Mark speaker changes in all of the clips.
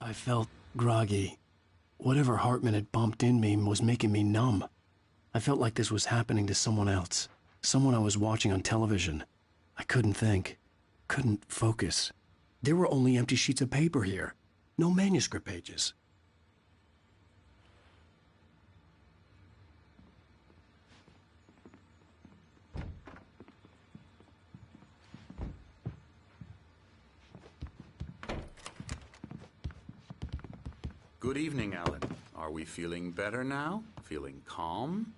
Speaker 1: I felt groggy. Whatever Hartman had bumped in me was making me numb. I felt like this was happening to someone else. Someone I was watching on television. I couldn't think. Couldn't focus. There were only empty sheets of paper here. No manuscript pages.
Speaker 2: Good evening, Alan. Are we feeling better now? Feeling calm?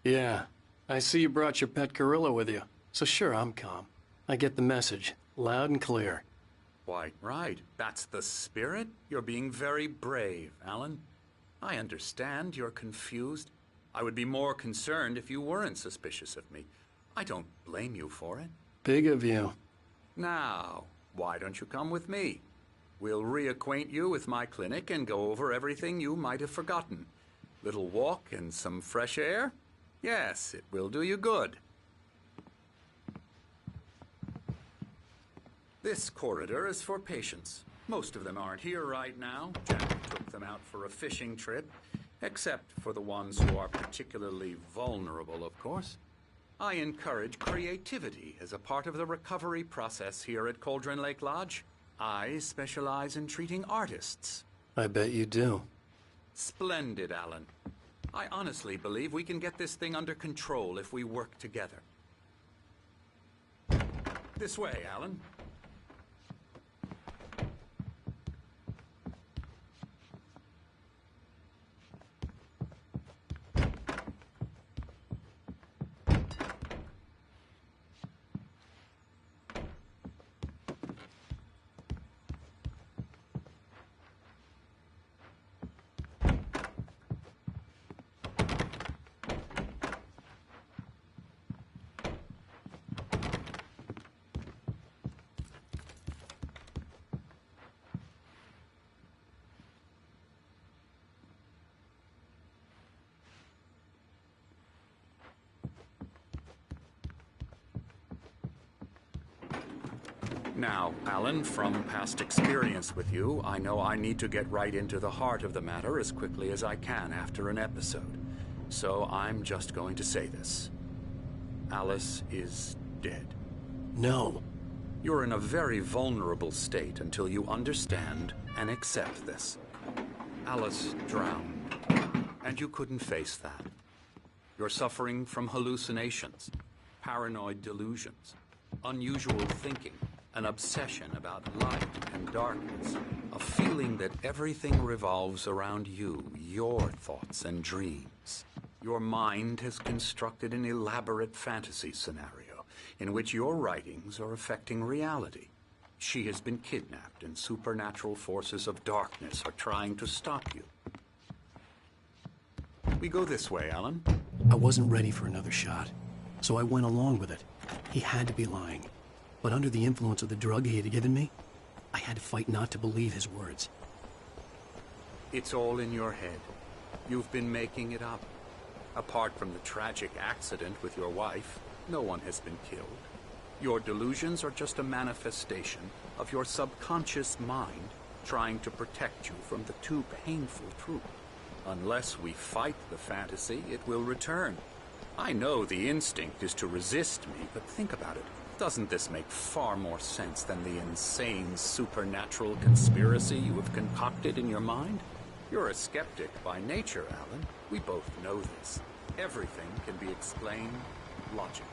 Speaker 1: Yeah. I see you brought your pet gorilla with you. So sure, I'm calm. I get the message. Loud and clear.
Speaker 2: Quite right. That's the spirit. You're being very brave, Alan. I understand you're confused. I would be more concerned if you weren't suspicious of me. I don't blame you for it.
Speaker 1: Big of you.
Speaker 2: Now, why don't you come with me? We'll reacquaint you with my clinic and go over everything you might have forgotten. Little walk and some fresh air? Yes, it will do you good. This corridor is for patients. Most of them aren't here right now. Jack took them out for a fishing trip, except for the ones who are particularly vulnerable, of course. I encourage creativity as a part of the recovery process here at Cauldron Lake Lodge. I specialize in treating artists.
Speaker 1: I bet you do.
Speaker 2: Splendid, Alan. I honestly believe we can get this thing under control if we work together. This way, Alan. Now, Alan, from past experience with you, I know I need to get right into the heart of the matter as quickly as I can after an episode. So I'm just going to say this. Alice is dead.
Speaker 1: No.
Speaker 2: You're in a very vulnerable state until you understand and accept this. Alice drowned, and you couldn't face that. You're suffering from hallucinations, paranoid delusions, unusual thinking, an obsession about light and darkness, a feeling that everything revolves around you, your thoughts and dreams. Your mind has constructed an elaborate fantasy scenario in which your writings are affecting reality. She has been kidnapped and supernatural forces of darkness are trying to stop you. We go this way, Alan.
Speaker 1: I wasn't ready for another shot, so I went along with it. He had to be lying. But under the influence of the drug he had given me, I had to fight not to believe his words.
Speaker 2: It's all in your head. You've been making it up. Apart from the tragic accident with your wife, no one has been killed. Your delusions are just a manifestation of your subconscious mind trying to protect you from the too painful truth. Unless we fight the fantasy, it will return. I know the instinct is to resist me, but think about it. Doesn't this make far more sense than the insane supernatural conspiracy you have concocted in your mind? You're a skeptic by nature, Alan. We both know this. Everything can be explained logically.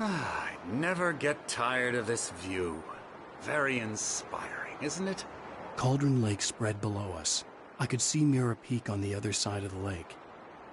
Speaker 2: I never get tired of this view. Very inspiring, isn't it?
Speaker 1: Cauldron Lake spread below us. I could see Mirror Peak on the other side of the lake.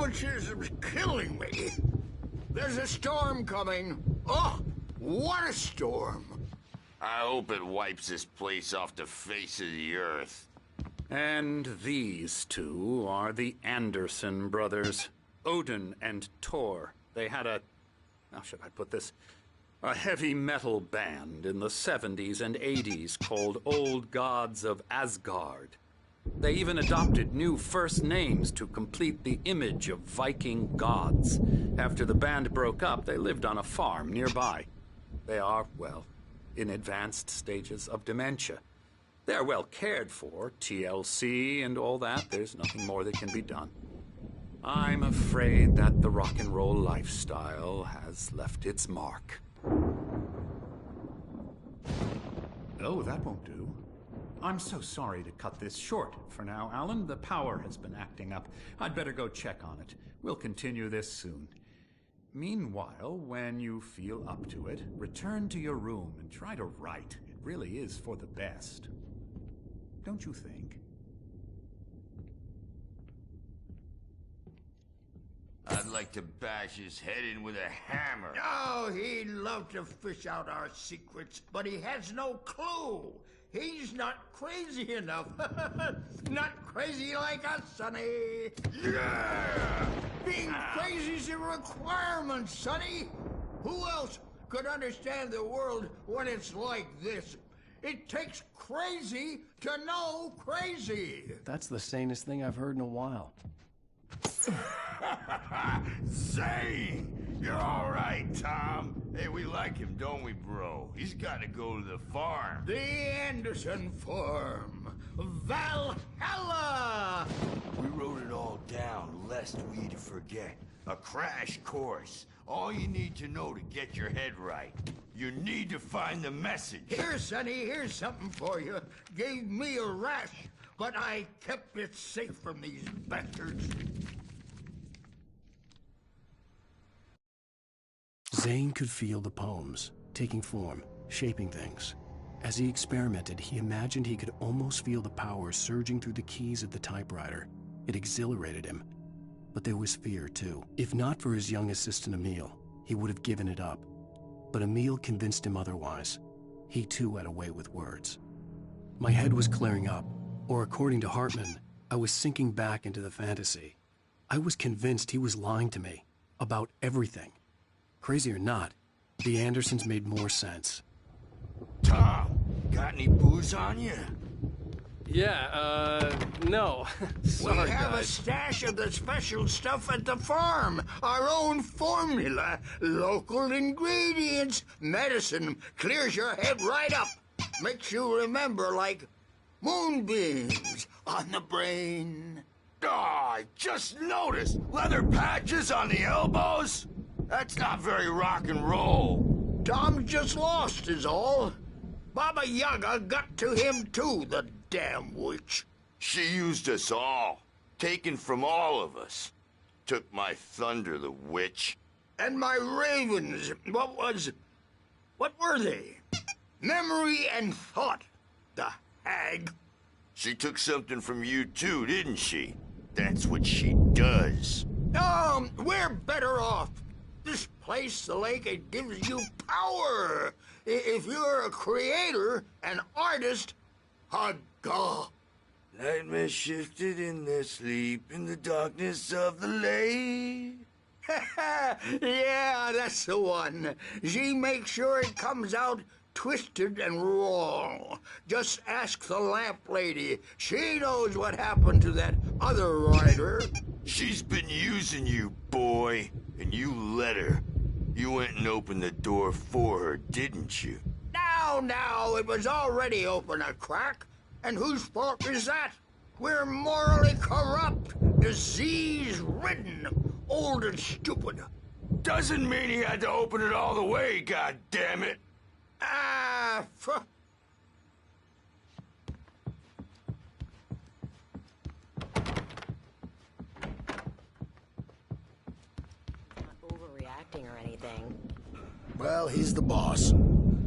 Speaker 3: rheumatism's killing me. There's a storm coming. Oh, what a storm.
Speaker 4: I hope it wipes this place off the face of the earth.
Speaker 2: And these two are the Anderson brothers, Odin and Thor. They had how should I put this? A heavy metal band in the 70s and 80s called Old Gods of Asgard. They even adopted new first names to complete the image of Viking gods. After the band broke up, they lived on a farm nearby. They are, well, in advanced stages of dementia. They're well cared for, TLC and all that. There's nothing more that can be done. I'm afraid that the rock and roll lifestyle has left its mark.
Speaker 5: Oh, that won't do. I'm so sorry to cut this short for now, Alan. The power has been acting up. I'd better go check on it. We'll continue this soon. Meanwhile, when you feel up to it, return to your room and try to write. It really is for the best. Don't you think?
Speaker 4: I'd like to bash his head in with a hammer.
Speaker 3: Oh, he'd love to fish out our secrets, but he has no clue. He's not crazy enough. Not crazy like us, Sonny.
Speaker 4: Yeah!
Speaker 3: Being crazy's a requirement, Sonny. Who else could understand the world when it's like this? It takes crazy to know crazy.
Speaker 1: That's the sanest thing I've heard in a while.
Speaker 4: Zane! You're all right, Tom. Hey, we like him, don't we, bro? He's got to go to the farm.
Speaker 3: The Anderson farm. Valhalla!
Speaker 4: We wrote it all down, lest we forget. A crash course. All you need to know to get your head right. You need to find the message.
Speaker 3: Here, Sonny, here's something for you. Gave me a rash, but I kept it safe from these bastards.
Speaker 1: Zane could feel the poems, taking form, shaping things. As he experimented, he imagined he could almost feel the power surging through the keys of the typewriter. It exhilarated him. But there was fear, too. If not for his young assistant Emil, he would have given it up. But Emil convinced him otherwise. He, too, had a way with words. My head was clearing up, or according to Hartman, I was sinking back into the fantasy. I was convinced he was lying to me about everything. Crazy or not, the Andersons made more sense.
Speaker 4: Tom, got any booze on you?
Speaker 1: Yeah, no. Sorry,
Speaker 3: we have
Speaker 1: guys.
Speaker 3: a stash of the special stuff at the farm. Our own formula. Local ingredients. Medicine clears your head right up. Makes you remember like moonbeams on the brain.
Speaker 4: Oh, I just noticed. Leather patches on the elbows? That's not very rock and roll.
Speaker 3: Tom just lost is all. Baba Yaga got to him too, the damn witch.
Speaker 4: She used us all. Taken from all of us. Took my thunder, the witch.
Speaker 3: And my ravens, what were they? Memory and thought, the hag.
Speaker 4: She took something from you too, didn't she? That's what she does.
Speaker 3: We're better off. This place, the lake, it gives you power. If you're a creator, an artist, a god.
Speaker 4: Nightmare shifted in their sleep in the darkness of the lake.
Speaker 3: Yeah, that's the one. She makes sure it comes out twisted and wrong. Just ask the lamp lady. She knows what happened to that other writer.
Speaker 4: She's been using you, boy, and you let her. You went and opened the door for her, didn't you?
Speaker 3: Now, it was already open a crack. And whose fault is that? We're morally corrupt, disease-ridden, old and stupid.
Speaker 4: Doesn't mean he had to open it all the way, goddammit.
Speaker 6: Overreacting or anything.
Speaker 1: Well, he's the boss.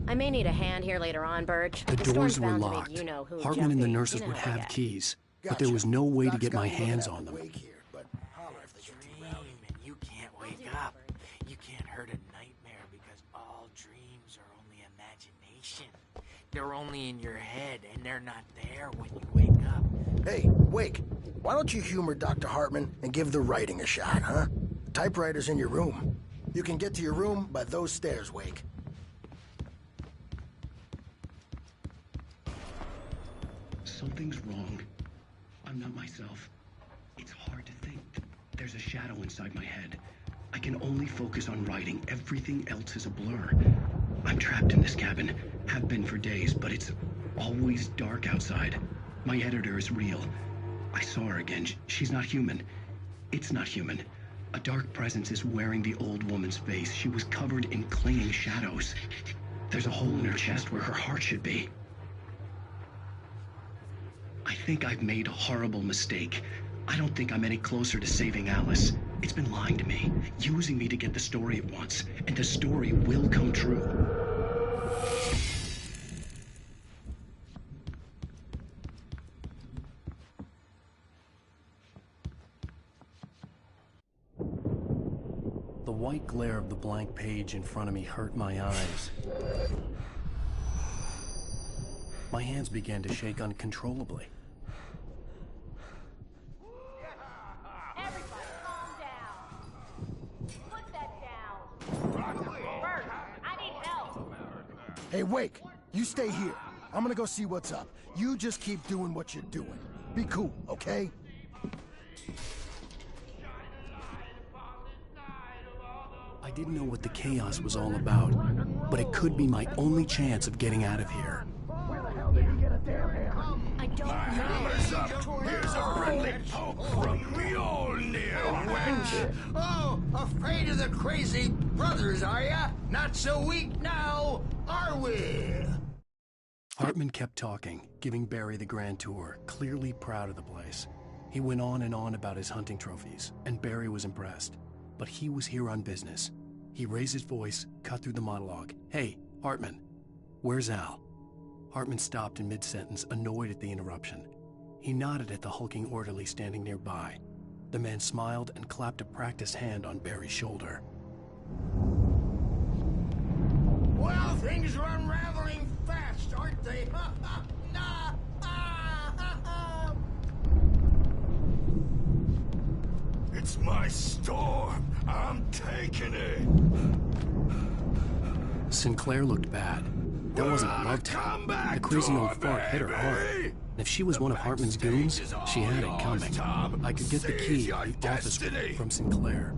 Speaker 6: I may need a hand here later on, Birch.
Speaker 1: The
Speaker 6: storm's
Speaker 1: doors were
Speaker 6: bound to make
Speaker 1: locked.
Speaker 6: you know who
Speaker 1: Hartman and the
Speaker 6: jumpy.
Speaker 1: nurses
Speaker 6: You know
Speaker 1: would
Speaker 6: how I
Speaker 1: have
Speaker 6: get.
Speaker 1: keys, but there was no way to get my hands on them.
Speaker 7: They're only in your head, and they're not there when you wake up.
Speaker 8: Hey, Wake, why don't you humor Dr. Hartman and give the writing a shot, huh? Typewriter's in your room. You can get to your room by those stairs, Wake.
Speaker 1: Something's wrong. I'm not myself. It's hard to think. There's a shadow inside my head. I can only focus on writing. Everything else is a blur. I'm trapped in this cabin. Have been for days, but it's always dark outside. My editor is real. I saw her again. She's not human. It's not human. A dark presence is wearing the old woman's face. She was covered in clinging shadows. There's a hole in her chest where her heart should be. I think I've made a horrible mistake. I don't think I'm any closer to saving Alice. It's been lying to me, using me to get the story it wants, and the story will come true. The white glare of the blank page in front of me hurt my eyes. My hands began to shake uncontrollably.
Speaker 9: Everybody calm down. Put that down. Bert, I need help.
Speaker 8: Hey, Wake, you stay here. I'm gonna go see what's up. You just keep doing what you're doing. Be cool, okay?
Speaker 1: I didn't know what the chaos was all about, but it could be my only chance of getting out of here.
Speaker 6: I don't know.
Speaker 4: Here's a friendly poke from Mjolnir, wench!
Speaker 3: Oh, afraid of the crazy brothers, are ya? Not so weak now, are we?
Speaker 1: Hartman kept talking, giving Barry the grand tour, clearly proud of the place. He went on and on about his hunting trophies, and Barry was impressed. But he was here on business. He raised his voice, cut through the monologue. Hey, Hartman, where's Al? Hartman stopped in mid-sentence, annoyed at the interruption. He nodded at the hulking orderly standing nearby. The man smiled and clapped a practiced hand on Barry's shoulder.
Speaker 3: Well, things are unraveling fast, aren't they? Nah.
Speaker 4: It's my storm. I'm taking it.
Speaker 1: Sinclair looked bad. That wasn't a love tale. The crazy old fart hit her hard. And if she was one of Hartman's goons, she had it coming. I could get the key to the office room from Sinclair.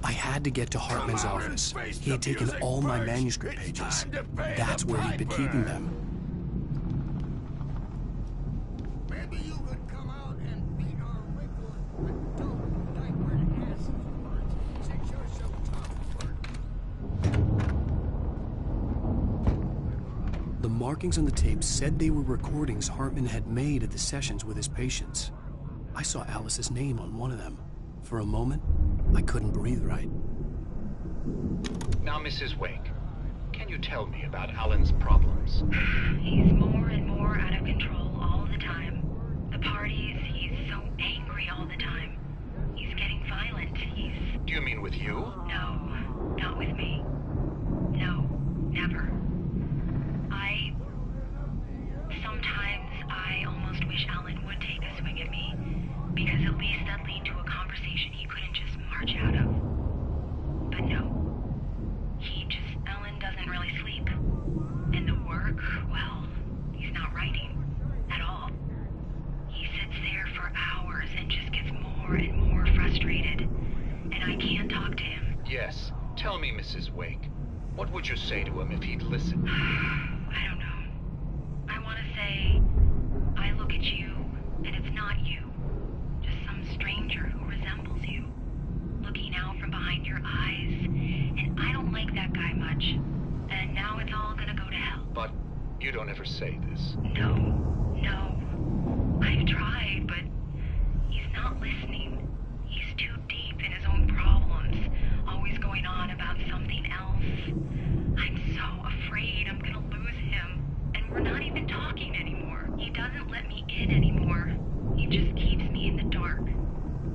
Speaker 1: I had to get to Hartman's office. He had taken all my manuscript pages. That's where he'd been keeping them.
Speaker 3: Maybe you could come out and beat our wrinkled but dope diapered asses, Bert, since you're so tough, Bert.
Speaker 1: The markings on the tape said they were recordings Hartman had made at the sessions with his patients. I saw Alice's name on one of them. For a moment, I couldn't breathe right.
Speaker 10: Now, Mrs. Wake, can you tell me about Alan's problems?
Speaker 11: He's more and more out of control all the time. The parties, he's so angry all the time. He's getting violent.
Speaker 10: Do you mean with you?
Speaker 11: No, not with me. No, never. Sometimes I almost wish Alan would take a swing at me, because at least that'd lead to a conversation he couldn't just march out of. But no. Alan doesn't really sleep. And the work, well, he's not writing at all. He sits there for hours and just gets more and more frustrated. And I can't talk to him.
Speaker 10: Yes. Tell me, Mrs. Wake. What would you say to him if he'd listen?
Speaker 11: I don't know. I want to say, I look at you, and it's not you. Just some stranger who resembles you. Looking out from behind your eyes, and I don't like that guy much. And now it's all gonna go to hell.
Speaker 10: But you don't ever say this.
Speaker 11: No. I've tried, but he's not listening. He's too deep in his own problems, always going on about something else. I'm so afraid I'm gonna lose him, and we're not even talking anymore. He doesn't let me in anymore. He just keeps me in the dark.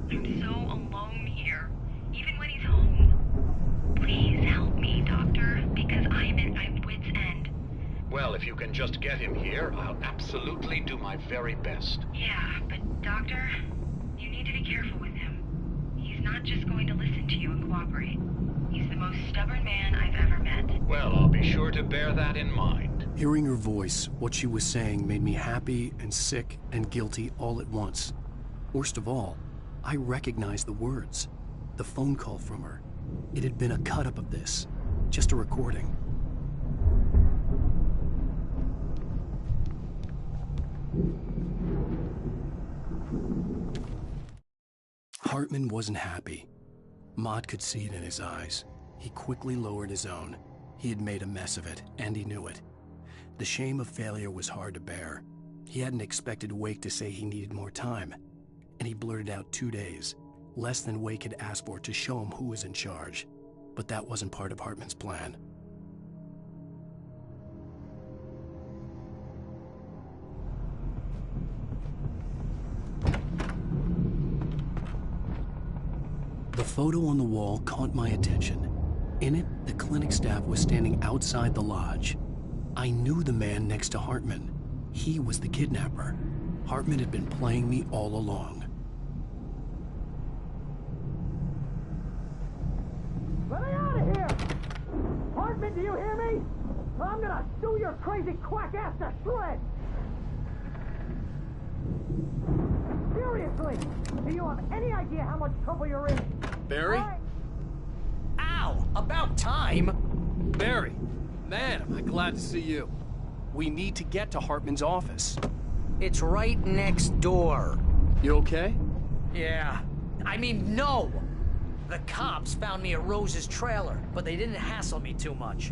Speaker 11: I'm so alone here, even when he's home. Please help me, Doctor, because
Speaker 10: if you can just get him here, I'll absolutely do my very best.
Speaker 11: Yeah, but Doctor, you need to be careful with him. He's not just going to listen to you and cooperate. He's the most stubborn man I've ever met.
Speaker 10: Well, I'll be sure to bear that in mind.
Speaker 1: Hearing her voice, what she was saying made me happy and sick and guilty all at once. Worst of all, I recognized the words. The phone call from her. It had been a cut-up of this. Just a recording. Hartman wasn't happy. Maude could see it in his eyes. He quickly lowered his own. He had made a mess of it, and he knew it. The shame of failure was hard to bear. He hadn't expected Wake to say he needed more time, and he blurted out 2 days, less than Wake had asked for to show him who was in charge. But that wasn't part of Hartman's plan. The photo on the wall caught my attention. In it, the clinic staff was standing outside the lodge. I knew the man next to Hartman. He was the kidnapper. Hartman had been playing me all along.
Speaker 12: Let me out of here! Hartman, do you hear me? I'm gonna sue your crazy quack ass to shreds! Seriously, do you have any idea how much trouble you're in?
Speaker 1: Barry?
Speaker 7: Ow! About time!
Speaker 1: Barry! Man, am I glad to see you. We need to get to Hartman's office.
Speaker 7: It's right next door.
Speaker 1: You okay?
Speaker 7: Yeah. I mean, no! The cops found me at Rose's trailer, but they didn't hassle me too much.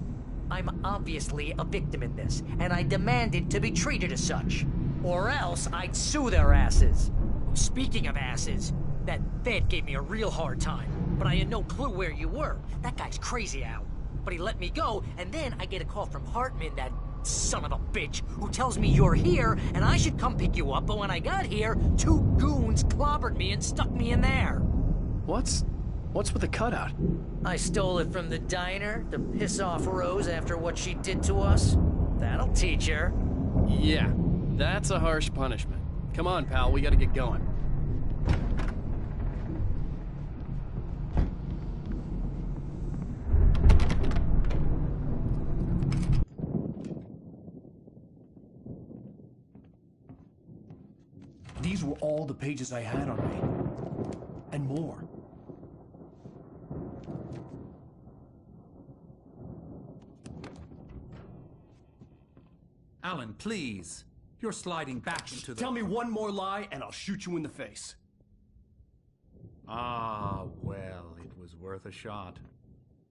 Speaker 7: I'm obviously a victim in this, and I demanded to be treated as such. Or else I'd sue their asses. Speaking of asses, that Fed gave me a real hard time, but I had no clue where you were. That guy's crazy, Al. But he let me go, and then I get a call from Hartman, that son of a bitch, who tells me you're here, and I should come pick you up, but when I got here, 2 goons clobbered me and stuck me in there.
Speaker 1: What's with the cutout?
Speaker 7: I stole it from the diner to piss off Rose after what she did to us. That'll teach her.
Speaker 1: Yeah, that's a harsh punishment. Come on, pal, we gotta get going. These were all the pages I had on me. And more.
Speaker 5: Alan, please. You're sliding back into the...
Speaker 1: Tell me one more lie and I'll shoot you in the face.
Speaker 5: Ah, well, it was worth a shot.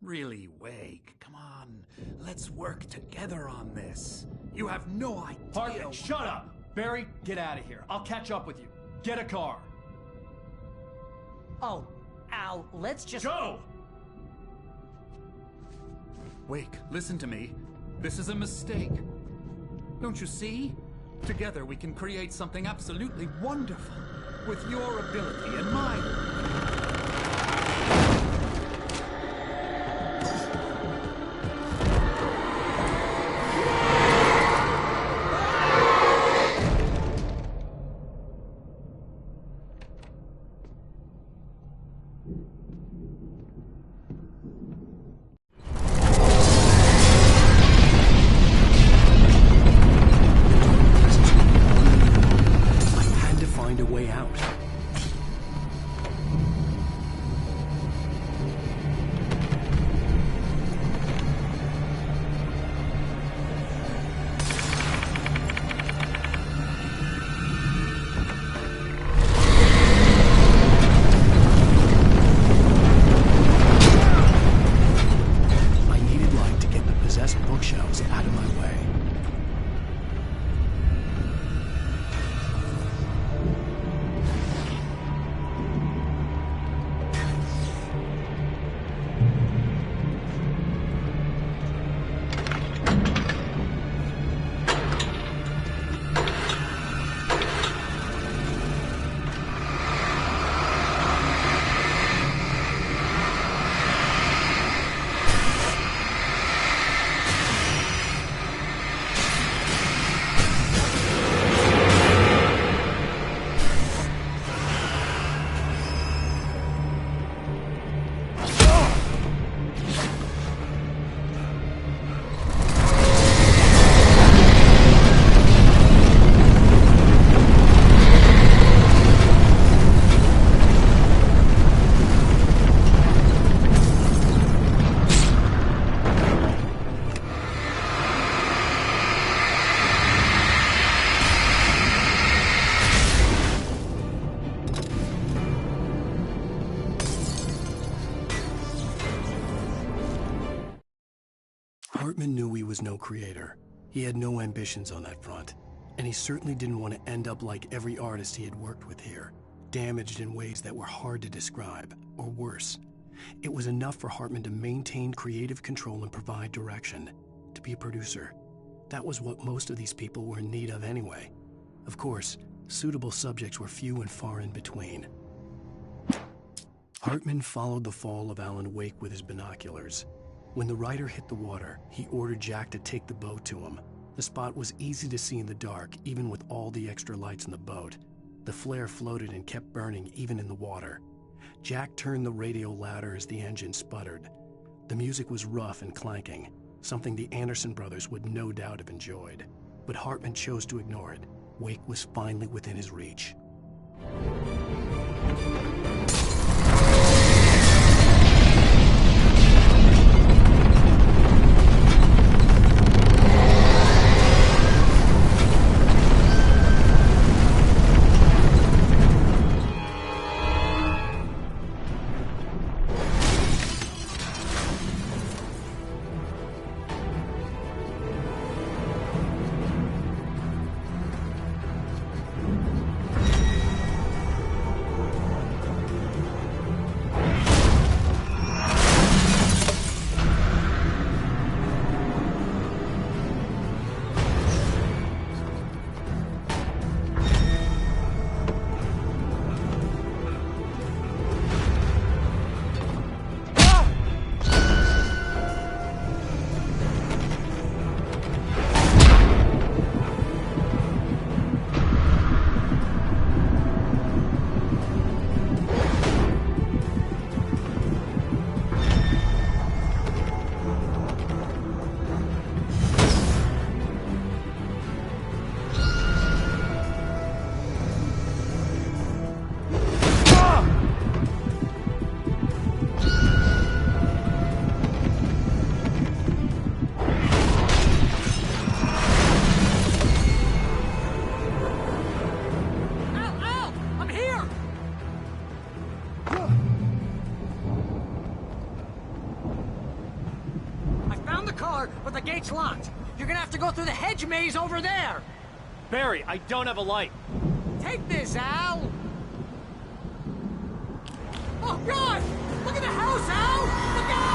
Speaker 5: Really, Wake, come on. Let's work together on this. You have no idea...
Speaker 1: Hartman, shut up! Barry, get out of here. I'll catch up with you. Get a car.
Speaker 7: Oh, Al, let's just...
Speaker 1: Go!
Speaker 5: Wake, listen to me. This is a mistake. Don't you see? Together we can create something absolutely wonderful. With your ability and mine.
Speaker 1: Hartman knew he was no creator. He had no ambitions on that front, and he certainly didn't want to end up like every artist he had worked with here, damaged in ways that were hard to describe, or worse. It was enough for Hartman to maintain creative control and provide direction, to be a producer. That was what most of these people were in need of anyway. Of course, suitable subjects were few and far in between. Hartman followed the fall of Alan Wake with his binoculars. When the rider hit the water, he ordered Jack to take the boat to him. The spot was easy to see in the dark, even with all the extra lights in the boat. The flare floated and kept burning even in the water. Jack turned the radio louder as the engine sputtered. The music was rough and clanking, something the Anderson brothers would no doubt have enjoyed. But Hartman chose to ignore it. Wake was finally within his reach.
Speaker 7: But the gate's locked. You're gonna have to go through the hedge maze over there.
Speaker 13: Barry, I don't have a light.
Speaker 7: Take this, Al. Oh, God! Look at the house, Al! Look out!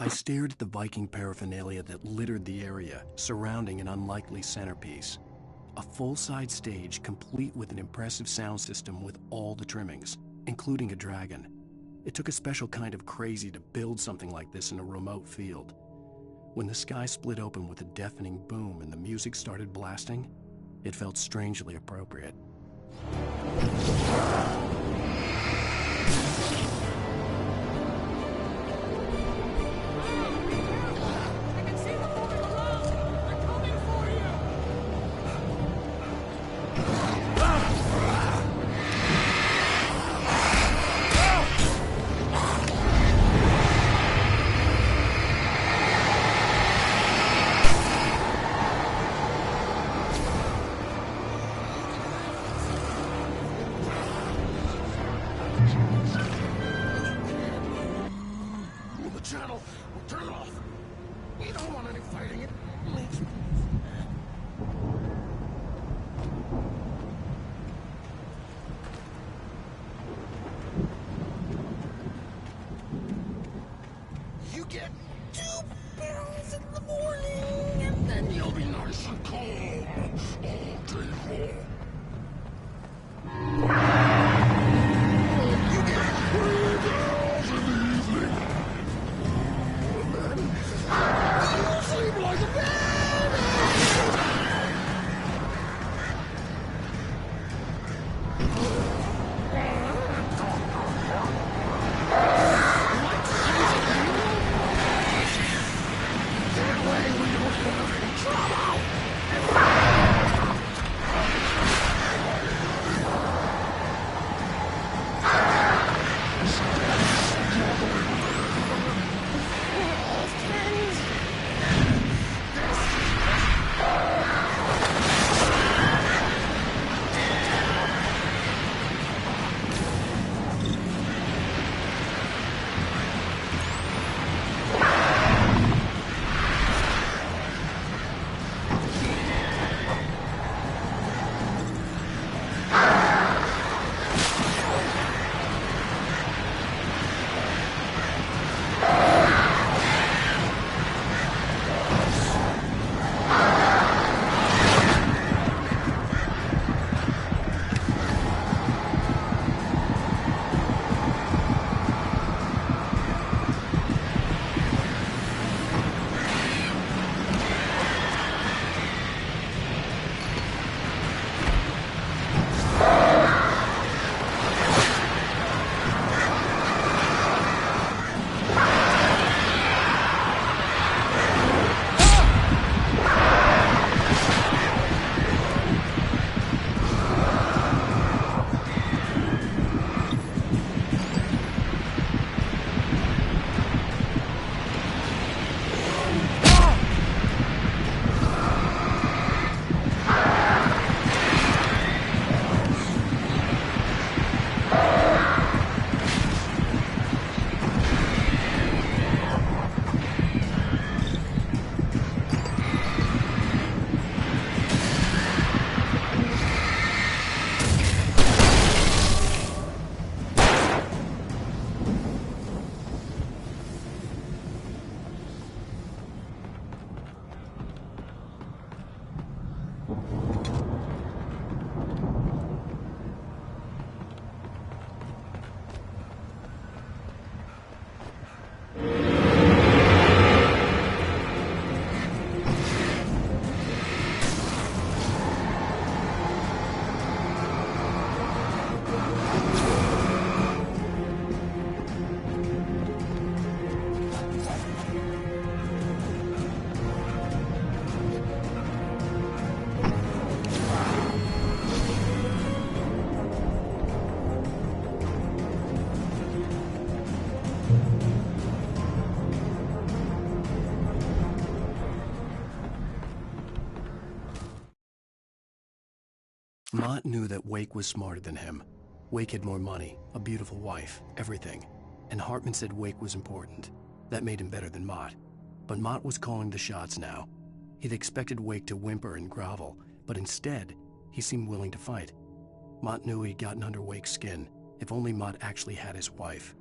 Speaker 1: I stared at the Viking paraphernalia that littered the area, surrounding an unlikely centerpiece. A full-size stage complete with an impressive sound system with all the trimmings, including a dragon. It took a special kind of crazy to build something like this in a remote field. When the sky split open with a deafening boom and the music started blasting, it felt strangely appropriate.
Speaker 6: channel. Turn it off. We don't want any fighting. It makes me... You get 2 pills in the morning, and then you'll be nice and calm all day long. You get 3 pills in the evening, and then you'll sleep like a baby.
Speaker 1: Mott knew that Wake was smarter than him. Wake had more money, a beautiful wife, everything. And Hartman said Wake was important. That made him better than Mott. But Mott was calling the shots now. He'd expected Wake to whimper and grovel, but instead, he seemed willing to fight. Mott knew he'd gotten under Wake's skin. If only Mott actually had his wife.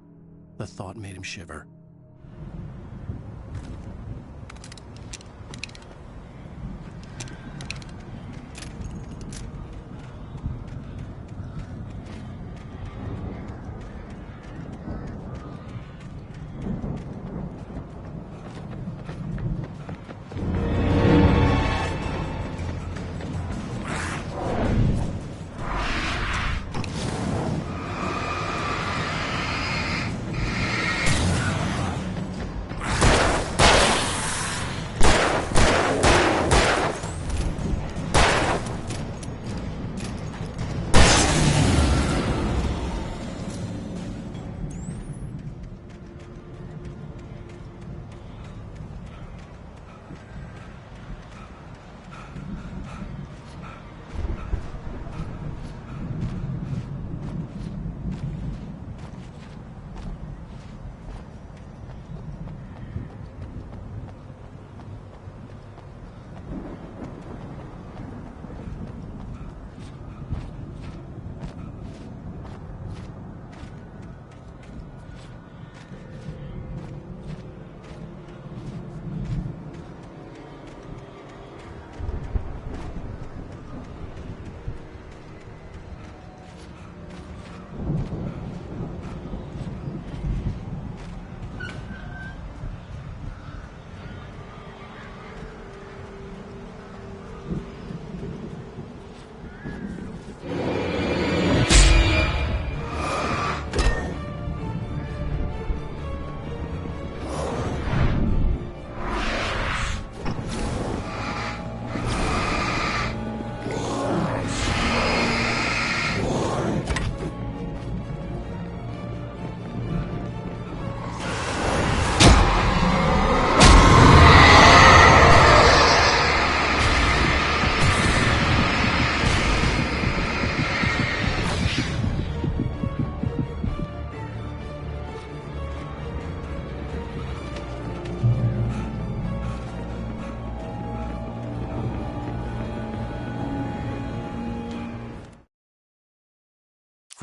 Speaker 1: The thought made him shiver.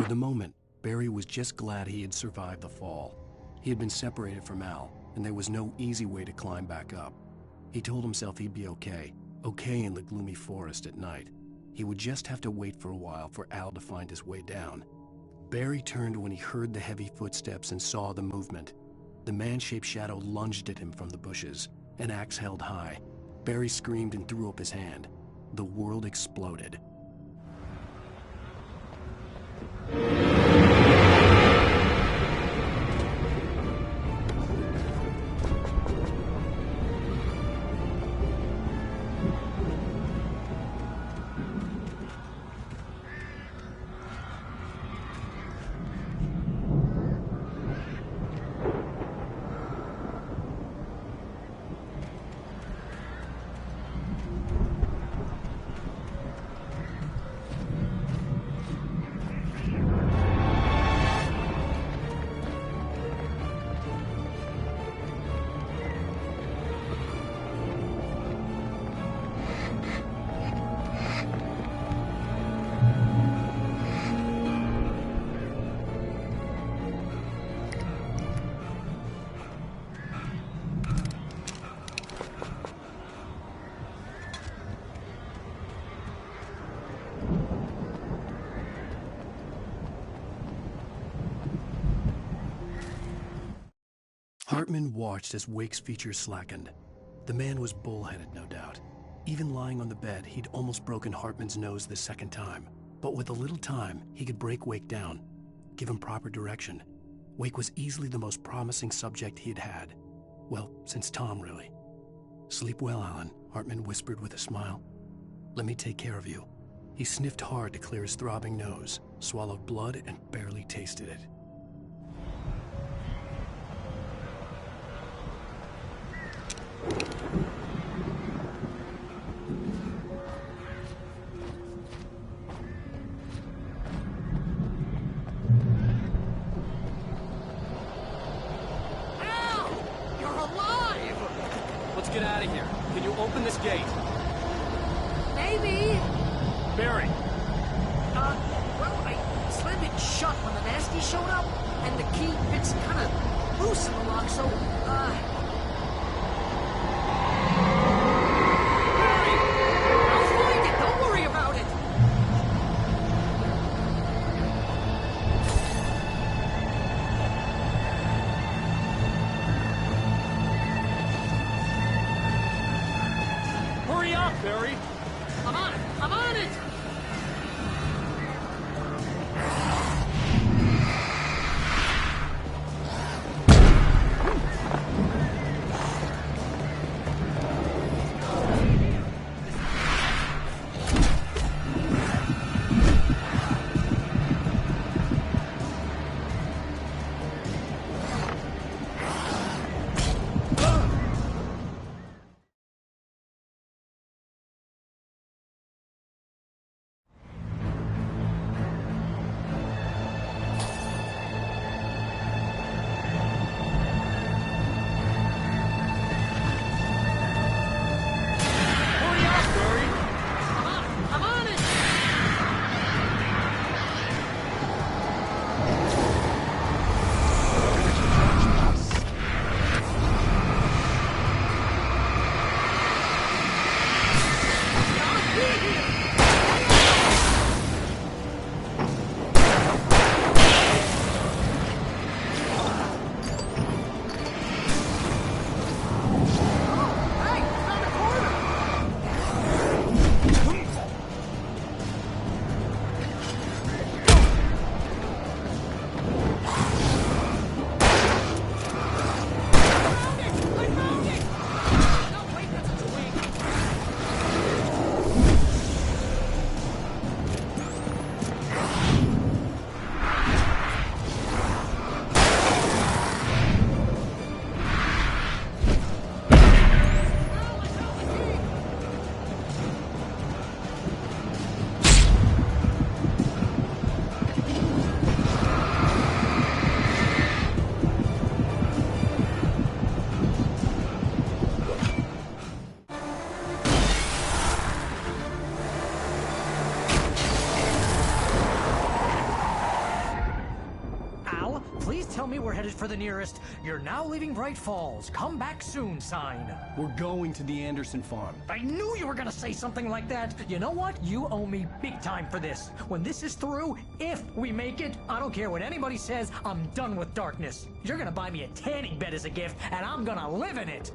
Speaker 1: For the moment, Barry was just glad he had survived the fall. He had been separated from Al, and there was no easy way to climb back up. He told himself he'd be okay in the gloomy forest at night. He would just have to wait for a while for Al to find his way down. Barry turned when he heard the heavy footsteps and saw the movement. The man-shaped shadow lunged at him from the bushes, an axe held high. Barry screamed and threw up his hand. The world exploded. Hartman watched as Wake's features slackened. The man was bullheaded, no doubt. Even lying on the bed, he'd almost broken Hartman's nose the second time. But with a little time, he could break Wake down, give him proper direction. Wake was easily the most promising subject he had had. Well, since Tom, really. "Sleep well, Alan," Hartman whispered with a smile. "Let me take care of you." He sniffed hard to clear his throbbing nose, swallowed blood, and barely tasted it.
Speaker 13: Get out of here. Can you open this gate?
Speaker 7: Maybe.
Speaker 13: Barry.
Speaker 7: Well, I slammed it shut when the nasty showed up, and the key fits kind of loose in the lock, so, Barry! I'll find it. Don't worry about it.
Speaker 13: Barry.
Speaker 7: I'm on it! I'm on it! tell me we're headed for the nearest "You're now leaving Bright Falls. Come back soon" sign.
Speaker 1: We're going to the Anderson farm.
Speaker 7: I knew you were gonna say something like that. You know what? You owe me big time for this. When this is through, if we make it, I don't care what anybody says, I'm done with darkness. You're gonna buy me a tanning bed as a gift, and I'm gonna live in it.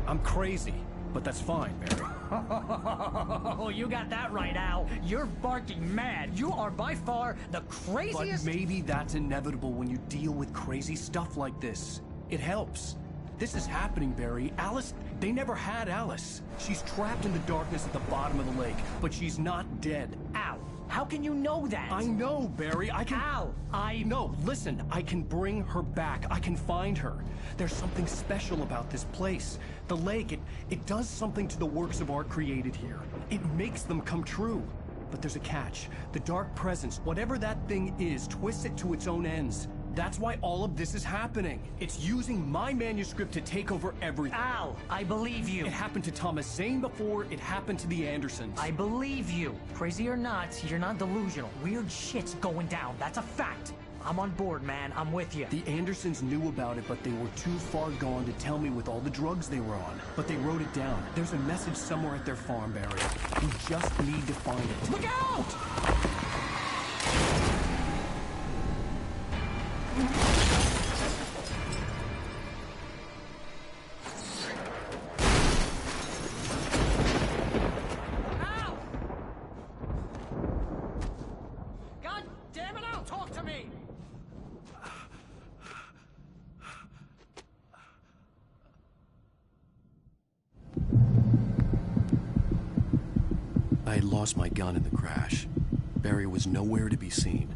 Speaker 1: I'm crazy, but that's fine, Barry.
Speaker 7: Oh, you got that right, Al. You're barking mad. You are by far the craziest...
Speaker 1: But maybe that's inevitable when you deal with crazy stuff like this. It helps. This is happening, Barry. Alice, they never had Alice. She's trapped in the darkness at the bottom of the lake, but she's not dead.
Speaker 7: Al, how can you know that?
Speaker 1: I know, Barry. I can...
Speaker 7: Al,
Speaker 1: No, listen. I can bring her back. I can find her. There's something special about this place. The lake, it does something to the works of art created here. It makes them come true. But there's a catch. The dark presence, whatever that thing is, twists it to its own ends. That's why all of this is happening. It's using my manuscript to take over everything.
Speaker 7: Al, I believe you.
Speaker 1: It happened to Thomas Zane before, it happened to the Andersons.
Speaker 7: I believe you. Crazy or not, you're not delusional. Weird shit's going down. That's a fact. I'm on board, man. I'm with you.
Speaker 1: The Andersons knew about it, but they were too far gone to tell me with all the drugs they were on. But they wrote it down. There's a message somewhere at their farm, Barry. We just need to find it.
Speaker 7: Look out! Ow! God damn it, Al, talk to me!
Speaker 1: I had lost my gun in the crash. Barry was nowhere to be seen.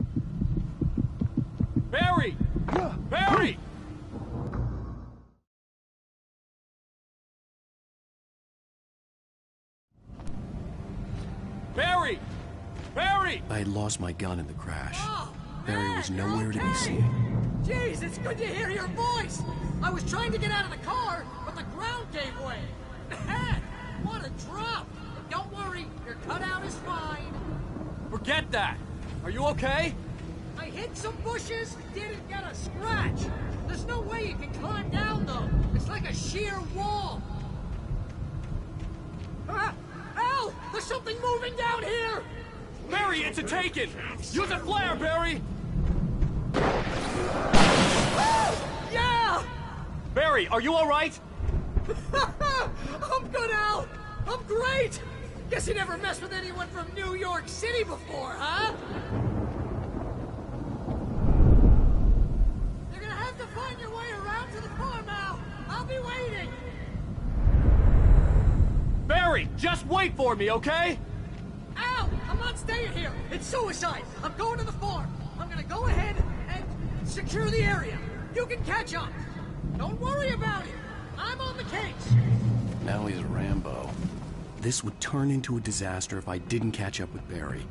Speaker 13: Barry! Barry! Barry! Barry!
Speaker 1: I had lost my gun in the crash.
Speaker 7: Oh,
Speaker 1: Barry
Speaker 7: man,
Speaker 1: was
Speaker 7: you're
Speaker 1: nowhere to be
Speaker 7: okay.
Speaker 1: seen.
Speaker 7: Jeez, it's good to hear your voice! I was trying to get out of the car, but the ground gave way. Man, what a drop! But don't worry, your cutout is fine.
Speaker 13: Forget that! Are you okay?
Speaker 7: I hit some bushes, didn't get a scratch. There's no way you can climb down, though. It's like a sheer wall. Ah! Al! There's something moving down here!
Speaker 13: Barry, it's a take-it! Use a flare, Barry!
Speaker 7: Yeah!
Speaker 13: Barry, are you alright?
Speaker 7: I'm good, Al! I'm great! Guess you never messed with anyone from New York City before, huh? You're gonna have to find your way around to the farm, Al. I'll be waiting.
Speaker 13: Barry, just wait for me, okay?
Speaker 7: Al, I'm not staying here. It's suicide. I'm going to the farm. I'm gonna go ahead and secure the area. You can catch up. Don't worry about it. I'm on the case.
Speaker 1: Now he's Rambo. This would turn into a disaster if I didn't catch up with Barry.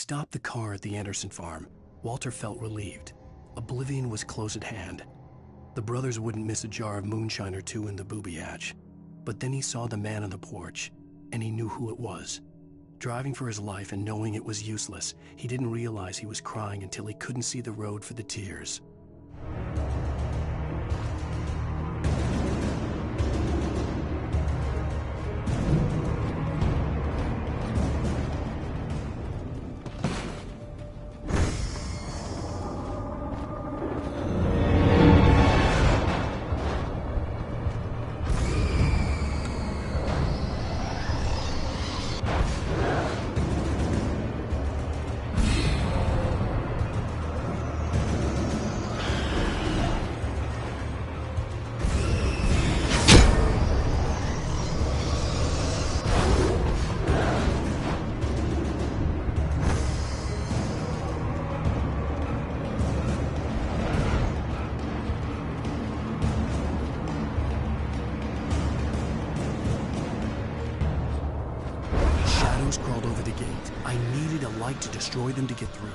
Speaker 1: stopped the car at the Anderson farm, Walter felt relieved. Oblivion was close at hand. The brothers wouldn't miss a jar of moonshine or two in the booby hatch. But then he saw the man on the porch, and he knew who it was. Driving for his life and knowing it was useless, he didn't realize he was crying until he couldn't see the road for the tears. Crawled over the gate. I needed a light to destroy them to get through.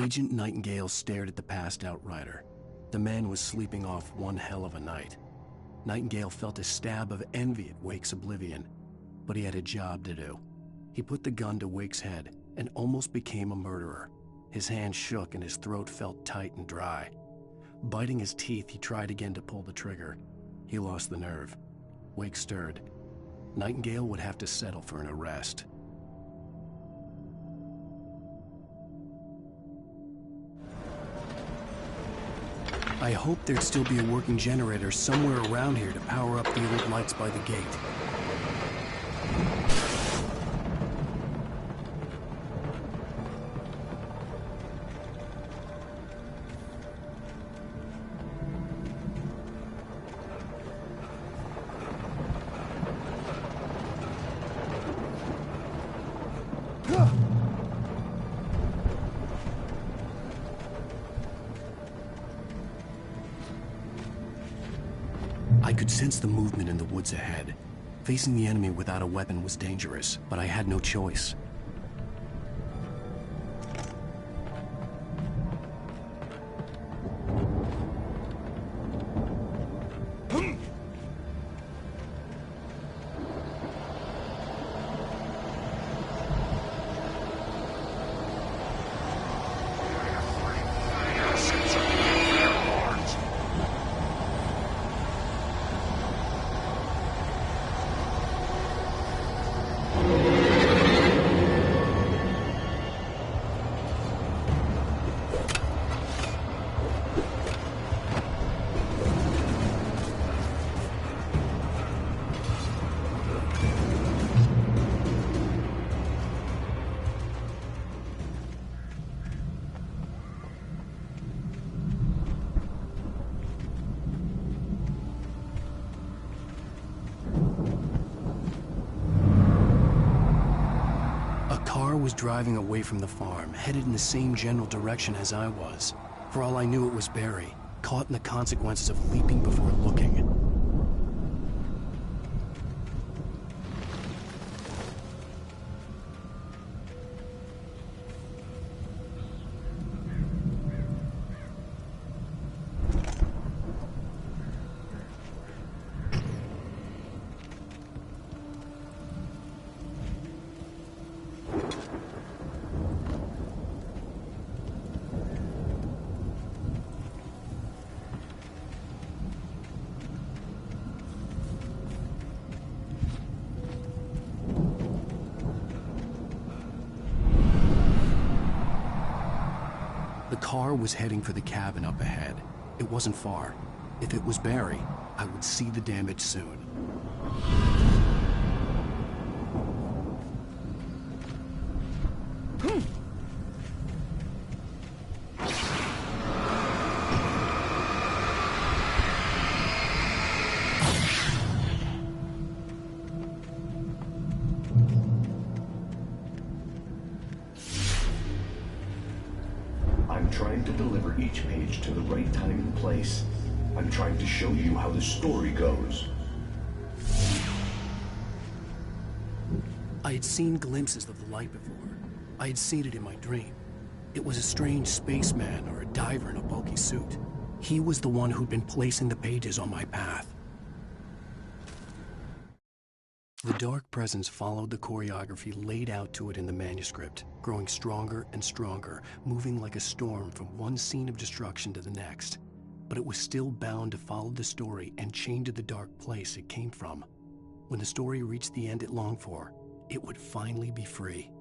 Speaker 1: Agent Nightingale stared at the passed-out rider. The man was sleeping off one hell of a night. Nightingale felt a stab of envy at Wake's oblivion, but he had a job to do. He put the gun to Wake's head and almost became a murderer. His hand shook and his throat felt tight and dry. Biting his teeth, he tried again to pull the trigger. He lost the nerve. Wake stirred. Nightingale would have to settle for an arrest. I hoped there'd still be a working generator somewhere around here to power up the old lights by the gate. I could sense the movement in the woods ahead. Facing the enemy without a weapon was dangerous, but I had no choice. Was driving away from the farm, headed in the same general direction as I was. For all I knew, it was Barry, caught in the consequences of leaping before looking. The car was heading for the cabin up ahead. It wasn't far. If it was Barry, I would see the damage soon.
Speaker 14: trying to deliver each page to the right time and place. I'm trying to show you how the story goes.
Speaker 1: I had seen glimpses of the light before. I had seen it in my dream. It was a strange spaceman or a diver in a bulky suit. He was the one who'd been placing the pages on my path. The dark presence followed the choreography laid out to it in the manuscript, growing stronger and stronger, moving like a storm from one scene of destruction to the next. But it was still bound to follow the story and chained to the dark place it came from. When the story reached the end it longed for, it would finally be free.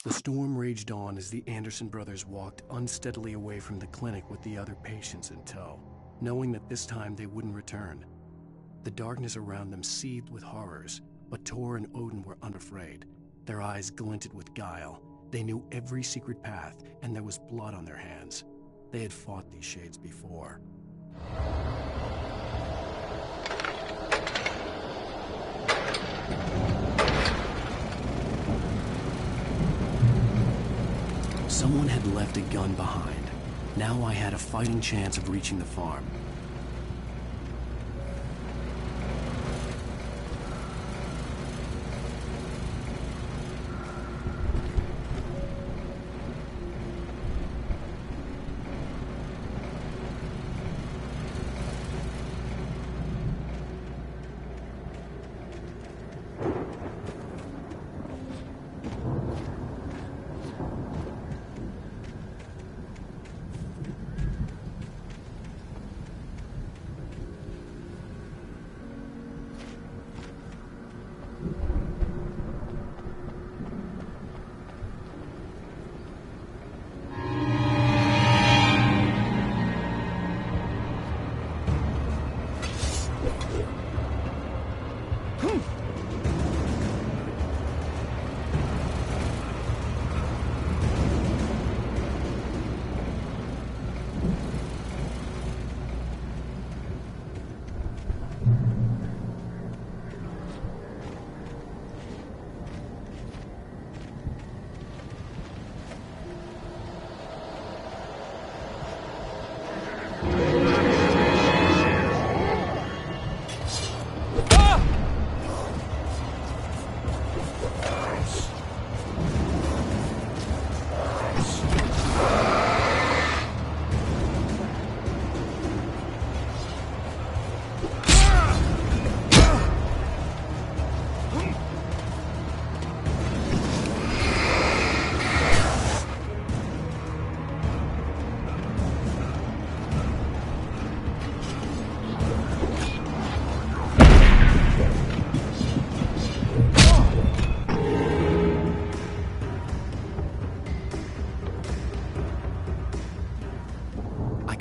Speaker 1: The storm raged on as the Anderson brothers walked unsteadily away from the clinic with the other patients in tow, knowing that this time they wouldn't return. The darkness around them seethed with horrors, but Tor and Odin were unafraid. Their eyes glinted with guile. They knew every secret path, and there was blood on their hands. They had fought these shades before. Someone had left a gun behind. Now I had a fighting chance of reaching the farm.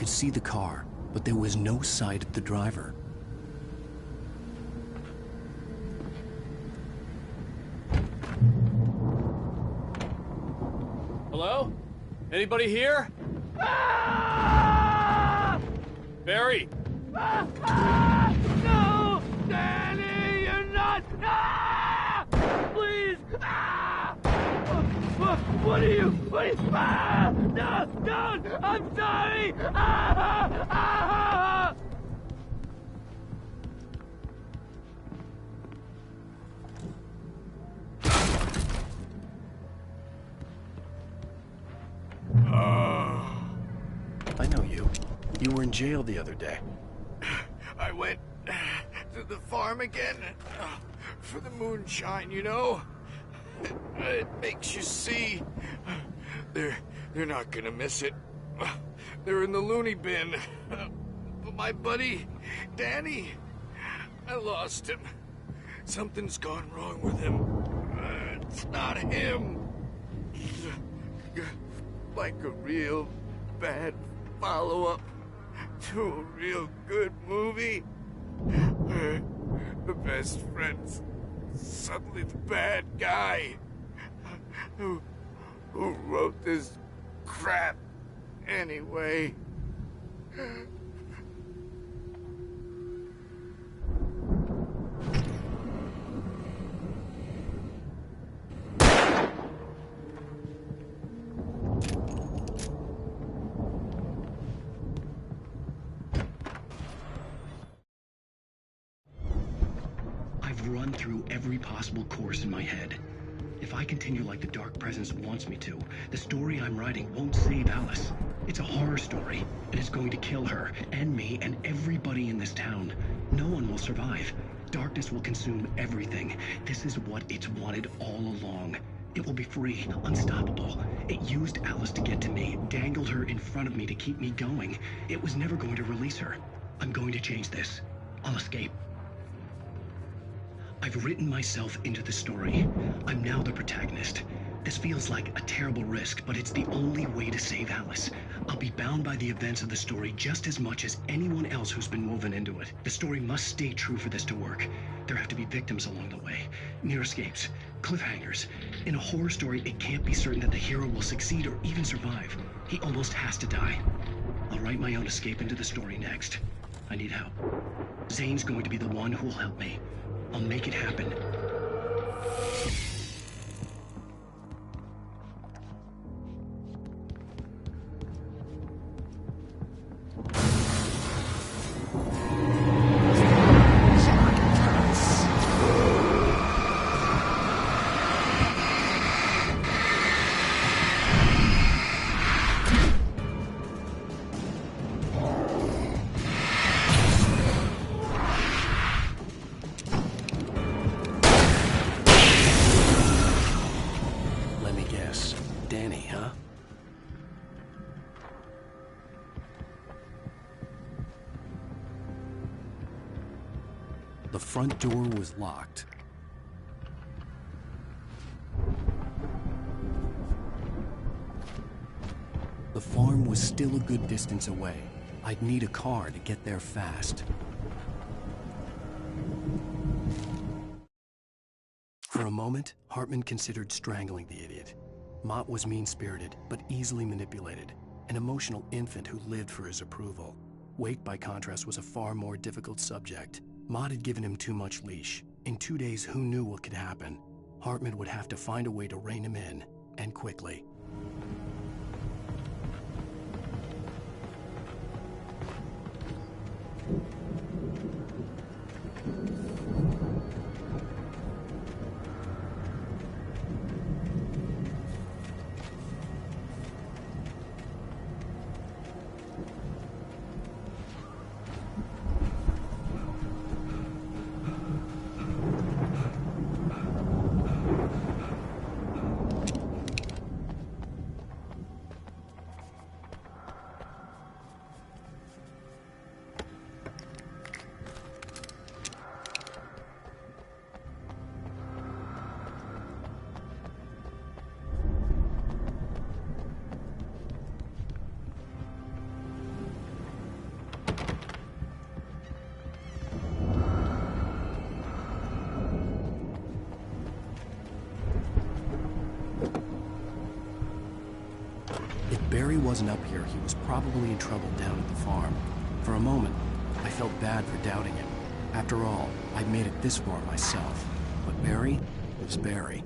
Speaker 1: See the car, but there was no sight of the driver.
Speaker 13: Hello? Anybody here? Ah! Barry!
Speaker 12: No! Danny, you're not! Ah! Please! Ah! What are you? Ah! No! Don't! I'm sorry! Ah! Ah!
Speaker 1: I know you. You were in jail the other day.
Speaker 4: I went to the farm again for the moonshine, you know? It makes you see. They're not gonna miss it. They're in the loony bin. But my buddy, Danny, I lost him. Something's gone wrong with him. It's not him. Like a real bad follow-up to a real good movie. The best friend's suddenly the bad guy. Who wrote this crap anyway?
Speaker 1: I've run through every possible course in my head. If I continue like the Dark Presence wants me to, the story I'm writing won't save Alice. It's a horror story, and it's going to kill her, and me, and everybody in this town. No one will survive. Darkness will consume everything. This is what it's wanted all along. It will be free, unstoppable. It used Alice to get to me, dangled her in front of me to keep me going. It was never going to release her. I'm going to change this. I'll escape. I've written myself into the story. I'm now the protagonist. This feels like a terrible risk, but it's the only way to save Alice. I'll be bound by the events of the story just as much as anyone else who's been woven into it. The story must stay true for this to work. There have to be victims along the way, near escapes, cliffhangers. In a horror story, it can't be certain that the hero will succeed or even survive. He almost has to die. I'll write my own escape into the story next. I need help. Zane's going to be the one who will help me. I'll make it happen. The front door was locked. The farm was still a good distance away. I'd need a car to get there fast. For a moment, Hartman considered strangling the idiot. Mott was mean-spirited, but easily manipulated. An emotional infant who lived for his approval. Wake, by contrast, was a far more difficult subject. Mott had given him too much leash. In 2 days, who knew what could happen? Hartman would have to find a way to rein him in, and quickly. Barry wasn't up here, he was probably in trouble down at the farm. For a moment, I felt bad for doubting him. After all, I'd made it this far myself. But Barry was Barry.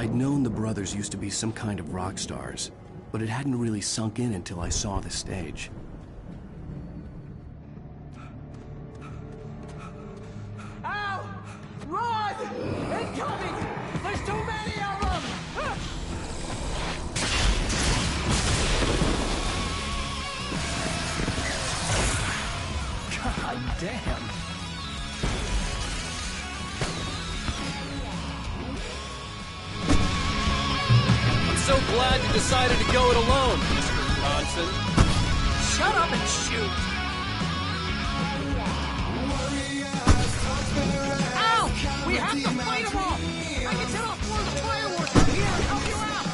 Speaker 1: I'd known the brothers used to be some kind of rock stars, but it hadn't really sunk in until I saw the stage.
Speaker 12: Ow! Run! Incoming! There's too many of them!
Speaker 1: God damn.
Speaker 13: I'm so glad you decided to go it alone, Mr. Bronson.
Speaker 7: Shut up and shoot! Ow! We have to fight them all! I can set off more of the fireworks from here and help you out!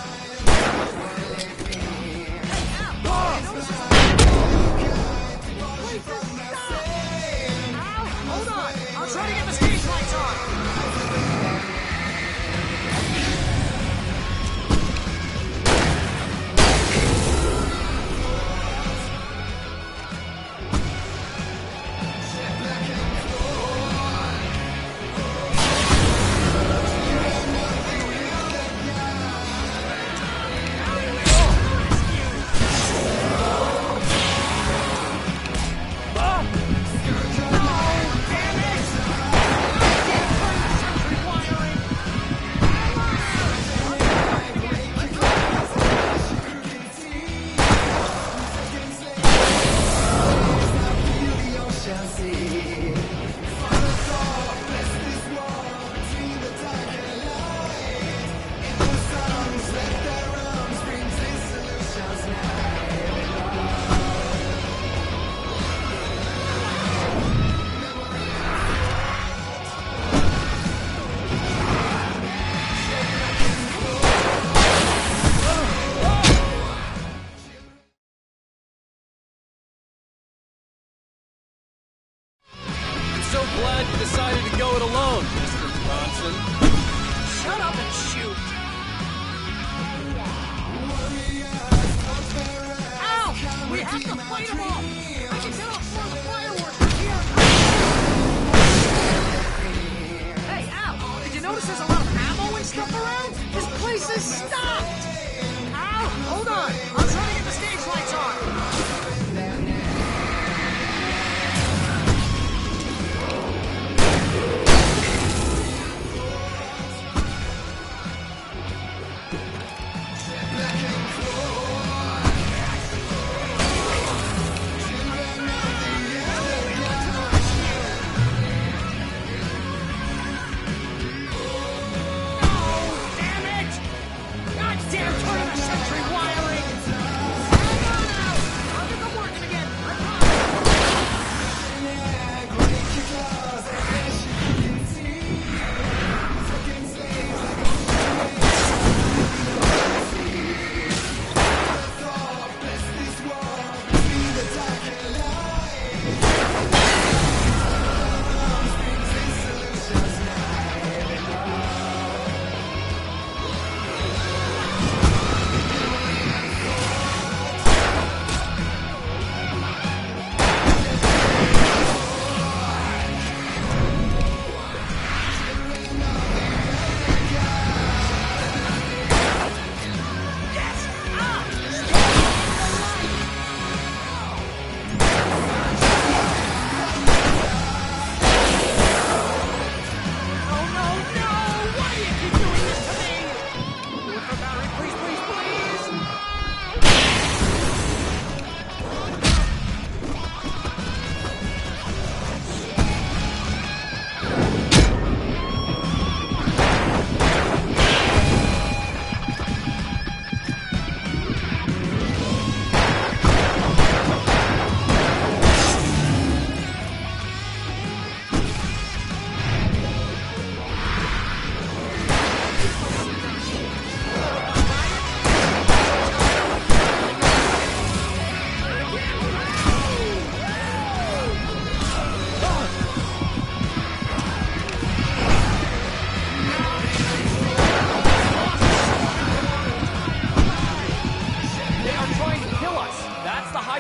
Speaker 7: Hey, Al! Notice this? Wait, stop! Al, hold on! I'll try to get the stage lights on!
Speaker 13: So glad you decided to go it alone, Mr. Bronson.
Speaker 7: Shut up and shoot! Ow! We have to fight them all! I can set off more of the fireworks from here! Hey, Al! Did you notice there's a lot of ammo and stuff around? This place is stocked! Al! Hold on! I'll try to get the stage lights on!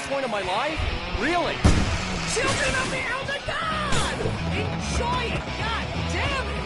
Speaker 13: point of my life? Really?
Speaker 7: Children of the Elder God! Enjoy it! God damn it!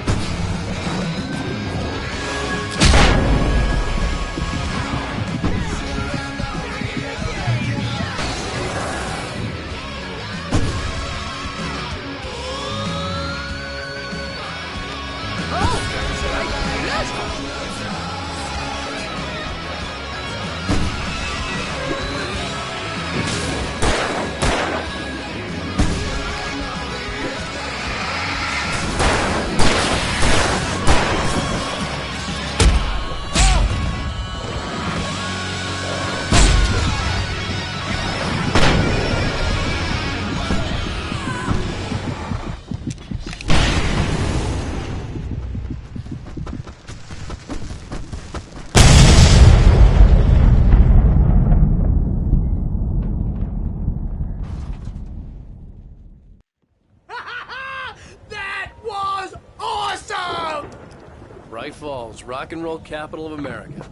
Speaker 13: Bright Falls, rock and roll capital of America.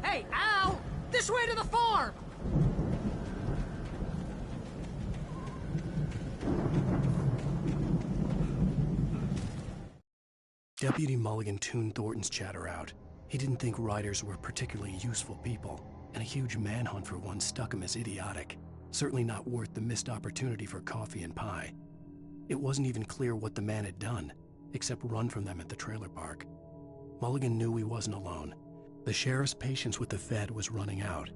Speaker 7: Hey, Al! This way to the farm!
Speaker 1: Deputy Mulligan tuned Thornton's chatter out. He didn't think riders were particularly useful people, and a huge manhunt for one struck him as idiotic. Certainly not worth the missed opportunity for coffee and pie. It wasn't even clear what the man had done, except run from them at the trailer park. Mulligan knew he wasn't alone. The sheriff's patience with the Fed was running out.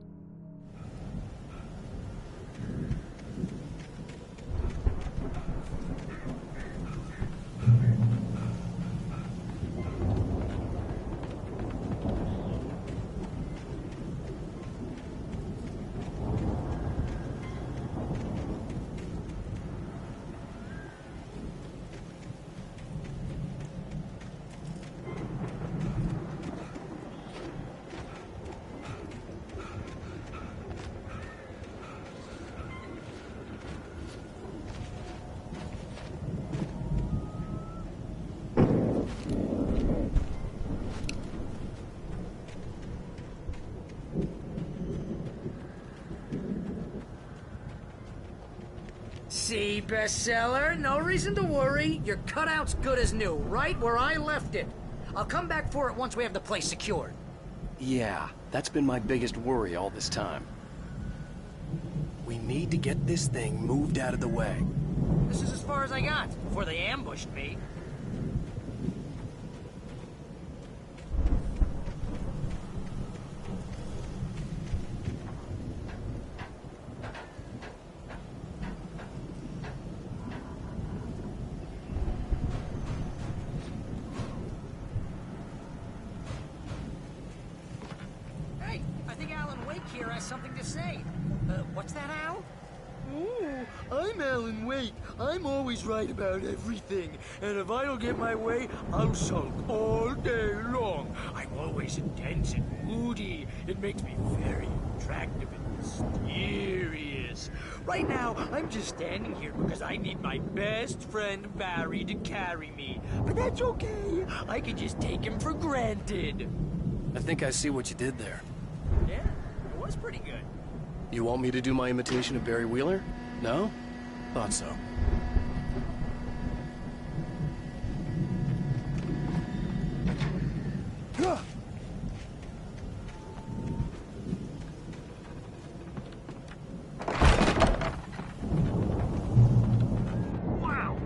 Speaker 7: See, bestseller? No reason to worry. Your cutout's good as new, right where I left it. I'll come back for it once we have the place secured.
Speaker 1: Yeah, that's been my biggest worry all this time. We need to get this thing moved out of the way.
Speaker 7: This is as far as I got before they ambushed me. Hey, I think Alan Wake here has something to say. What's that, Al?
Speaker 15: Oh, I'm Alan Wake. I'm always right about everything. And if I don't get my way, I'll sulk all day long. I'm always intense and moody. It makes me very attractive and mysterious. Right now, I'm just standing here because I need my best friend Barry to carry me. But that's okay. I can just take him for granted.
Speaker 1: I think I see what you did there.
Speaker 7: Yeah, it was pretty good.
Speaker 1: You want me to do my imitation of Barry Wheeler? No? Thought so.
Speaker 7: Wow!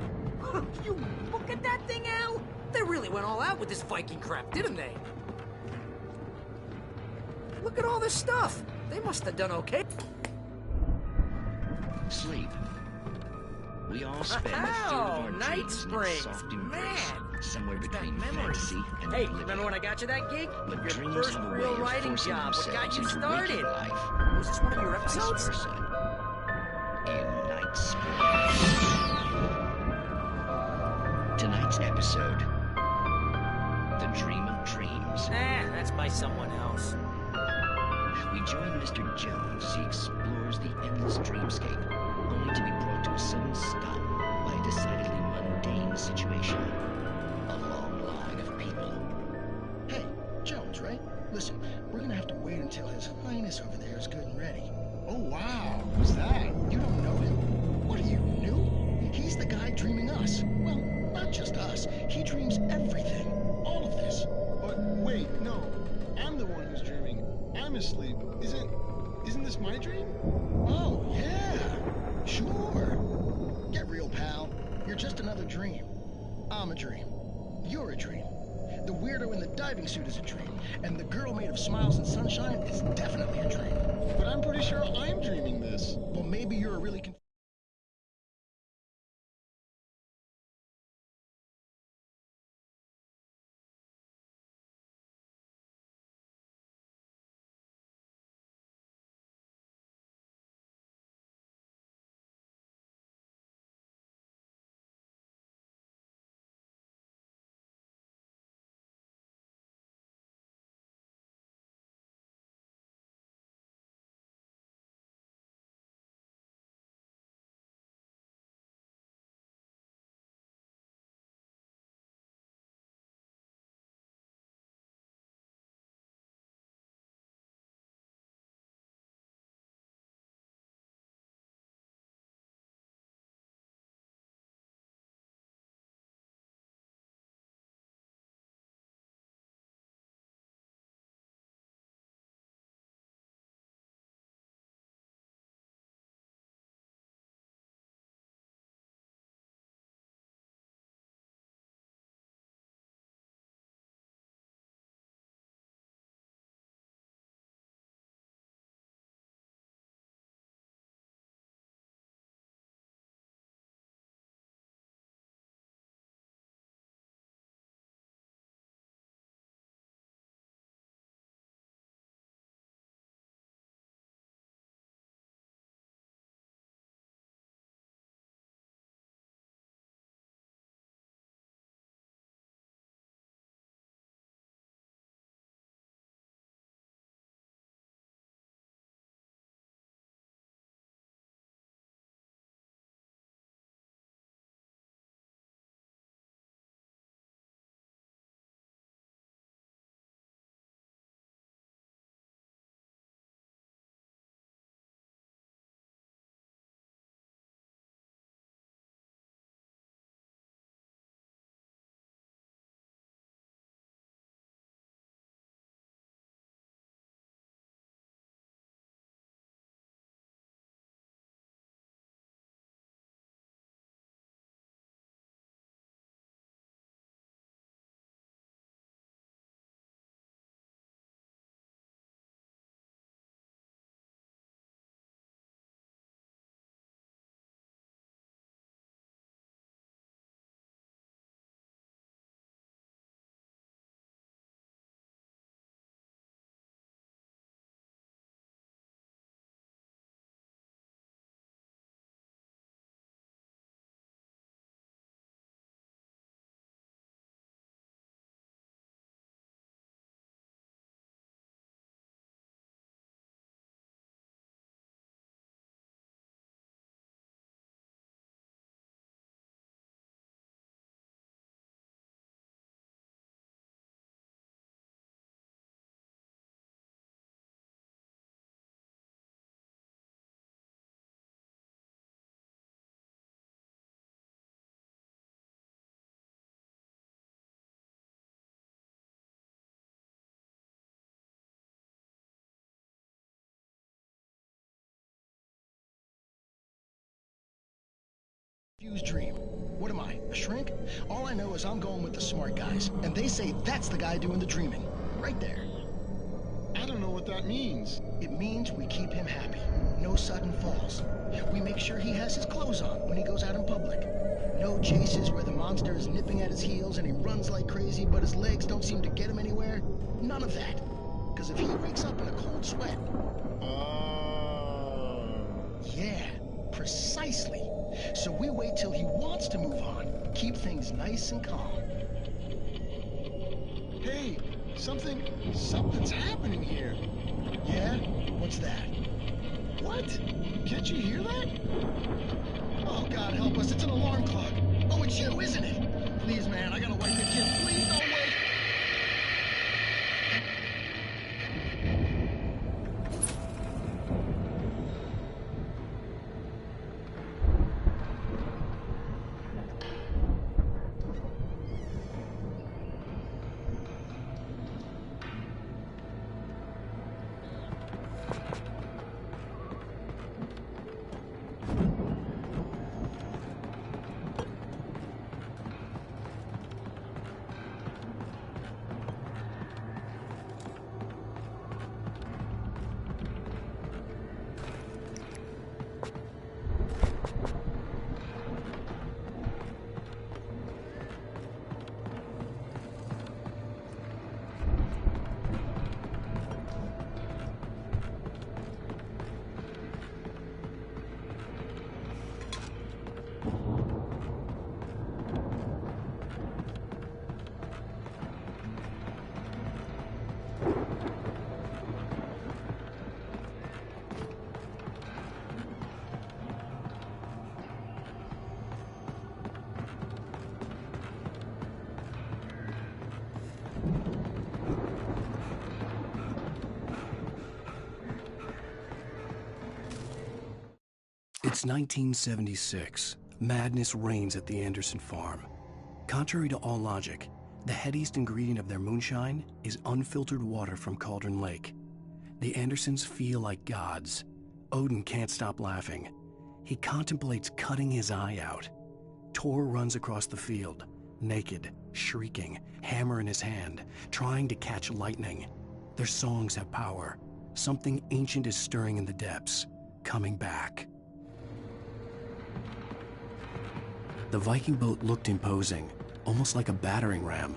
Speaker 7: You look at that thing, Al! They really went all out with this Viking crap, didn't they? Look at all this stuff! They must have done okay.
Speaker 16: Sleep. We all spend a third of our
Speaker 7: Night
Speaker 16: dreams in
Speaker 7: Springs,
Speaker 16: its soft embrace,
Speaker 7: man.
Speaker 16: somewhere between
Speaker 7: memories.
Speaker 16: fantasy and
Speaker 7: Hey,
Speaker 16: oblivion.
Speaker 7: remember when I got you that gig?
Speaker 16: But
Speaker 7: Your
Speaker 16: dreams
Speaker 7: first
Speaker 16: have a way
Speaker 7: real
Speaker 16: of
Speaker 7: writing
Speaker 16: forcing
Speaker 7: job. What got you
Speaker 16: themselves into
Speaker 7: started?
Speaker 16: waking life,
Speaker 7: Was this one of your
Speaker 16: or vice
Speaker 7: episodes?
Speaker 16: versa. In Night Springs. Tonight's episode: The Dream of Dreams.
Speaker 7: That's by someone else.
Speaker 16: We join Mr. Jones as he explores the endless dreamscape, only to be brought to a sudden stop by a decidedly mundane situation. A long line of people.
Speaker 8: Hey, Jones, right? Listen, we're gonna have to wait until His Highness over there is good and ready.
Speaker 17: Oh, wow. Who's that?
Speaker 8: You don't know him? What are you, new? He's the guy dreaming us. Well, not just us. He dreams everything. All of this.
Speaker 17: But wait, no. I'm the one who's dreaming. I'm asleep. Isn't this my dream?
Speaker 8: Oh, yeah. Sure. Get real, pal. You're just another dream. I'm a dream. You're a dream. The weirdo in the diving suit is a dream. And the girl made of smiles and sunshine is definitely a dream.
Speaker 17: But I'm pretty sure I'm dreaming this.
Speaker 8: Well, maybe you're a really confused dream. What am I, a shrink? All I know is I'm going with the smart guys, and they say that's the guy doing the dreaming. Right there.
Speaker 17: I don't know what that means.
Speaker 8: It means we keep him happy. No sudden falls. We make sure he has his clothes on when he goes out in public. No chases where the monster is nipping at his heels and he runs like crazy, but his legs don't seem to get him anywhere. None of that. Because if he wakes up in a cold sweat... Yeah, precisely. So we wait till he wants to move on. Keep things nice and calm.
Speaker 17: Hey, something's happening here.
Speaker 8: Yeah? What's that?
Speaker 17: What? Can't you hear that?
Speaker 8: Oh, God help us, it's an alarm clock. Oh, it's you, isn't it? Please, man, I gotta wipe the kid. Please, don't wait.
Speaker 1: It's 1976. Madness reigns at the Anderson farm. Contrary to all logic, the headiest ingredient of their moonshine is unfiltered water from Cauldron Lake. The Andersons feel like gods. Odin can't stop laughing. He contemplates cutting his eye out. Tor runs across the field, naked, shrieking, hammer in his hand, trying to catch lightning. Their songs have power. Something ancient is stirring in the depths, coming back. The Viking boat looked imposing, almost like a battering ram.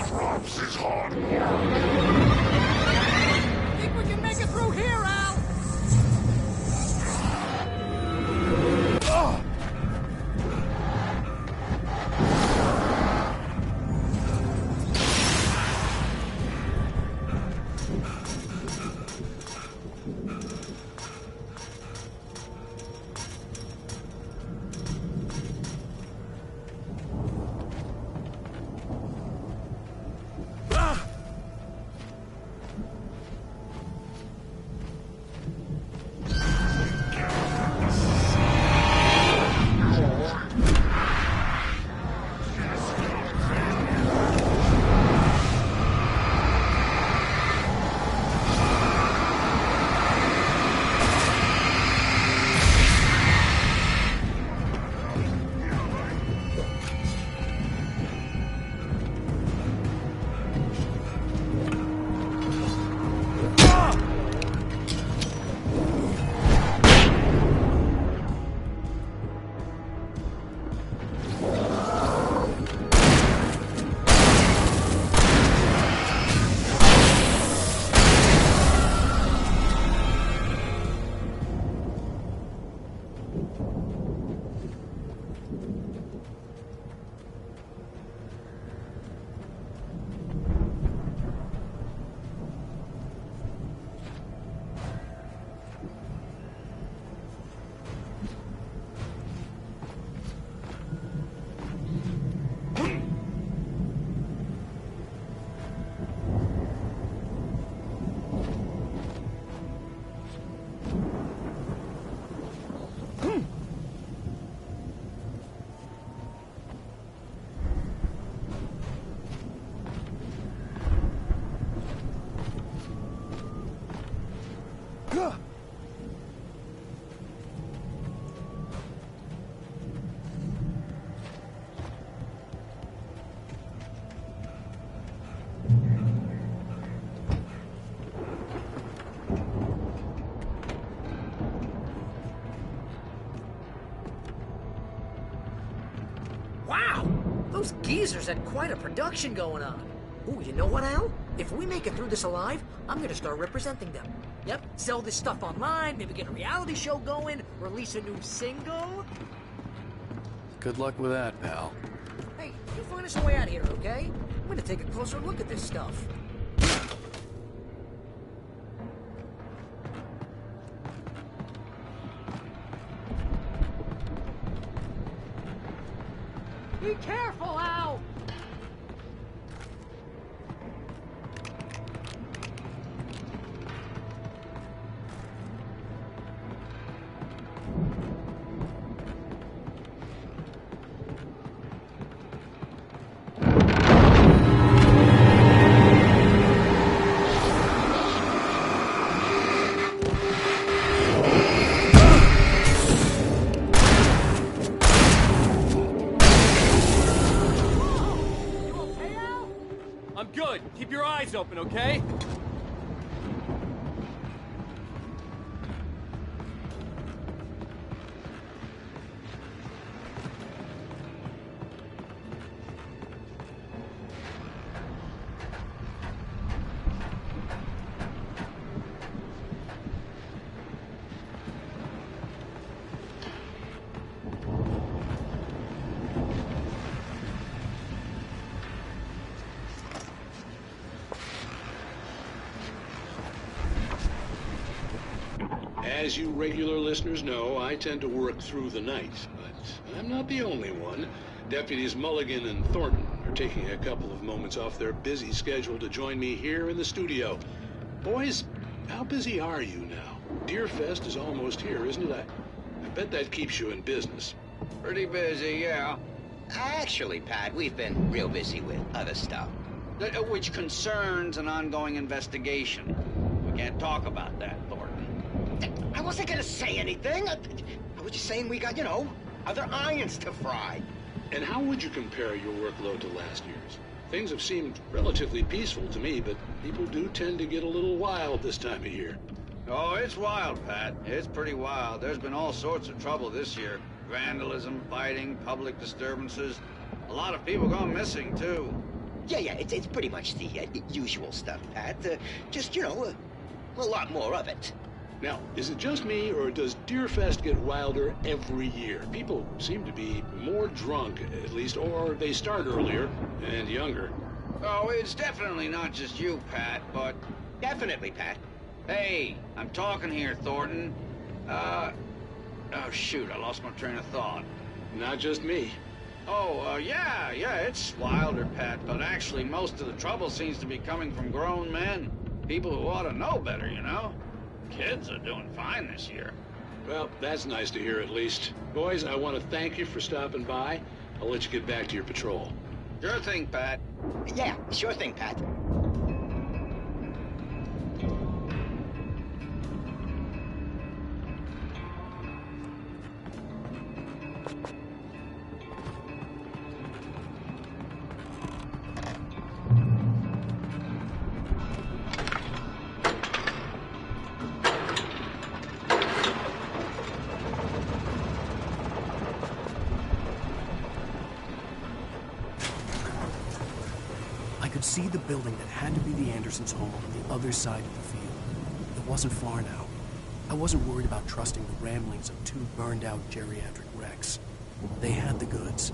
Speaker 6: Props is hard work.
Speaker 12: Think we can make it through here, Al?
Speaker 7: Wow! Those geezers had quite a production going on. Ooh, you know what, Al? If we make it through this alive, I'm gonna start representing them. Yep, sell this stuff online, maybe get a reality show going, release a new single.
Speaker 1: Good luck with that, pal.
Speaker 7: Hey, you find us a way out of here, okay? I'm gonna take a closer look at this stuff.
Speaker 12: Be careful, Al!
Speaker 13: I'm good. Keep your eyes open, okay?
Speaker 18: As you regular listeners know, I tend to work through the night, but I'm not the only one. Deputies Mulligan and Thornton are taking a couple of moments off their busy schedule to join me here in the studio. Boys, how busy are you now? Deerfest is almost here, isn't it? I bet that keeps you in business.
Speaker 19: Pretty busy, yeah. Actually, Pat, we've been real busy with other stuff, which concerns an ongoing investigation. We can't talk about that, Thornton. I wasn't gonna say anything. I was just saying we got, other irons to fry.
Speaker 18: And how would you compare your workload to last year's? Things have seemed relatively peaceful to me, but people do tend to get a little wild this time of year.
Speaker 19: Oh, it's wild, Pat. It's pretty wild. There's been all sorts of trouble this year. Vandalism, fighting, public disturbances. A lot of people gone missing, too.
Speaker 16: Yeah, it's pretty much the usual stuff, Pat. Just, you know, a lot more of it.
Speaker 18: Now, is it just me, or does Deerfest get wilder every year? People seem to be more drunk, at least, or they start earlier and younger.
Speaker 19: Oh, it's definitely not just you, Pat, but...
Speaker 16: Definitely, Pat.
Speaker 19: Hey, I'm talking here, Thornton. Oh, shoot, I lost my train of thought.
Speaker 18: Not just me.
Speaker 19: Oh, yeah, it's wilder, Pat, but actually most of the trouble seems to be coming from grown men. People who ought to know better, you know? Kids are doing fine this year.
Speaker 18: Well, that's nice to hear at least. Boys, I want to thank you for stopping by. I'll let you get back to your patrol.
Speaker 19: Sure thing, Pat.
Speaker 16: Yeah, sure thing, Pat.
Speaker 1: I could see the building that had to be the Andersons' home on the other side of the field. It wasn't far now. I wasn't worried about trusting the ramblings of two burned-out geriatric wrecks. They had the goods.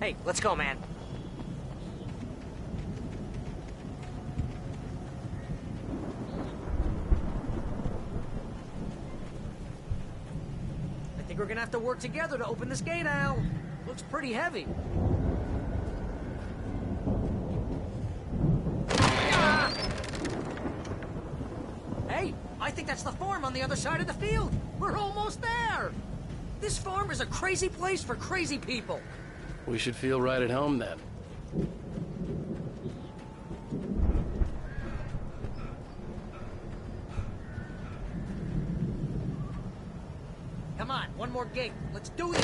Speaker 7: Hey, let's go, man. I think we're gonna have to work together to open this gate, Al. Looks pretty heavy. Ah! Hey, I think that's the farm on the other side of the field. We're almost there. This farm is a crazy place for crazy people.
Speaker 1: We should feel right at home then.
Speaker 7: Come on, one more gate. Let's do this.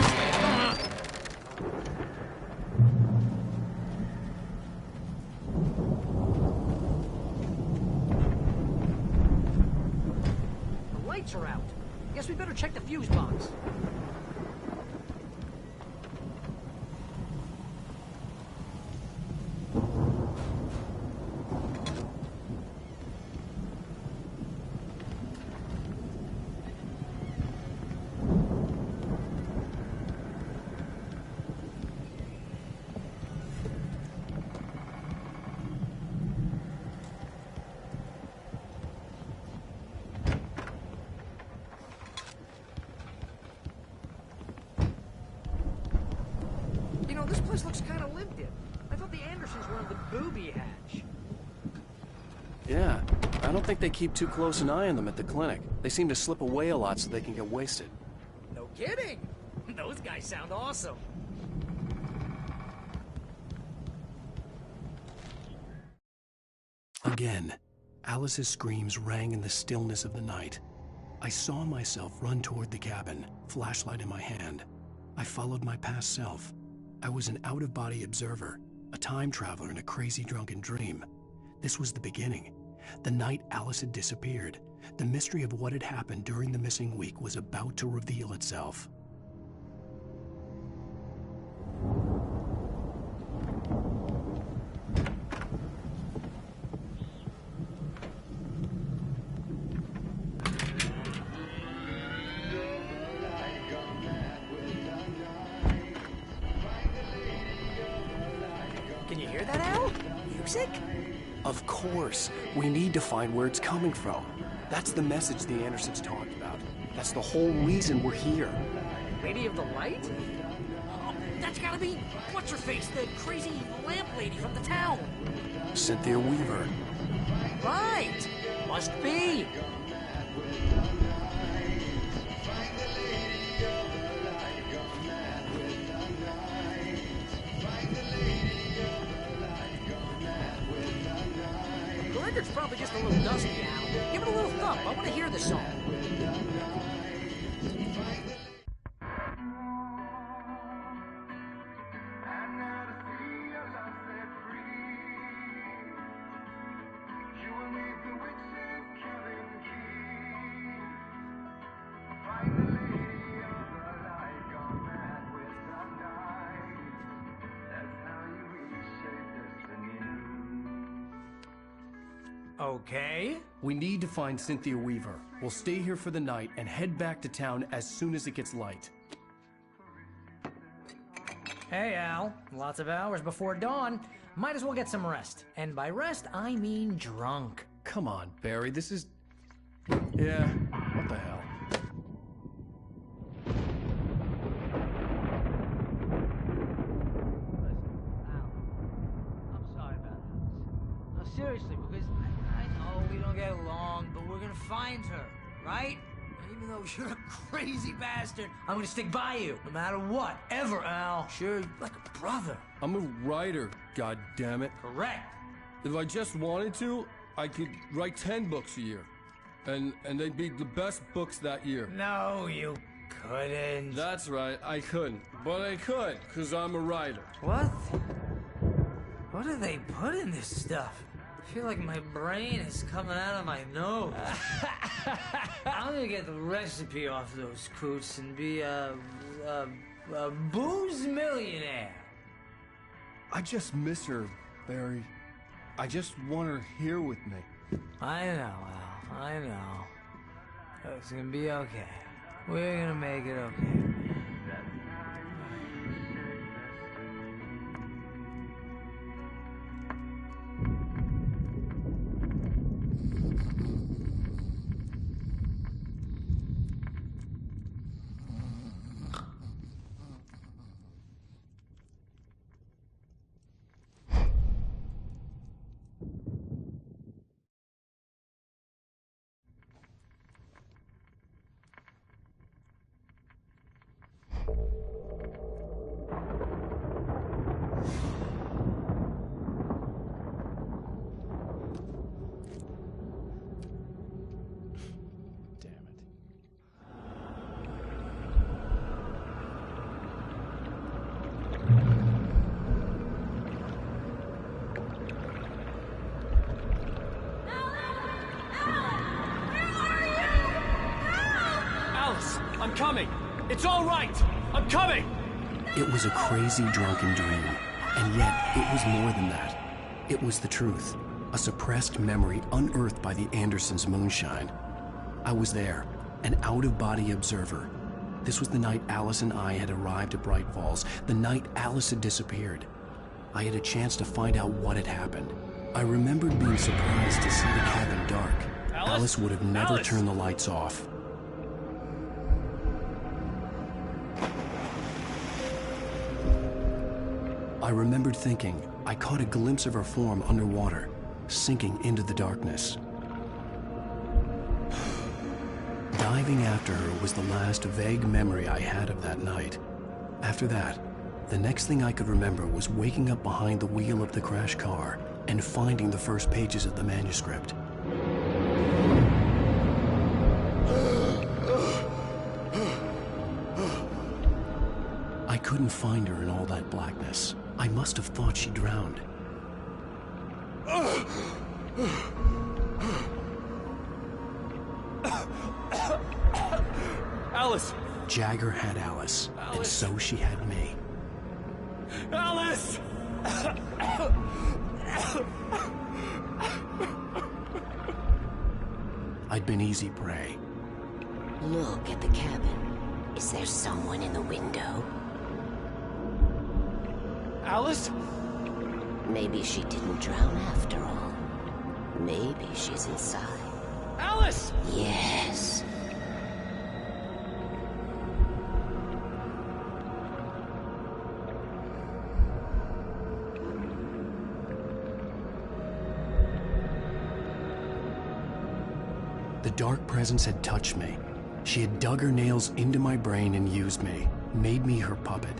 Speaker 7: The lights are out. Guess we better check the fuse box. You know, this place looks kind of lived in. I thought the Andersons were on the booby hatch.
Speaker 1: Yeah, I don't think they keep too close an eye on them at the clinic. They seem to slip away a lot so they can get wasted.
Speaker 7: No kidding. Those guys sound awesome.
Speaker 1: Again, Alice's screams rang in the stillness of the night. I saw myself run toward the cabin, flashlight in my hand. I followed my past self. I was an out-of-body observer, a time traveler in a crazy drunken dream. This was the beginning. The night Alice had disappeared. The mystery of what had happened during the missing week was about to reveal itself.
Speaker 7: Can you hear that, Al? Music?
Speaker 1: Of course. We need to find where it's coming from. That's the message the Andersons talked about. That's the whole reason we're here.
Speaker 7: Lady of the Light? Oh, that's gotta be what's-her-face, the crazy lamp lady from the town.
Speaker 1: Cynthia Weaver.
Speaker 7: Right. Must be. The record's probably just a little dusty now. Give it a little thump. I want to hear the song. Okay.
Speaker 1: We need to find Cynthia Weaver. We'll stay here for the night and head back to town as soon as it gets light.
Speaker 7: Hey, Al. Lots of hours before dawn. Might as well get some rest. And by rest, I mean drunk.
Speaker 1: Come on, Barry, this is... Yeah, what the hell?
Speaker 7: I'm sorry about this. No, seriously, because I know we don't get along, but we're gonna find her, right? And even though you're a crazy bastard, I'm gonna stick by you, no matter what, ever, Al. Sure, like a brother.
Speaker 20: I'm a writer, goddammit.
Speaker 7: Correct.
Speaker 20: If I just wanted to, I could write 10 books a year. And they'd be the best books that year.
Speaker 7: No, you couldn't.
Speaker 20: That's right, I couldn't. But I could, because I'm a writer.
Speaker 7: What? What do they put in this stuff? I feel like my brain is coming out of my nose. I'm gonna get the recipe off those coots and be a booze millionaire.
Speaker 20: I just miss her, Barry. I just want her here with me.
Speaker 7: I know, Al. I know. It's gonna be okay. We're gonna make it okay.
Speaker 13: I'm coming! It's all right! I'm coming!
Speaker 1: It was a crazy, drunken dream, and yet it was more than that. It was the truth, a suppressed memory unearthed by the Andersons' moonshine. I was there, an out-of-body observer. This was the night Alice and I had arrived at Bright Falls, the night Alice had disappeared. I had a chance to find out what had happened. I remembered being surprised to see the cabin dark. Alice would have never turned the lights off. I remembered thinking I caught a glimpse of her form underwater, sinking into the darkness. Diving after her was the last vague memory I had of that night. After that, the next thing I could remember was waking up behind the wheel of the crashed car and finding the first pages of the manuscript. I couldn't find her in all that blackness. I must have thought she drowned.
Speaker 13: Alice!
Speaker 1: Jagger had Alice, and so she had me.
Speaker 13: Alice!
Speaker 1: I'd been easy prey.
Speaker 21: Look at the cabin. Is there someone in the window?
Speaker 13: Alice?
Speaker 21: Maybe she didn't drown after all. Maybe she's inside.
Speaker 13: Alice!
Speaker 21: Yes.
Speaker 1: The dark presence had touched me. She had dug her nails into my brain and used me, made me her puppet.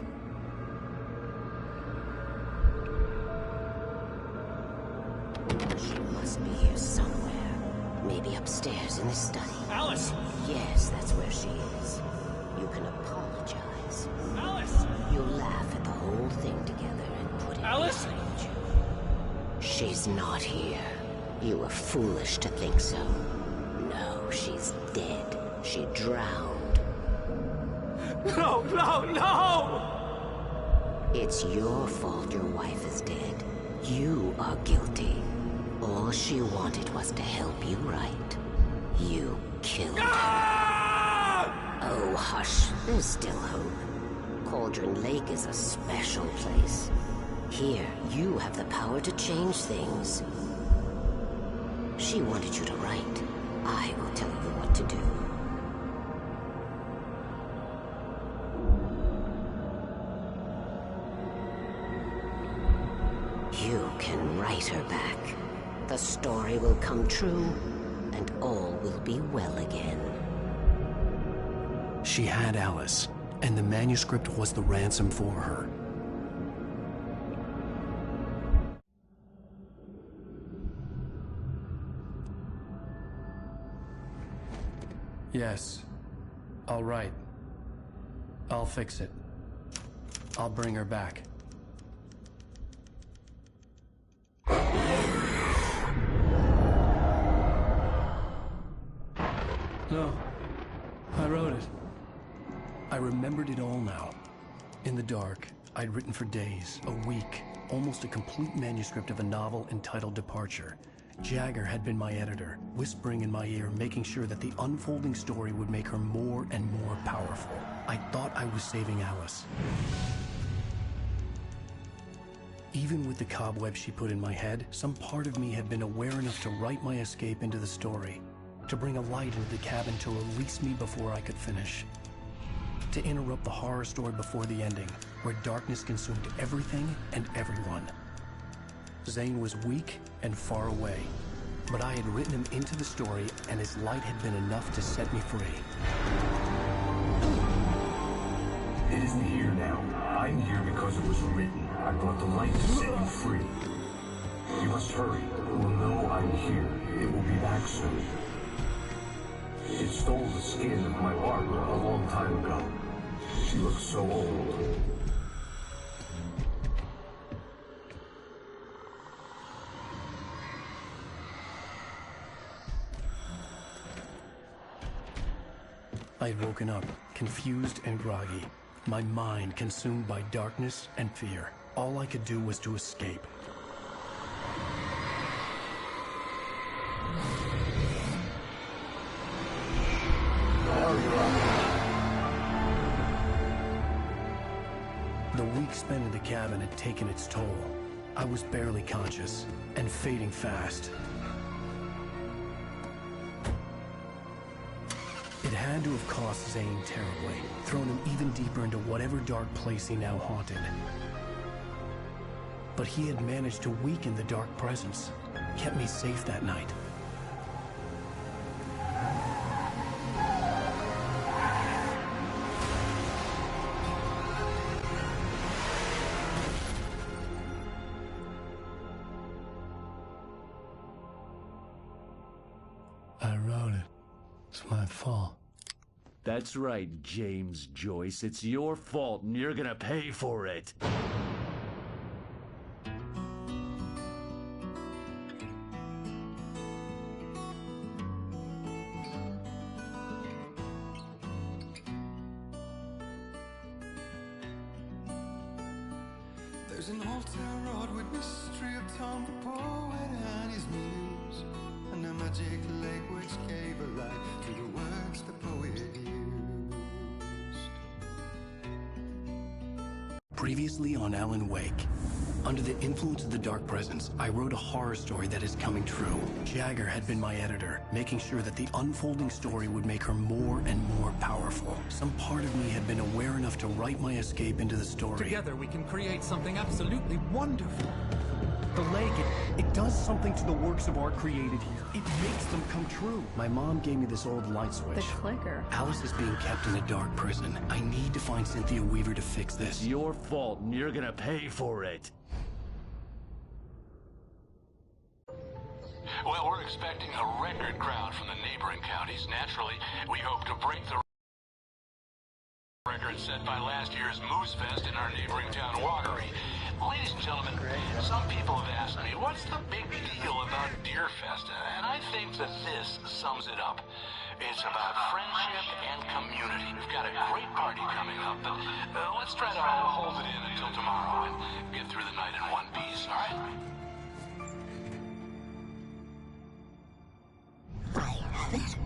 Speaker 21: She must be here somewhere. Maybe upstairs in the study.
Speaker 13: Alice!
Speaker 21: Yes, that's where she is. You can apologize.
Speaker 13: Alice!
Speaker 21: You'll laugh at the whole thing together and put it
Speaker 13: Alice!
Speaker 21: behind you. She's not here. You were foolish to think so. No, she's dead. She drowned.
Speaker 13: No, no, no!
Speaker 21: It's your fault your wife is dead. You are guilty. All she wanted was to help you right. You killed her. Oh, hush. There's still hope. Cauldron Lake is a special place. Here, you have the power to change things. She wanted you to write. I will tell you what to do. You can write her back. The story will come true, and all will be well again.
Speaker 1: She had Alice, and the manuscript was the ransom for her. Yes. All right. I'll fix it. I'll bring her back. No. I wrote it. I remembered it all now. In the dark, I'd written for days, a week, almost a complete manuscript of a novel entitled Departure. Jagger had been my editor, whispering in my ear, making sure that the unfolding story would make her more and more powerful. I thought I was saving Alice. Even with the cobwebs she put in my head, some part of me had been aware enough to write my escape into the story, to bring a light into the cabin to release me before I could finish, to interrupt the horror story before the ending, where darkness consumed everything and everyone. Zane was weak and far away, but I had written him into the story, and his light had been enough to set me free.
Speaker 14: It isn't here now. I'm here because it was written. I brought the light to set you free. You must hurry. It will know I'm here. It will be back soon. It stole the skin of my Barbara a long time ago. She looks so old.
Speaker 1: I had woken up, confused and groggy, my mind consumed by darkness and fear. All I could do was to escape. The week spent in the cabin had taken its toll. I was barely conscious, and fading fast. It had to have cost Zane terribly, thrown him even deeper into whatever dark place he now haunted. But he had managed to weaken the dark presence, kept me safe that night. I wrote it. It's my fault.
Speaker 2: That's right, James Joyce. It's your fault, and you're gonna pay for it.
Speaker 22: There's an old town road with mystery of Tom the poet and his muse, and a magic lake which gave a light to the words the poet used.
Speaker 1: Previously on Alan Wake. Under the influence of the dark presence, I wrote a horror story that is coming true. Jagger had been my editor, making sure that the unfolding story would make her more and more powerful. Some part of me had been aware enough to write my escape into the story.
Speaker 5: Together we can create something absolutely wonderful.
Speaker 1: The lake, it does something to the works of art created here. It makes them come true. My mom gave me this old light switch.
Speaker 23: The clicker.
Speaker 1: Alice is being kept in a dark prison. I need to find Cynthia Weaver to fix this.
Speaker 2: It's your fault, and you're gonna pay for it.
Speaker 18: Well, we're expecting a record crowd from the neighboring counties. Naturally, we hope to break the record set by last year's Moose Fest in our neighboring town, Watery. Ladies and gentlemen, some people have asked me, what's the big deal about Deer Fest? And I think that this sums it up. It's about friendship and community. We've got a great party coming up, but let's try to hold it in until tomorrow and get through the night in one piece, all right?
Speaker 21: I have it.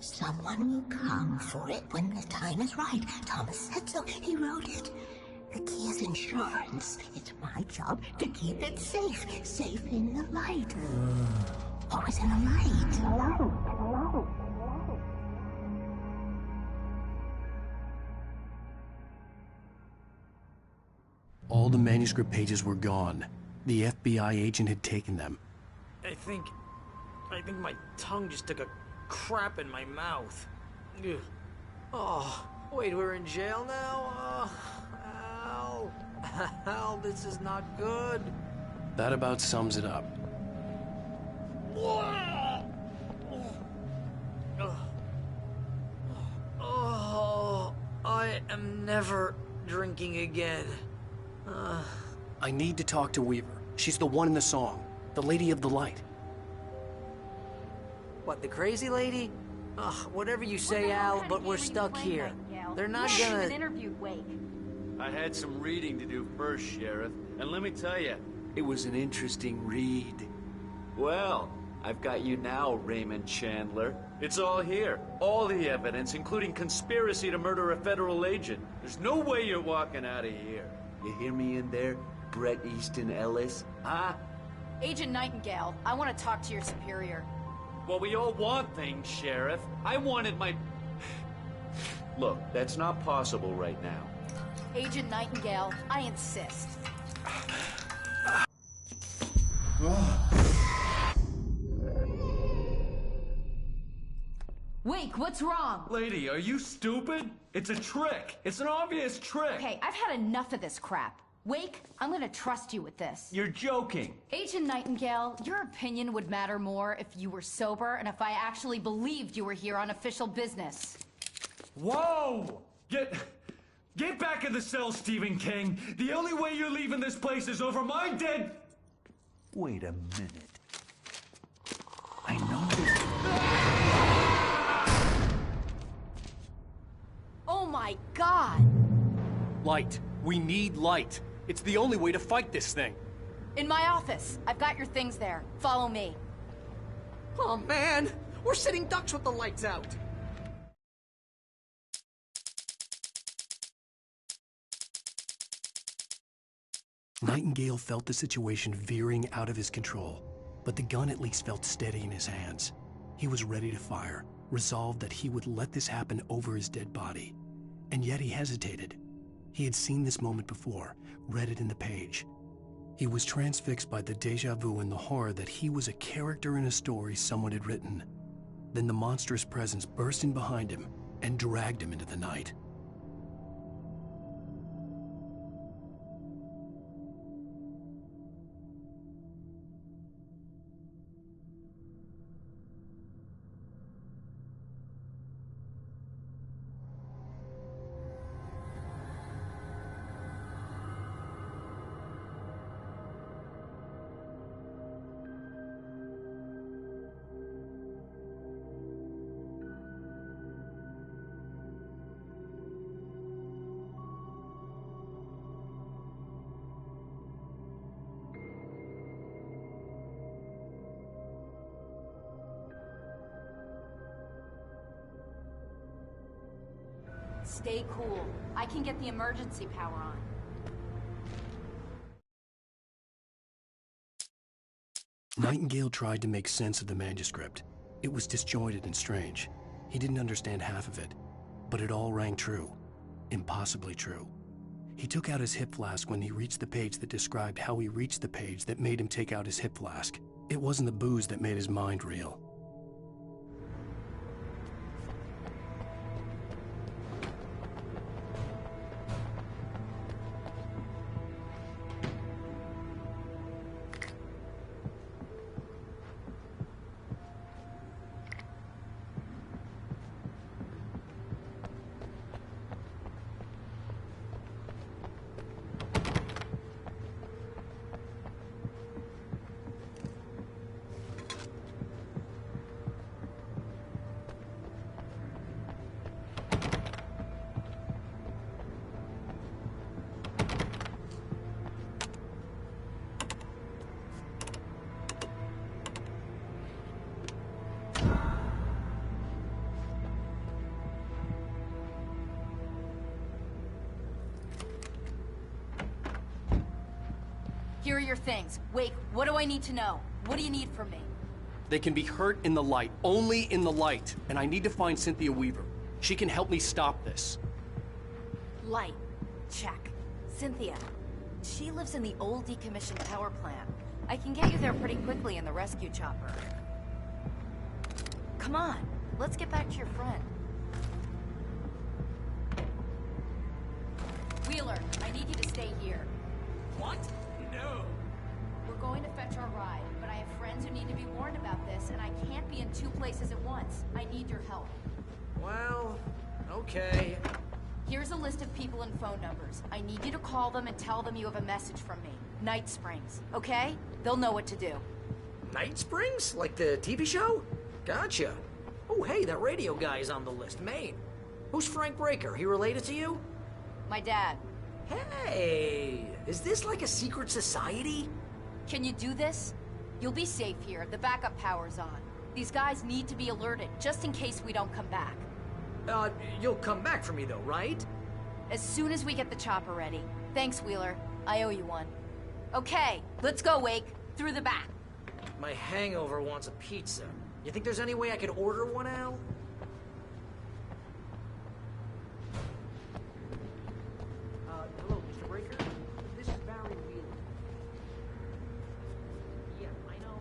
Speaker 21: Someone will come for it when the time is right. Thomas said so. He wrote it. The key is insurance. It's my job to keep it safe. Safe in the light. Always in the light.
Speaker 1: All the manuscript pages were gone. The FBI agent had taken them.
Speaker 7: I think my tongue just took a crap in my mouth. Ugh. Oh, wait, we're in jail now? Al. Al, this is not good.
Speaker 1: That about sums it up.
Speaker 7: Oh, I am never drinking again.
Speaker 1: I need to talk to Weaver. She's the one in the song. The Lady of the Light.
Speaker 7: What, the crazy lady? Ugh, whatever you say, Al, but we're stuck here. They're not gonna...
Speaker 23: interviewed Wake.
Speaker 2: I had some reading to do first, Sheriff, and let me tell you, it was an interesting read. Well, I've got you now, Raymond Chandler. It's all here. All the evidence, including conspiracy to murder a federal agent. There's no way you're walking out of here. You hear me in there, Bret Easton Ellis? Huh?
Speaker 23: Agent Nightingale, I want to talk to your superior.
Speaker 2: Well, we all want things, Sheriff. I wanted my... Look, that's not possible right now.
Speaker 23: Agent Nightingale, I insist. Wake, what's wrong?
Speaker 2: Lady, are you stupid? It's a trick. It's an obvious trick.
Speaker 23: Okay, I've had enough of this crap. Wake, I'm gonna trust you with this.
Speaker 2: You're joking.
Speaker 23: Agent Nightingale, your opinion would matter more if you were sober and if I actually believed you were here on official business.
Speaker 2: Whoa! Get back in the cell, Stephen King. The only way you're leaving this place is over my dead... Wait a minute. I know this...
Speaker 23: my God!
Speaker 13: Light. We need light. It's the only way to fight this thing.
Speaker 23: In my office. I've got your things there. Follow me.
Speaker 7: Oh, man! We're sitting ducks with the lights out!
Speaker 1: Nightingale felt the situation veering out of his control, but the gun at least felt steady in his hands. He was ready to fire, resolved that he would let this happen over his dead body. And yet he hesitated. He had seen this moment before, read it in the page. He was transfixed by the déjà vu and the horror that he was a character in a story someone had written. Then the monstrous presence burst in behind him and dragged him into the night.
Speaker 23: Stay cool. I can get the emergency power on.
Speaker 1: Nightingale tried to make sense of the manuscript. It was disjointed and strange. He didn't understand half of it, but it all rang true. Impossibly true. He took out his hip flask when he reached the page that described how he reached the page that made him take out his hip flask. It wasn't the booze that made his mind reel.
Speaker 23: Here are your things. Wake, what do I need to know? What do you need from me?
Speaker 13: They can be hurt in the light, only in the light. And I need to find Cynthia Weaver. She can help me stop this.
Speaker 23: Light. Check. Cynthia. She lives in the old decommissioned power plant. I can get you there pretty quickly in the rescue chopper. Come on, let's get back to your friend. Wheeler, I need you to stay here.
Speaker 7: What? No.
Speaker 23: We're going to fetch our ride, but I have friends who need to be warned about this, and I can't be in two places at once. I need your help.
Speaker 7: Well, okay.
Speaker 23: Here's a list of people and phone numbers. I need you to call them and tell them you have a message from me. Night Springs, okay? They'll know what to do.
Speaker 7: Night Springs? Like the TV show? Gotcha. Oh, hey, that radio guy is on the list, Maine. Who's Frank Breaker? He related to you?
Speaker 23: My dad.
Speaker 7: Hey, is this like a secret society?
Speaker 23: Can you do this? You'll be safe here. The backup power's on. These guys need to be alerted, just in case we don't come back.
Speaker 7: You'll come back for me though, right?
Speaker 23: As soon as we get the chopper ready. Thanks, Wheeler. I owe you one. Okay, let's go, Wake. Through the back.
Speaker 7: My hangover wants a pizza. You think there's any way I could order one, Al? Hello, Mr. Breaker? This is Barry Wheeler. Yeah, I know,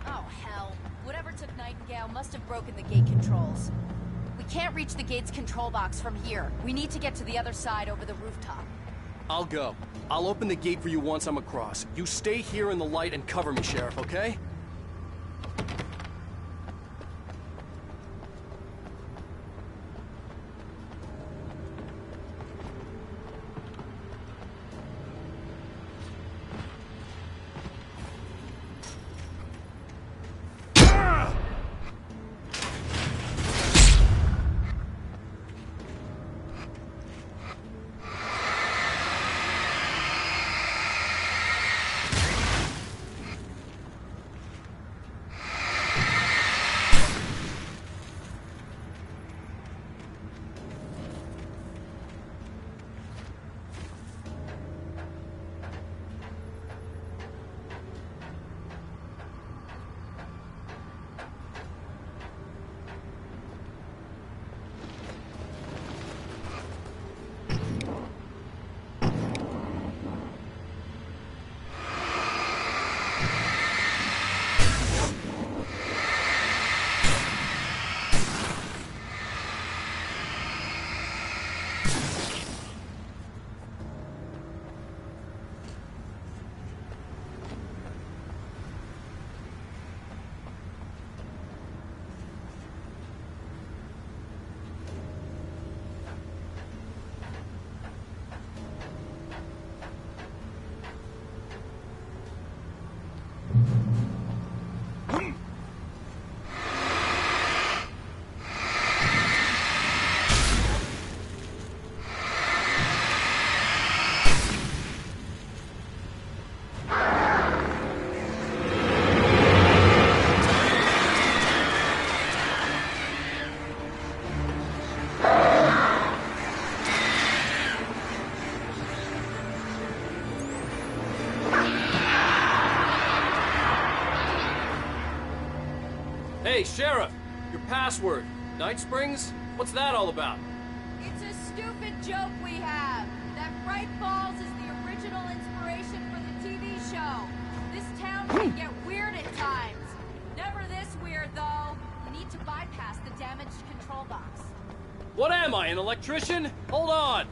Speaker 23: Oh, hell. Whatever took Nightingale must have broken the gate controls. We can't reach the gate's control box from here. We need to get to the other side over the rooftop.
Speaker 13: I'll go. I'll open the gate for you once I'm across. You stay here in the light and cover me, Sheriff, okay? Hey, Sheriff! Your password. Night Springs? What's that all about?
Speaker 23: It's a stupid joke we have. That Fright Falls is the original inspiration for the TV show. This town can get weird at times. Never this weird, though. You need to bypass the damaged control box.
Speaker 13: What am I, an electrician? Hold on!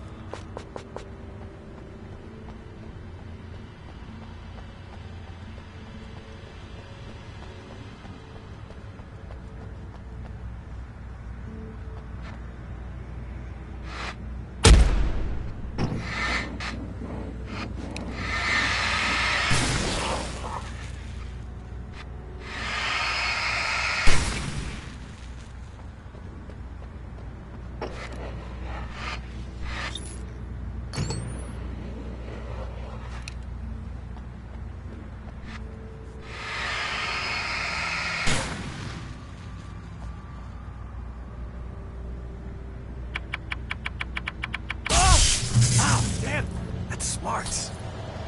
Speaker 1: Smarts.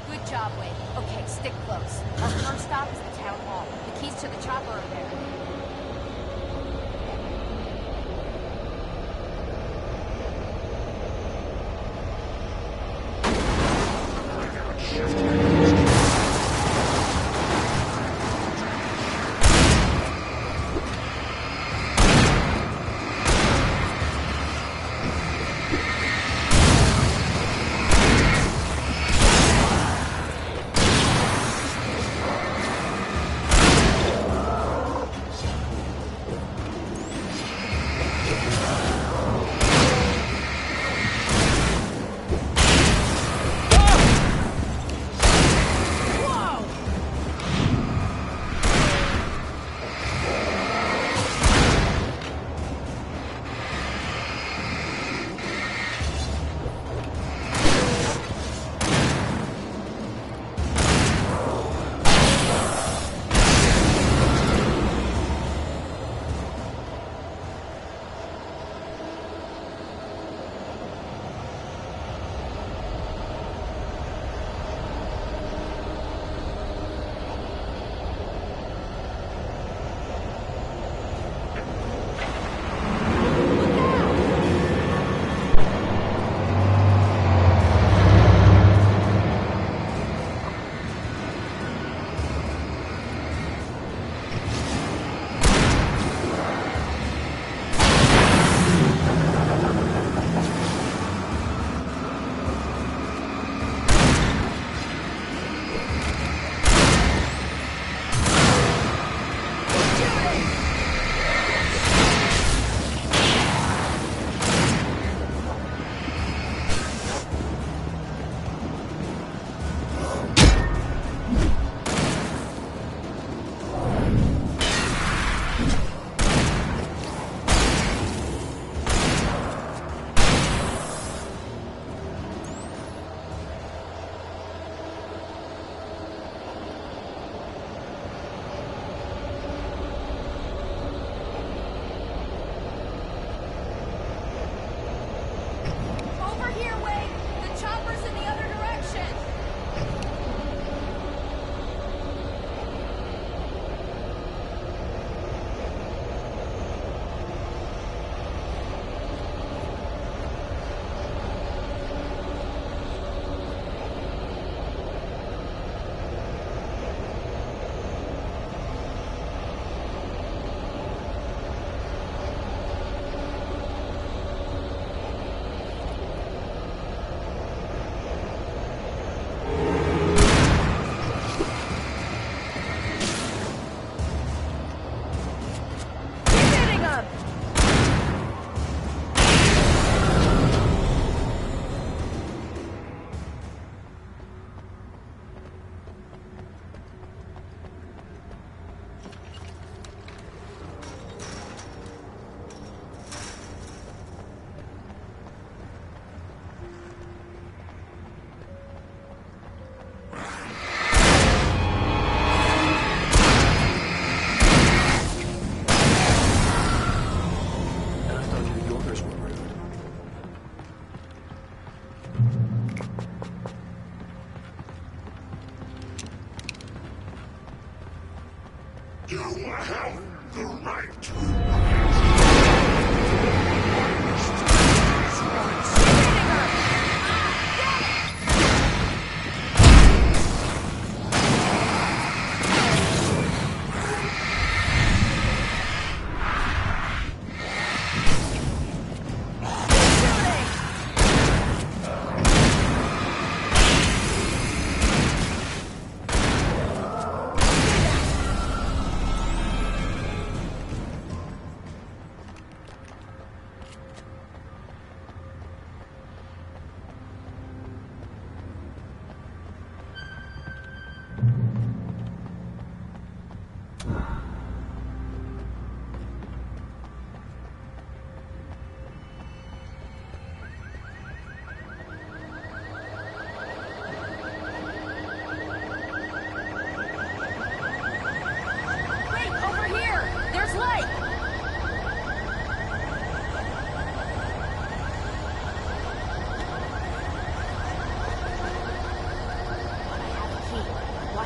Speaker 23: Good job, Wade. Okay, stick close. Our first stop is the town hall. The keys to the chopper are there.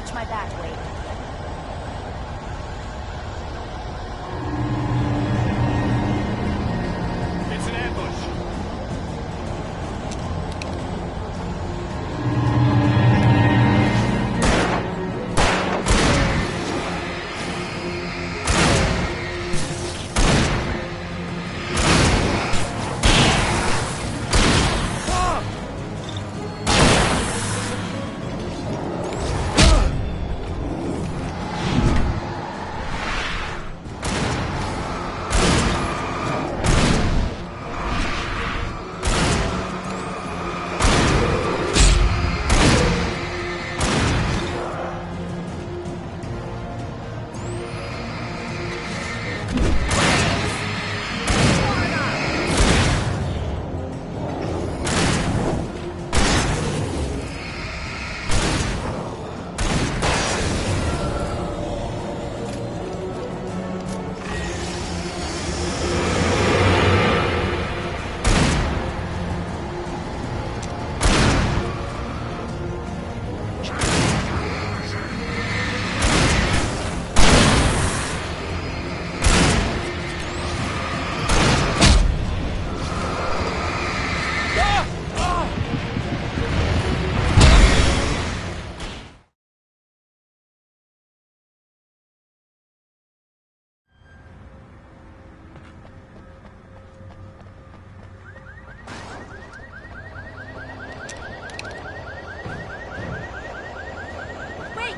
Speaker 23: Watch my back, Wade.
Speaker 2: It's an ambush.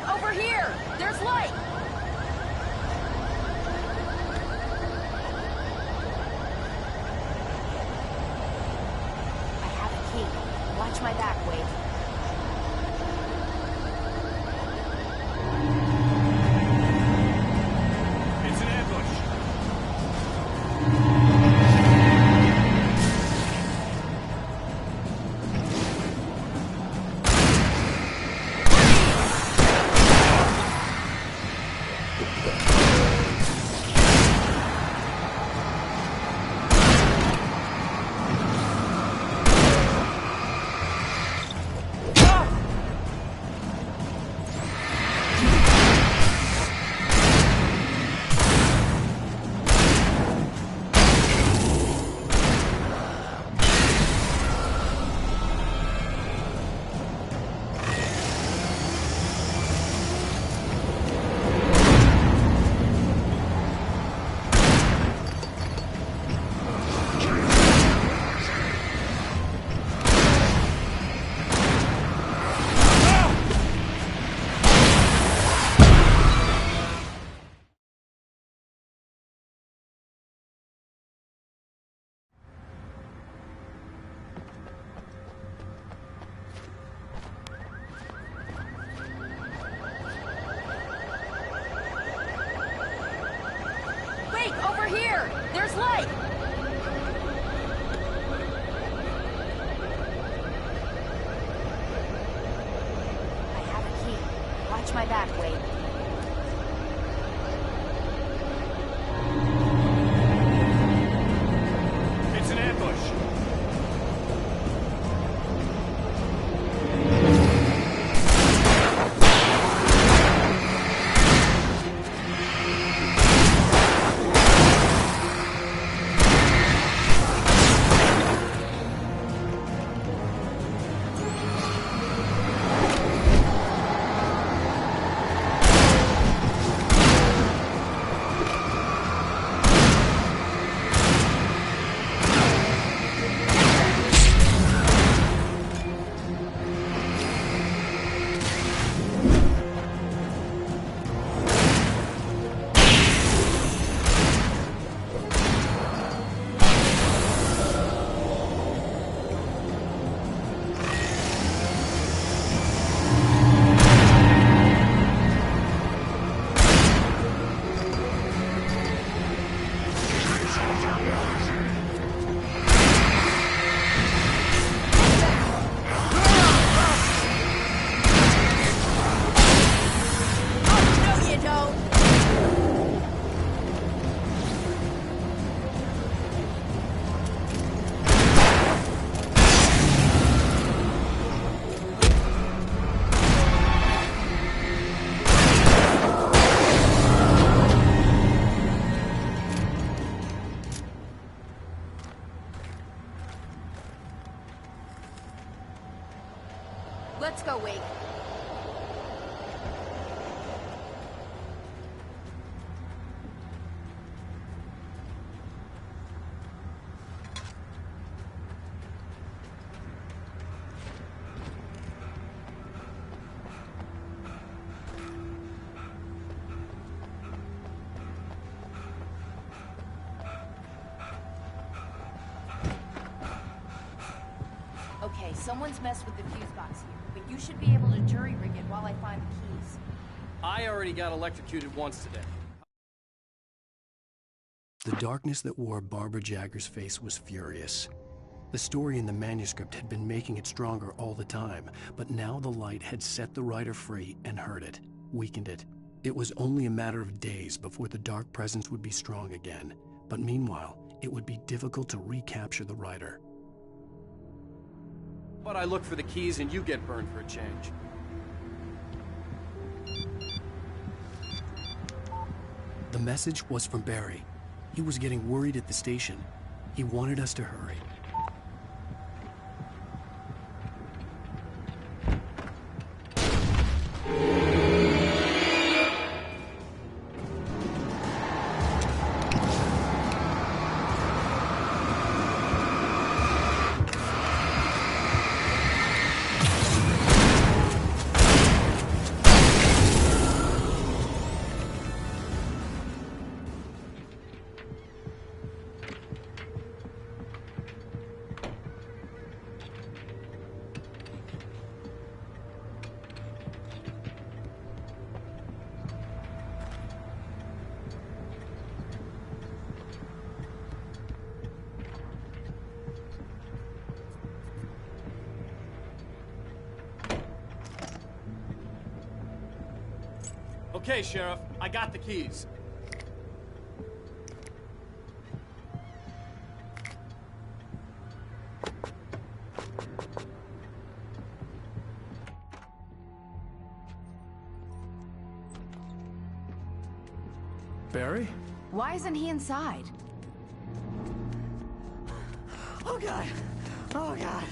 Speaker 23: Over here! There's light! I have a key. Watch my back, Wade.
Speaker 2: It's an ambush.
Speaker 23: Over here! There's light! I have a key. Watch my back, Wade.
Speaker 2: It's an ambush.
Speaker 23: Let's go, Wake. Okay, someone's messed with the fuse box here, but you should be able to jury rig it while I find the keys.
Speaker 13: I already got electrocuted once today.
Speaker 1: The darkness that wore Barbara Jagger's face was furious. The story in the manuscript had been making it stronger all the time, but now the light had set the writer free and hurt it, weakened it. It was only a matter of days before the dark presence would be strong again, but meanwhile, it would be difficult to recapture the writer.
Speaker 13: But I look for the keys and you get burned for a change.
Speaker 1: The message was from Barry. He was getting worried at the station. He wanted us to hurry.
Speaker 13: Okay, Sheriff, I got the keys.
Speaker 1: Barry?
Speaker 23: Why isn't he inside?
Speaker 12: Oh, God. Oh, God.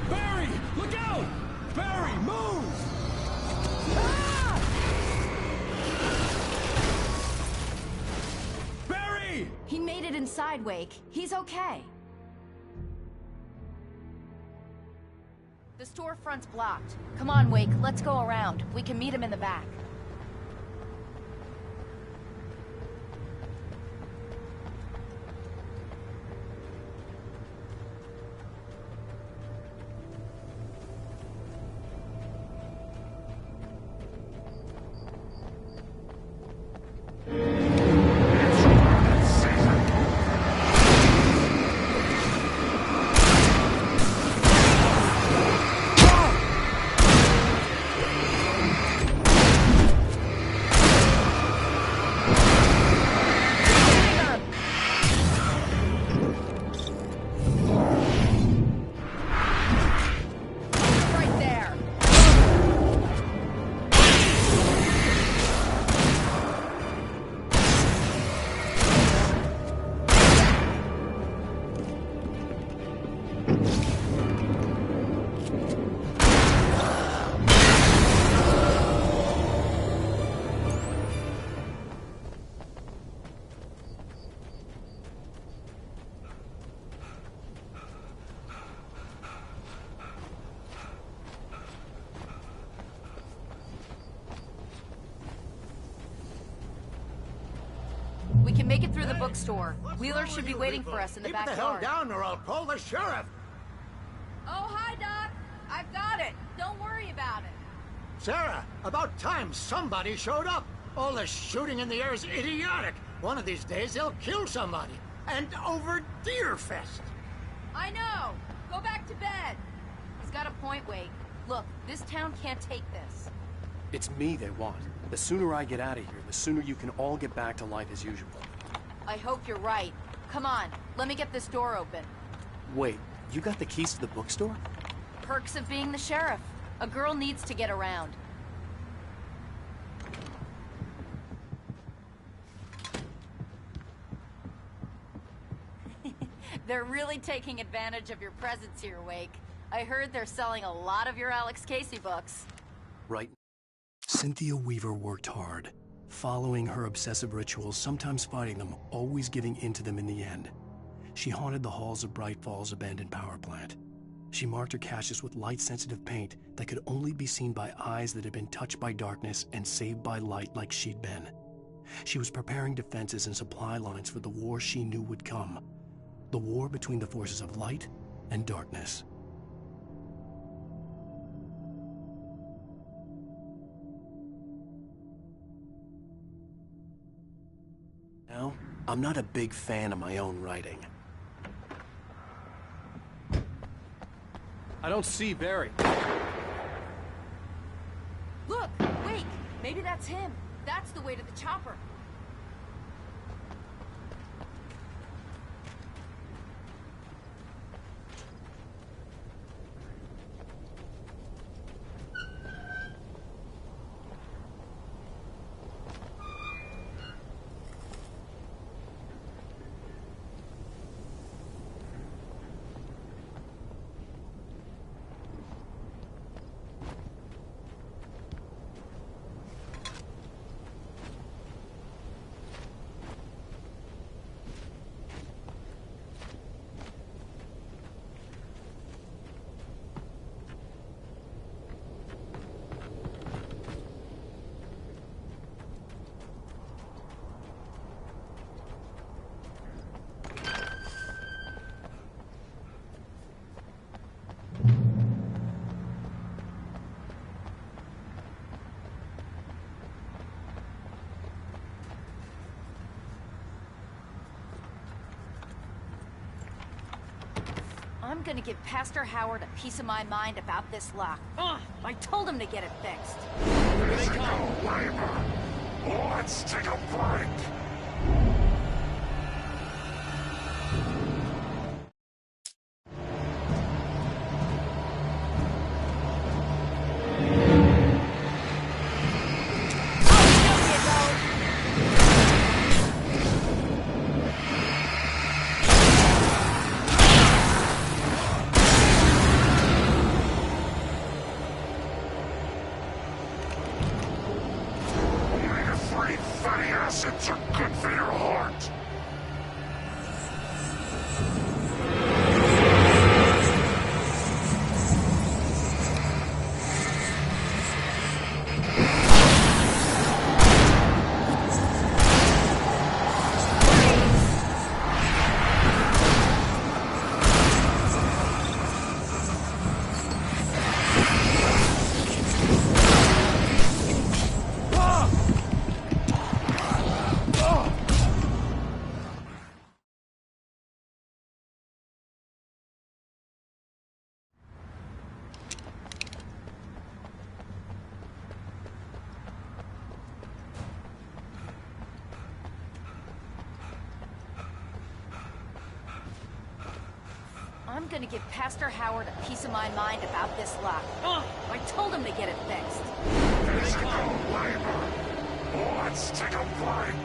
Speaker 20: Barry! Look out! Barry, move! Barry!
Speaker 23: He made it inside, Wake. He's okay. The storefront's blocked. Come on, Wake. Let's go around. We can meet him in the back. We can make it through the bookstore. Wheeler should be waiting for us in the backyard.
Speaker 15: Keep the hell down or I'll call the sheriff.
Speaker 23: Oh, hi, Doc. I've got it. Don't worry about it.
Speaker 15: Sarah, about time somebody showed up. All the shooting in the air is idiotic. One of these days they'll kill somebody. And over Deerfest.
Speaker 23: I know. Go back to bed. He's got a point, Wake. Look, this town can't take this.
Speaker 1: It's me they want. The sooner I get out of here, the sooner you can all get back to life as usual.
Speaker 23: I hope you're right. Come on, let me get this door open.
Speaker 1: Wait, you got the keys to the bookstore?
Speaker 23: Perks of being the sheriff. A girl needs to get around. They're really taking advantage of your presence here, Wake. I heard they're selling a lot of your Alex Casey books.
Speaker 1: Right. Cynthia Weaver worked hard, following her obsessive rituals, sometimes fighting them, always giving in to them in the end. She haunted the halls of Bright Falls' abandoned power plant. She marked her caches with light-sensitive paint that could only be seen by eyes that had been touched by darkness and saved by light like she'd been. She was preparing defenses and supply lines for the war she knew would come. The war between the forces of light and darkness. Now, I'm not a big fan of my own writing.
Speaker 13: I don't see Barry.
Speaker 23: Look! Wake! Maybe that's him. That's the way to the chopper. I'm gonna give Pastor Howard a piece of my mind about this lock. Ugh! I told him to get it fixed.
Speaker 6: Here they come. Let's take a break. Acids are good for your heart.
Speaker 23: I'm gonna give Pastor Howard a piece of my mind about this lock. Ugh! I told him to get it fixed.
Speaker 6: Here they come, labor. Let's take a break.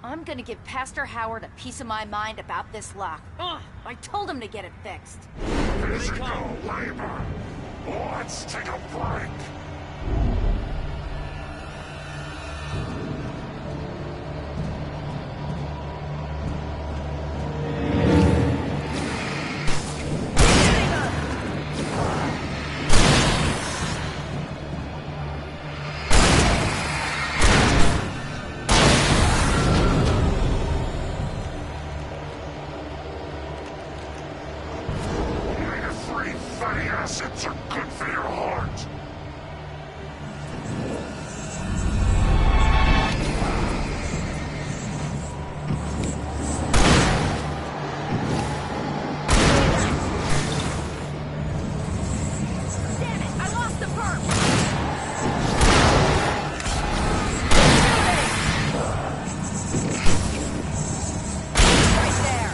Speaker 23: I'm gonna give Pastor Howard a piece of my mind about this lock. Ugh, I told him to get it fixed.
Speaker 6: Physical labor. Let's take a break. Fatty acids are good for your heart.
Speaker 23: Damn it, I lost the perp! Right there!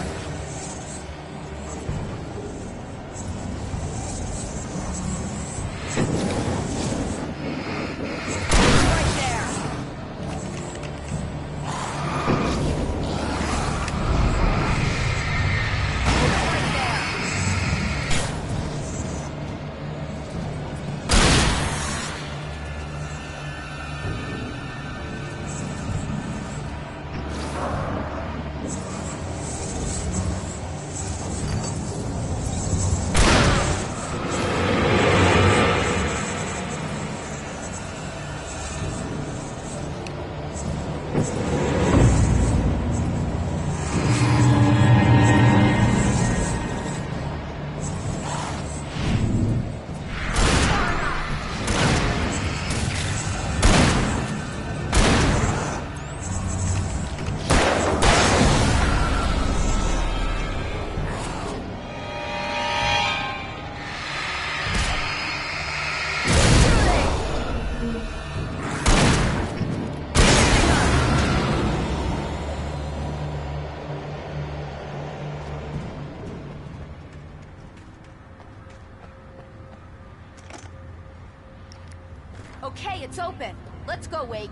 Speaker 23: Okay, it's open. Let's go, Wake.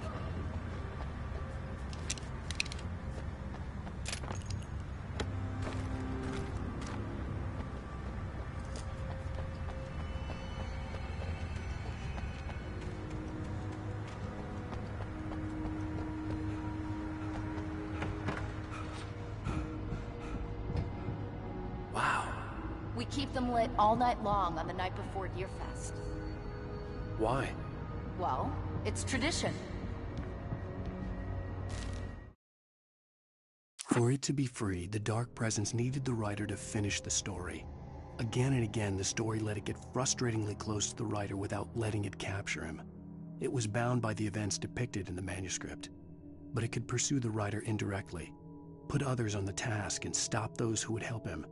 Speaker 13: Wow.
Speaker 23: We keep them lit all night long on the night before Deerfest.
Speaker 13: Why?
Speaker 23: Well, it's tradition.
Speaker 1: For it to be free, the Dark Presence needed the writer to finish the story. Again and again, the story let it get frustratingly close to the writer without letting it capture him. It was bound by the events depicted in the manuscript, but it could pursue the writer indirectly, put others on the task, and stop those who would help him.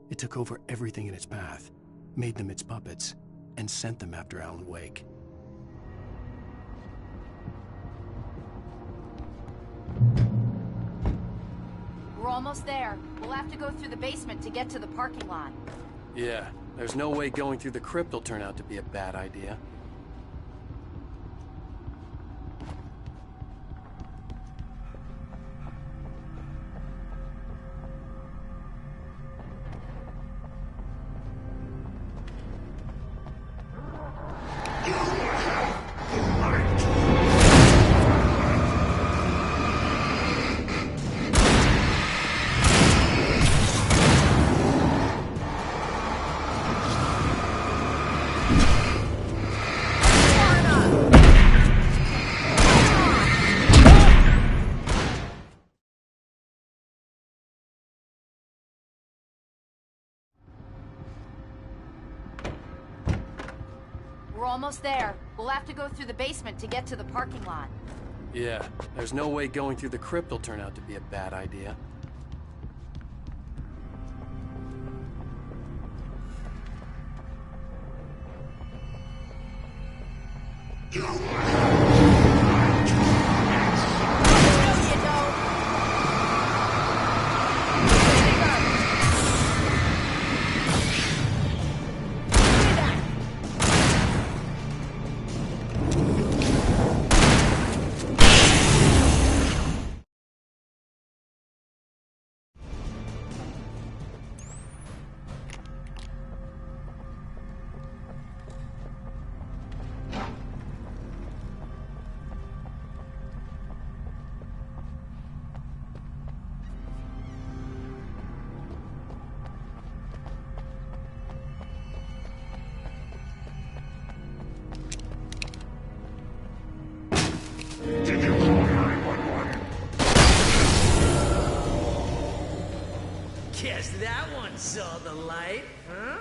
Speaker 1: It took over everything in its path, made them its puppets, and sent them after Alan Wake.
Speaker 23: We're almost there. We'll have to go through the basement to get to the parking lot.
Speaker 13: Yeah, there's no way going through the crypt will turn out to be a bad idea.
Speaker 23: We're almost there. We'll have to go through the basement to get to the parking lot.
Speaker 13: Yeah, there's no way going through the crypt will turn out to be a bad idea.
Speaker 7: Guess that one saw the light, huh?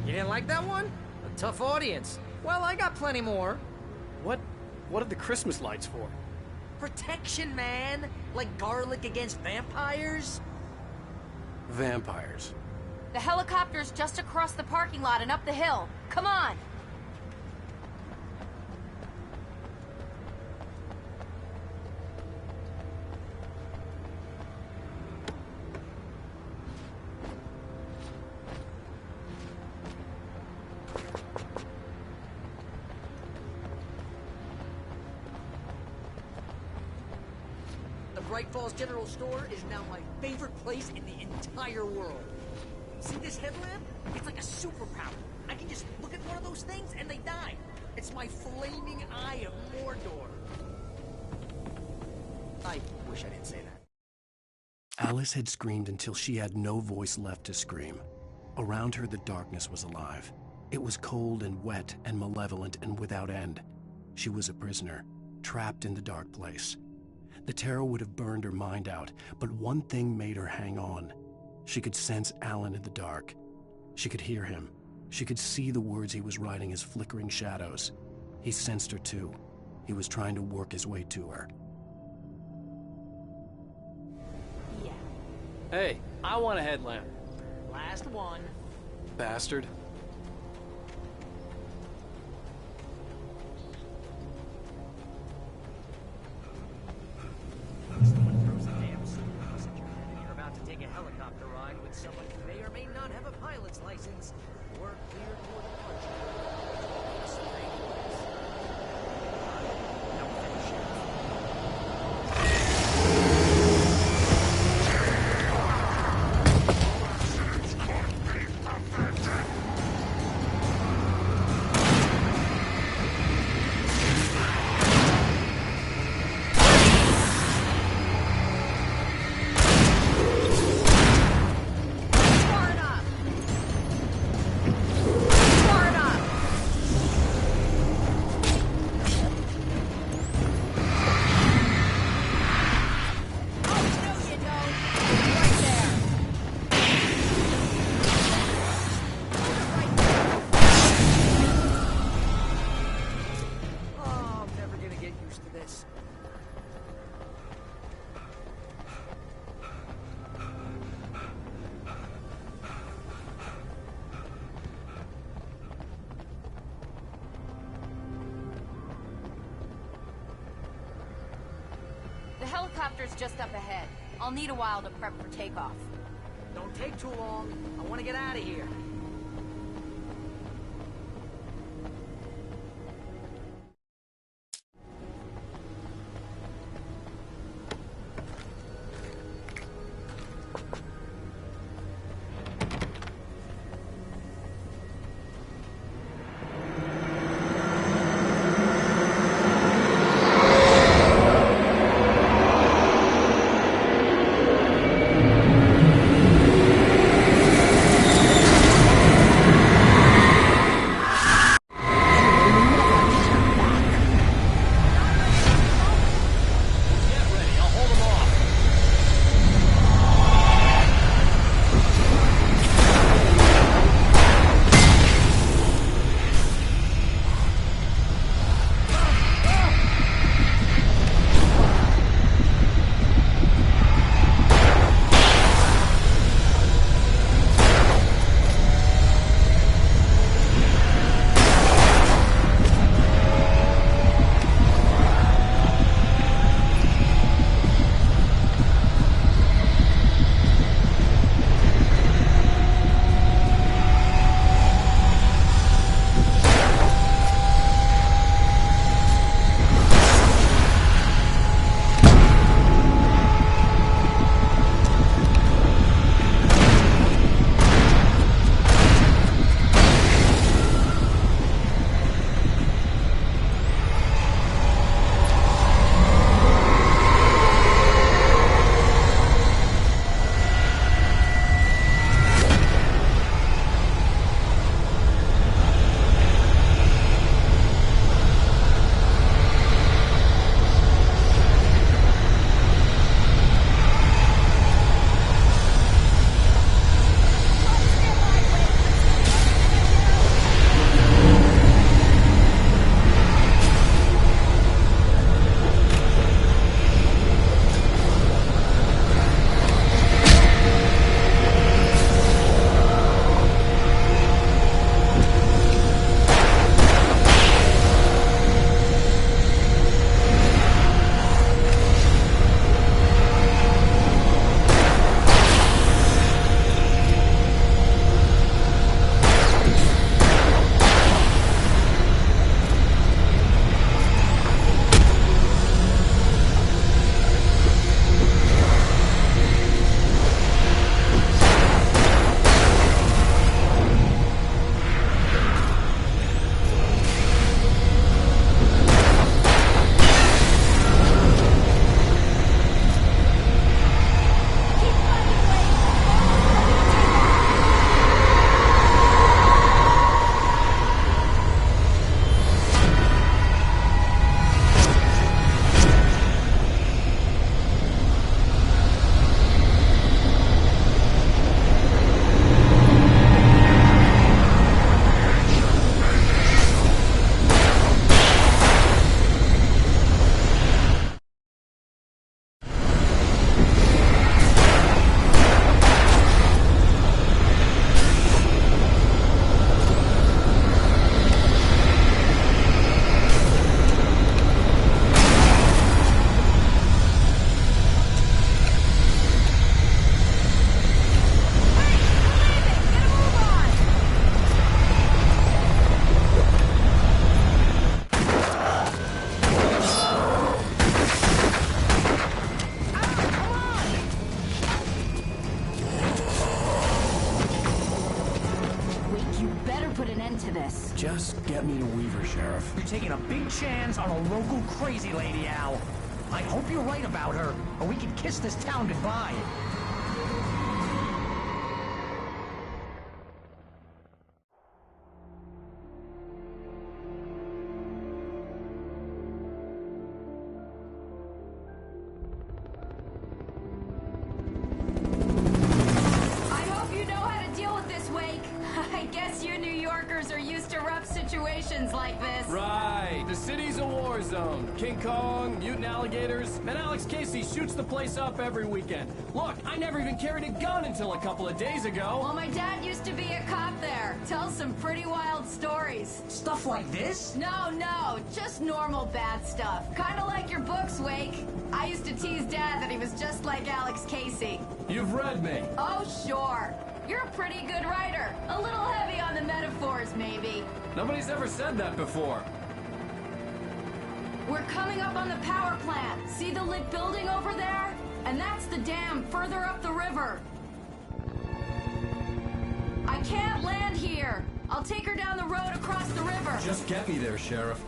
Speaker 7: You didn't like that one? A tough audience. Well, I got plenty more.
Speaker 13: What are the Christmas lights for?
Speaker 7: Protection, man. Like garlic against vampires.
Speaker 13: Vampires.
Speaker 23: The helicopter's just across the parking lot and up the hill. Come on!
Speaker 7: Bright Falls General Store is now my favorite place in the entire world. See this headlamp? It's like a superpower. I can just look at one of those things and they die. It's my flaming eye of Mordor. I wish I didn't say that.
Speaker 1: Alice had screamed until she had no voice left to scream. Around her, the darkness was alive. It was cold and wet and malevolent and without end. She was a prisoner, trapped in the dark place. The terror would have burned her mind out, but one thing made her hang on. She could sense Alan in the dark. She could hear him. She could see the words he was writing as flickering shadows. He sensed her too. He was trying to work his way to her.
Speaker 23: Yeah.
Speaker 13: Hey, I want a headlamp.
Speaker 7: Last one.
Speaker 13: Bastard.
Speaker 7: Someone throws a damn suitcase at your head and you're about to take a helicopter ride with someone who may or may not have a pilot's license or cleared for departure. Just think twice. Now finish it.
Speaker 23: The helicopter's just up ahead. I'll need a while to prep for takeoff.
Speaker 7: Don't take too long. I want to get out of here.
Speaker 1: Weaver, Sheriff.
Speaker 7: You're taking a big chance on a local crazy lady, Al. I hope you're right about her, or we can kiss this town goodbye.
Speaker 23: Like this.
Speaker 13: Right. The city's a war zone. King Kong, mutant alligators, and Alex Casey shoots the place up every weekend. Look, I never even carried a gun until a couple of days ago.
Speaker 23: Well, my dad used to be a cop there. Tells some pretty wild stories.
Speaker 7: Stuff like this?
Speaker 23: No, just normal bad stuff. Kind of like your books, Wake. I used to tease Dad that he was just like Alex Casey.
Speaker 13: You've read me.
Speaker 23: Oh, sure. You're a pretty good writer. A little heavy on the metaphors, maybe.
Speaker 13: Nobody's ever said that before.
Speaker 23: We're coming up on the power plant. See the lit building over there? And that's the dam further up the river. I can't land here. I'll take her down the road across the river.
Speaker 13: Just get me there, Sheriff.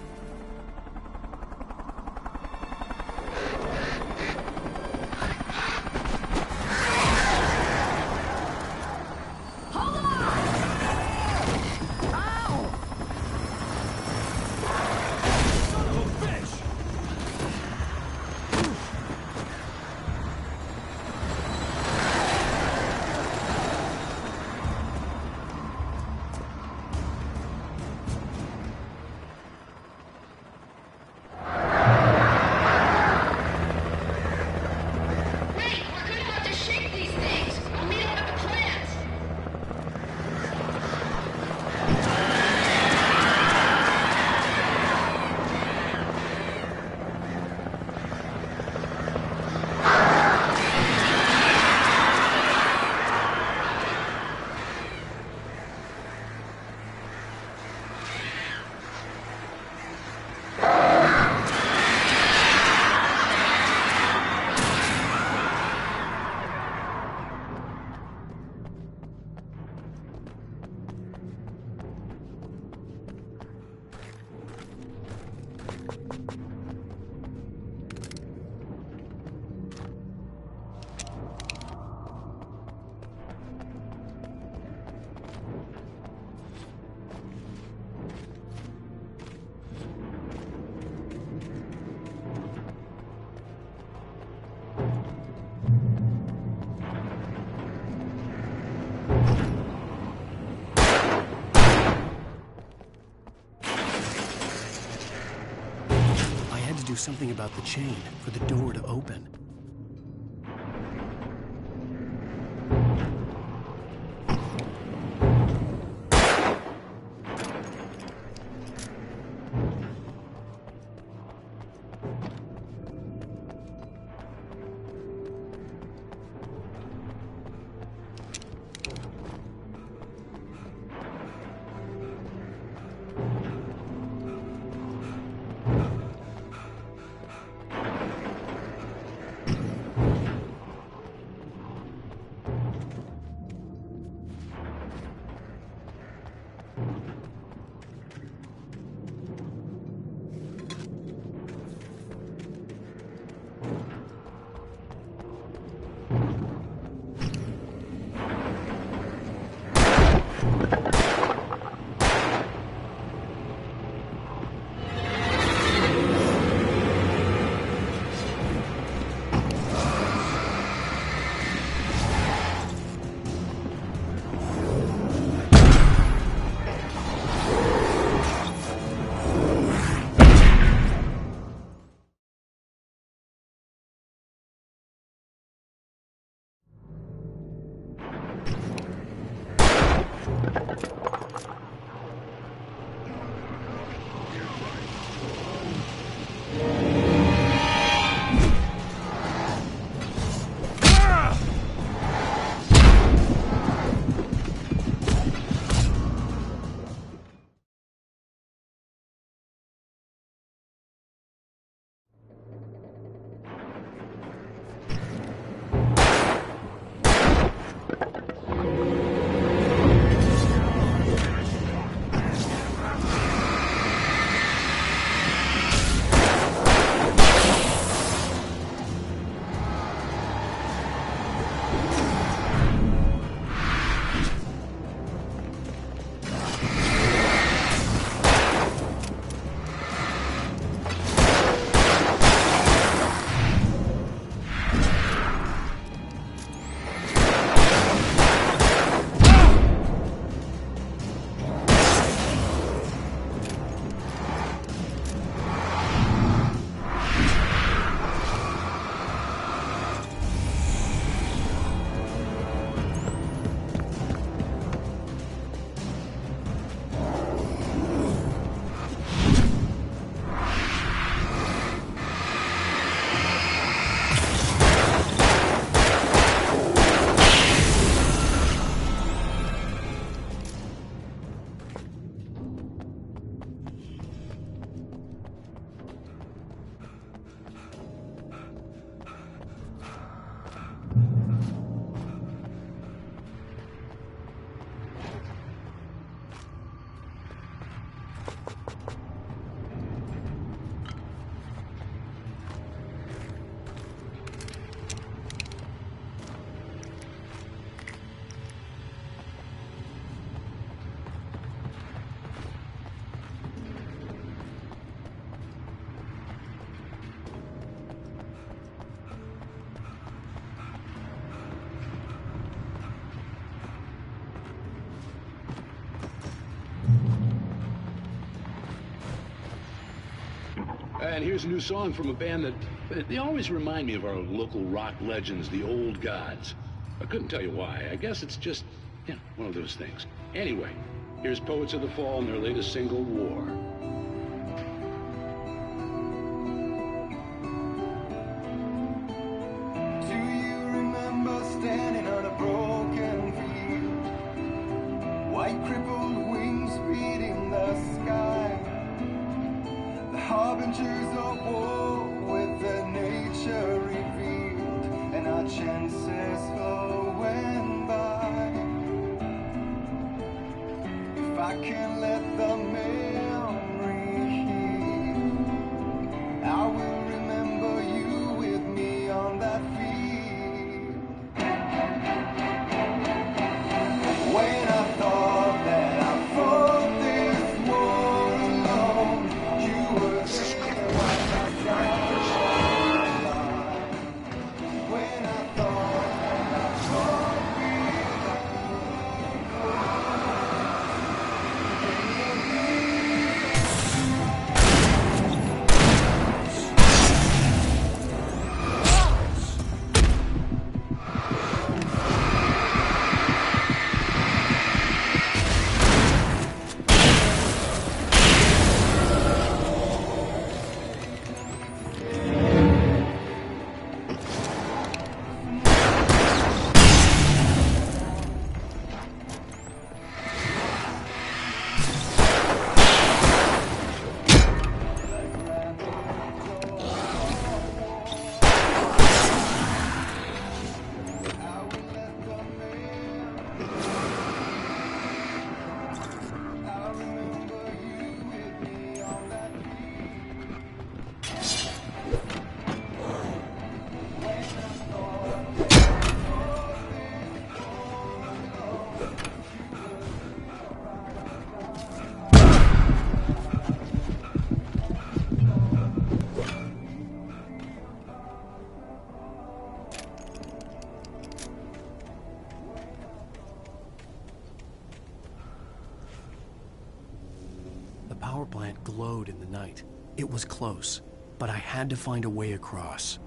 Speaker 1: Do something about the chain for the door to open.
Speaker 18: And here's a new song from a band that they always remind me of our local rock legends, the Old Gods. I couldn't tell you why. I guess it's just, one of those things. Anyway, here's Poets of the Fall and their latest single, War.
Speaker 22: Do you remember standing on a broken field? White crippled wings beating the sky. The harbingers of war with their nature revealed, and our chances flowing by. If I can let the memory heal, I will remember you with me on that field. When I thought that I fought this war alone, you were there by my side. When I thought that I fought
Speaker 1: The power plant glowed in the night. It was close, but I had to find a way across.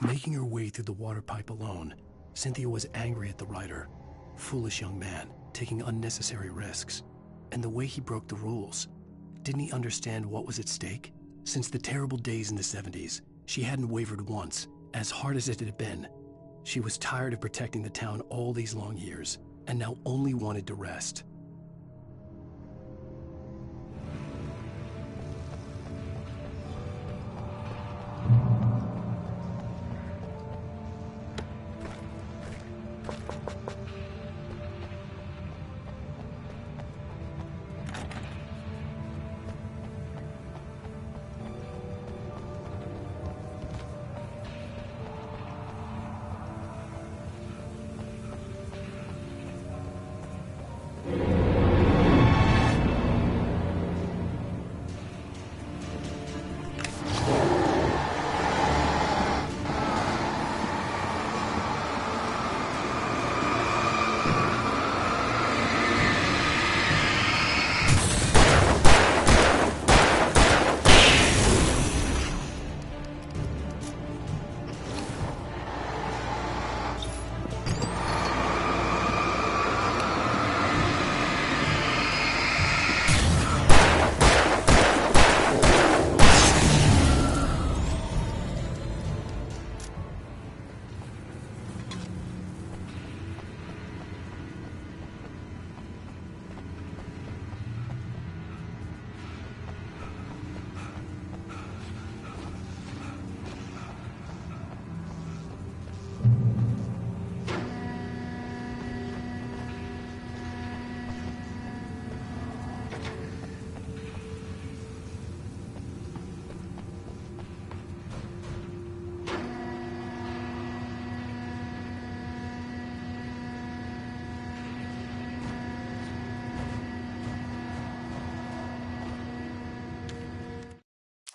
Speaker 1: Making her way through the water pipe alone, Cynthia was angry at the writer. Foolish young man, taking unnecessary risks. And the way he broke the rules. Didn't he understand what was at stake? Since the terrible days in the 70s, she hadn't wavered once, as hard as it had been. She was tired of protecting the town all these long years, and now only wanted to rest.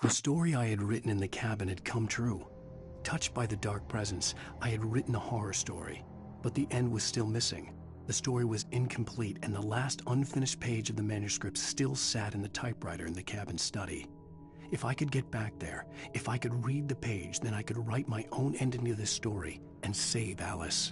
Speaker 1: The story I had written in the cabin had come true. Touched by the dark presence, I had written a horror story, but the end was still missing. The story was incomplete, and the last unfinished page of the manuscript still sat in the typewriter in the cabin study. If I could get back there, if I could read the page, then I could write my own ending to this story and save Alice.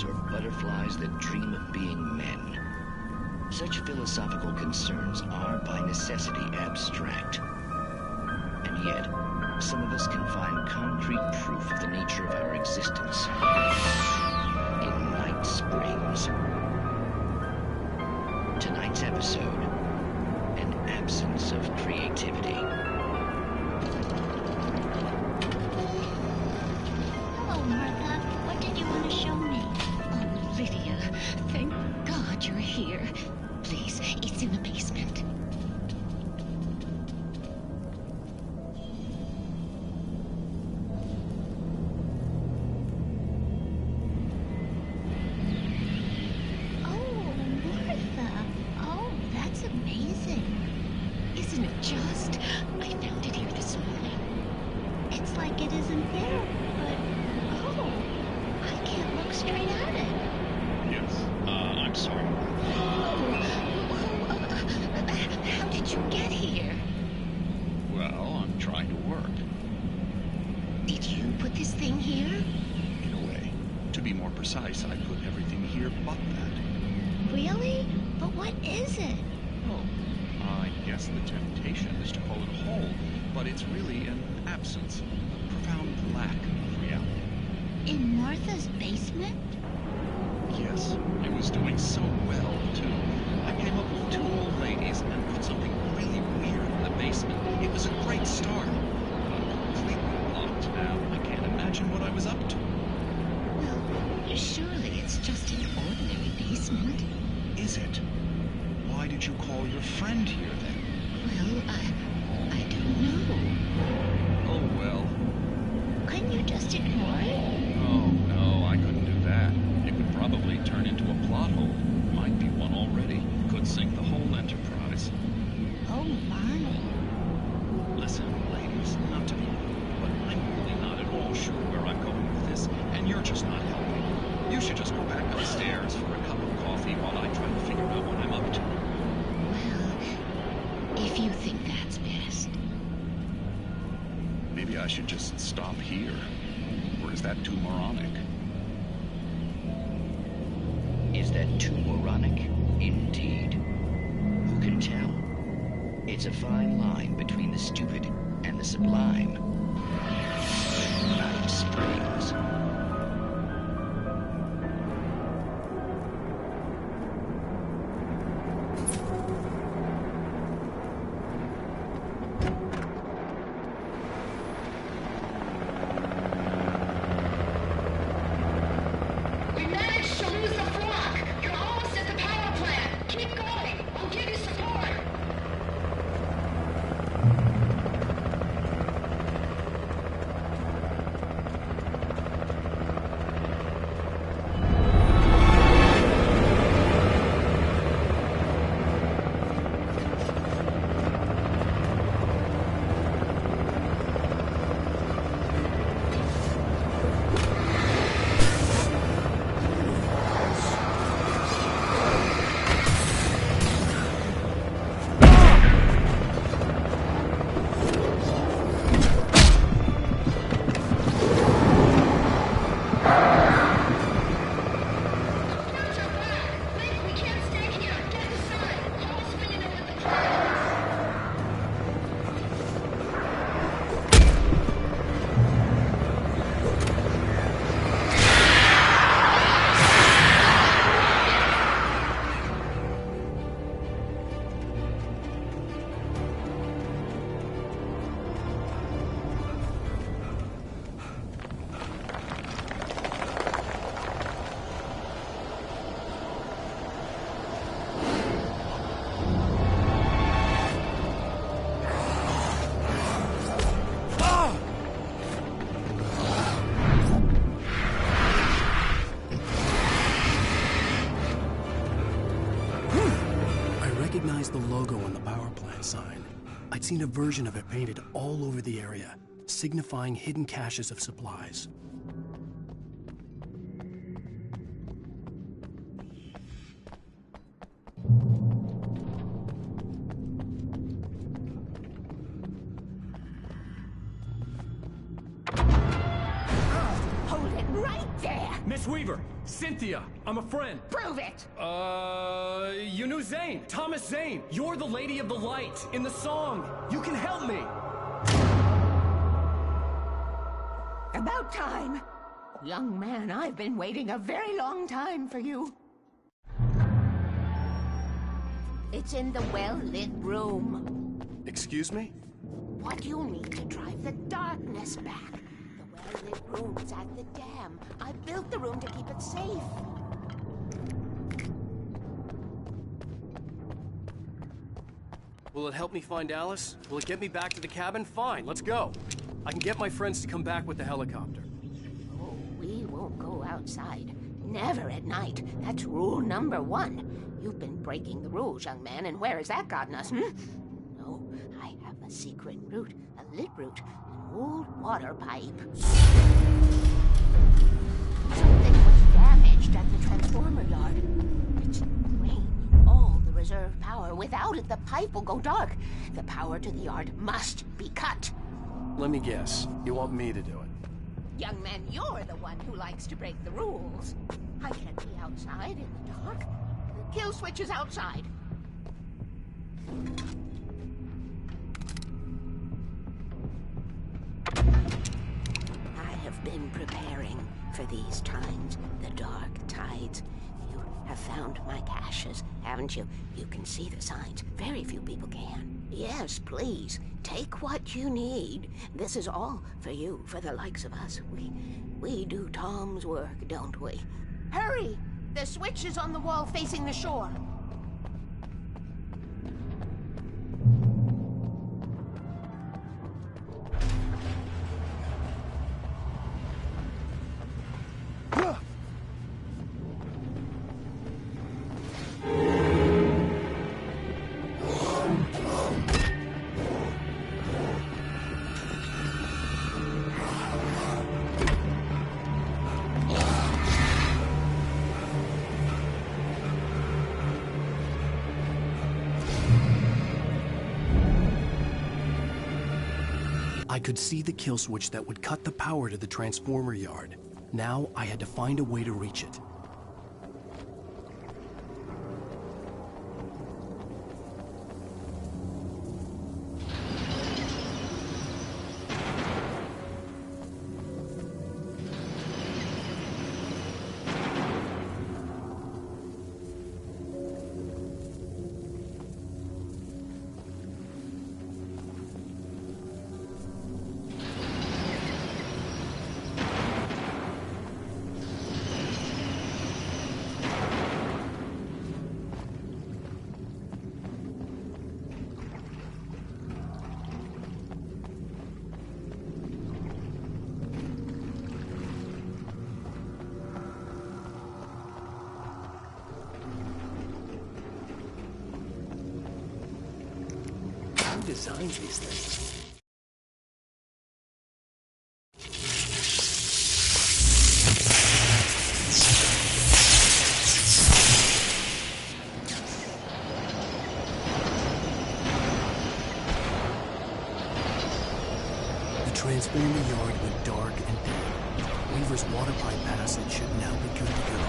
Speaker 16: Or butterflies that dream of being men? Such philosophical concerns are by necessity abstract. And yet, some of us can find concrete proof of the nature of our existence in Night Springs. Tonight's episode, an absence of creativity.
Speaker 9: Hello, Martha. What did you want to show me? Oh, Lydia, thank God you're here. Please, it's in the basement. Oh, Martha. Oh, that's amazing. Isn't it just? I found it here this morning. It's like it isn't there, but oh, I can't look straight at it.
Speaker 5: Yes, I'm sorry.
Speaker 9: How did you get here?
Speaker 5: Well, I'm trying to work.
Speaker 9: Did you put this thing here?
Speaker 5: In a way. To be more precise, I put everything here but that.
Speaker 9: Really? But what is it?
Speaker 5: Oh, I guess the temptation is to call it a hole, but it's really an absence, a profound lack of reality.
Speaker 9: In Martha's basement?
Speaker 5: Yes, it was doing so well, too. I came up with 2 old ladies and put something really weird in the basement. It was a great start. I'm completely blocked now. I can't imagine what I was up to.
Speaker 9: Well, surely it's just an ordinary basement.
Speaker 5: Is it? Why did you call your friend here, then?
Speaker 9: Well, I don't know.
Speaker 5: Oh, well.
Speaker 9: Couldn't you just ignore it?
Speaker 5: Oh, no, I couldn't do that. It would probably turn into a plot hole. Might be one already. Could sink the whole enterprise.
Speaker 9: Oh, my.
Speaker 5: Listen, ladies, not to be rude, but I'm really not at all sure where I'm going with this, and you're just not helping. You should just go back upstairs for a cup of coffee while I try to figure out what I'm up to.
Speaker 9: Well, if you think that's best.
Speaker 5: Maybe I should just stop here. Or is that too moronic?
Speaker 16: Is that too moronic? Indeed. Who can tell? It's a fine line between the stupid and the sublime. Night Springs.
Speaker 9: We managed to lose the flock. You're almost at the power plant. Keep going. I'll give you support.
Speaker 1: recognized the logo on the power plant sign. I'd seen a version of it painted all over the area, signifying hidden caches of supplies.
Speaker 9: Hold it right there!
Speaker 13: Miss Alice Weaver, Cynthia, I'm a friend.
Speaker 3: Prove it!
Speaker 13: You knew Zane, Thomas Zane. You're the Lady of the Light in the song. You can help me.
Speaker 3: About time. Young man, I've been waiting a very long time for you. It's in the well-lit room.
Speaker 1: Excuse me?
Speaker 3: What you'll need to drive the darkness back. The well-lit room's at the dam. I built the room to keep it safe.
Speaker 1: Will it help me find Alice? Will it get me back to the cabin? Fine, let's go. I can get my friends to come back with the helicopter.
Speaker 3: Oh, we won't go outside. Never at night. That's rule number 1. You've been breaking the rules, young man, and where has that gotten us, No, I have a secret route, a lit route, an old water pipe. Something was damaged at the transformer yard. It's drained all the reserve power. Without it, the pipe will go dark. The power to the yard must be cut.
Speaker 1: Let me guess. You want me to do it?
Speaker 3: Young man, you're the one who likes to break the rules. I can't be outside in the dark. The kill switch is outside. I have been preparing for these times, the dark tides. You have found my caches, haven't you? You can see the signs. Very few people can. Yes, please. Take what you need. This is all for you, for the likes of us. We do Tom's work, don't we? Hurry! The switch is on the wall facing the shore.
Speaker 1: I could see the kill switch that would cut the power to the transformer yard. Now I had to find a way to reach it. Designed these things. The transformer yard went dark and dead. Weaver's water pipe passage should now be good to go.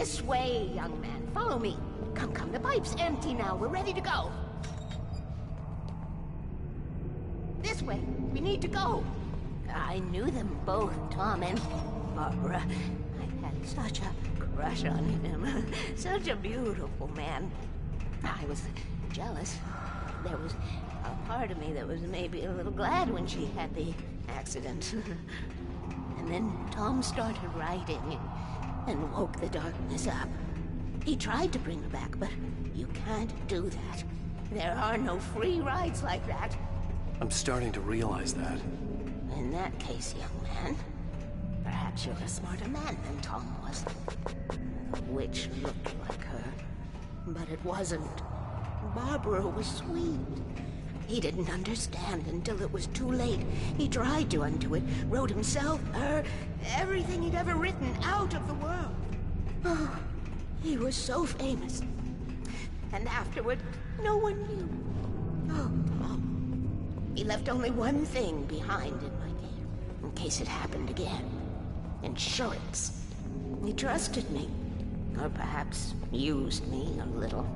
Speaker 3: This way, young man. Follow me. Come, come. The pipe's empty now. We're ready to go. This way. We need to go. I knew them both, Tom and Barbara. I had such a crush on him. Such a beautiful man. I was jealous. There was a part of me that was maybe a little glad when she had the accident. And then Tom started writing and woke the darkness up. He tried to bring her back, but you can't do that. There are no free rides like that.
Speaker 1: I'm starting to realize that.
Speaker 3: In that case, young man, perhaps you're a smarter man than Tom was. Which looked like her, but it wasn't. Barbara was sweet. He didn't understand until it was too late. He tried to undo it, wrote himself, her, everything he'd ever written out of the world. Oh, he was so famous. And afterward, no one knew. Oh, Tom. He left only one thing behind in my care, in case it happened again. Insurance. He trusted me. Or perhaps used me a little.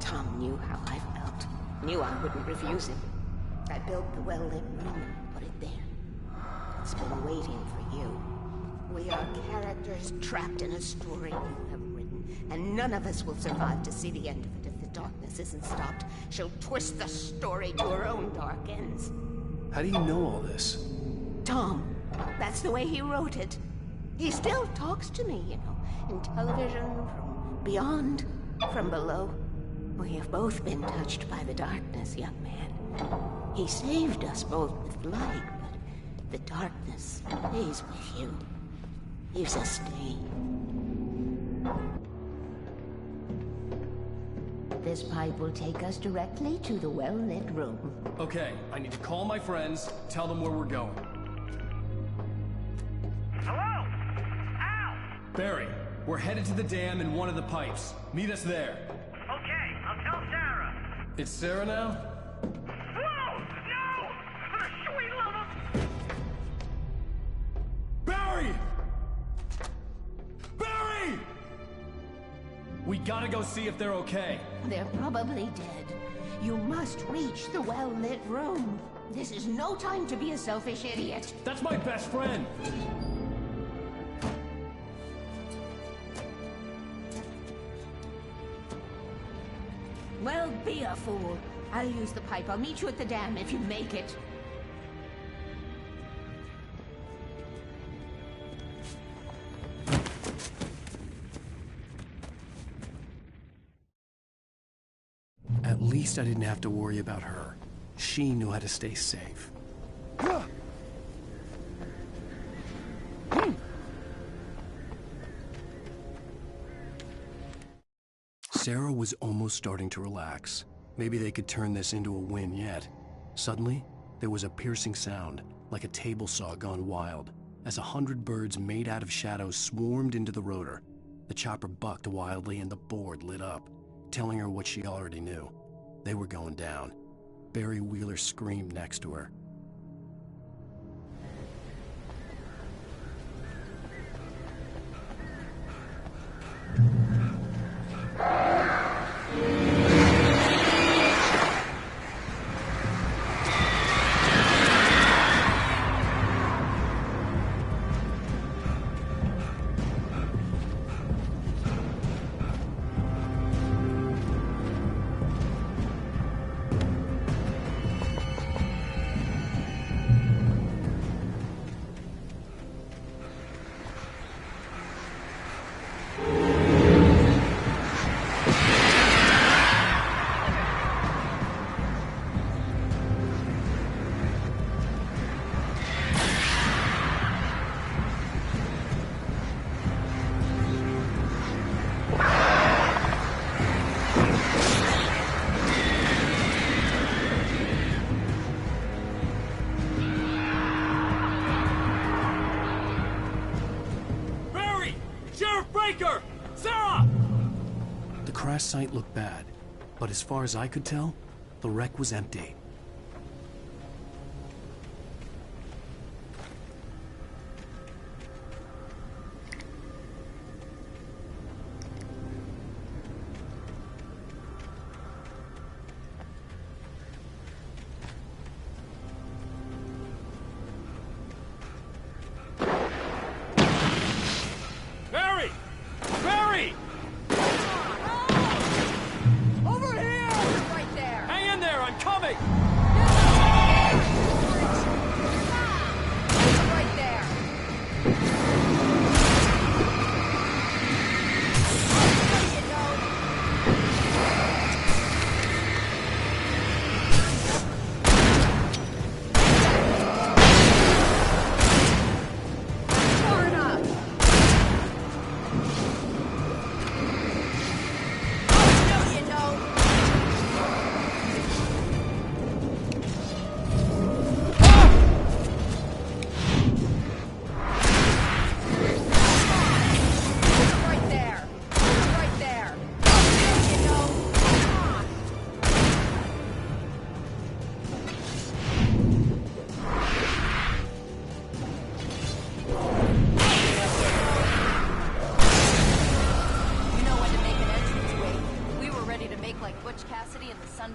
Speaker 3: Tom knew how I felt. Knew I wouldn't refuse him. I built the well-lit room and put it there. It's been waiting for you. We are characters trapped in a story you have written, and none of us will survive to see the end of it if the darkness isn't stopped. She'll twist the story to her own dark ends.
Speaker 1: How do you know all this?
Speaker 3: Tom, that's the way he wrote it. He still talks to me, you know, in television, from beyond, from below. We have both been touched by the darkness, young man. He saved us both with light, but the darkness stays with you. Leaves a stain. This pipe will take us directly to the well-lit room.
Speaker 13: Okay, I need to call my friends, tell them where we're going.
Speaker 12: Hello? Al!
Speaker 13: Barry, we're headed to the dam in one of the pipes. Meet us there.
Speaker 12: Okay, I'll tell Sarah.
Speaker 13: It's Sarah now?
Speaker 12: Whoa! No! For the sweet love of...
Speaker 13: Barry! Barry! We gotta go see if they're okay.
Speaker 3: They're probably dead. You must reach the well-lit room. This is no time to be a selfish idiot.
Speaker 13: That's my best friend.
Speaker 3: Well, be a fool. I'll use the pipe. I'll meet you at the dam if you make it.
Speaker 1: At least I didn't have to worry about her. She knew how to stay safe. Sarah was almost starting to relax. Maybe they could turn this into a win yet. Suddenly, there was a piercing sound, like a table saw gone wild, as 100 birds made out of shadows swarmed into the rotor. The chopper bucked wildly and the board lit up, telling her what she already knew. They were going down. Barry Wheeler screamed next to her.
Speaker 13: Sarah!
Speaker 1: The crash site looked bad, but as far as I could tell, the wreck was empty.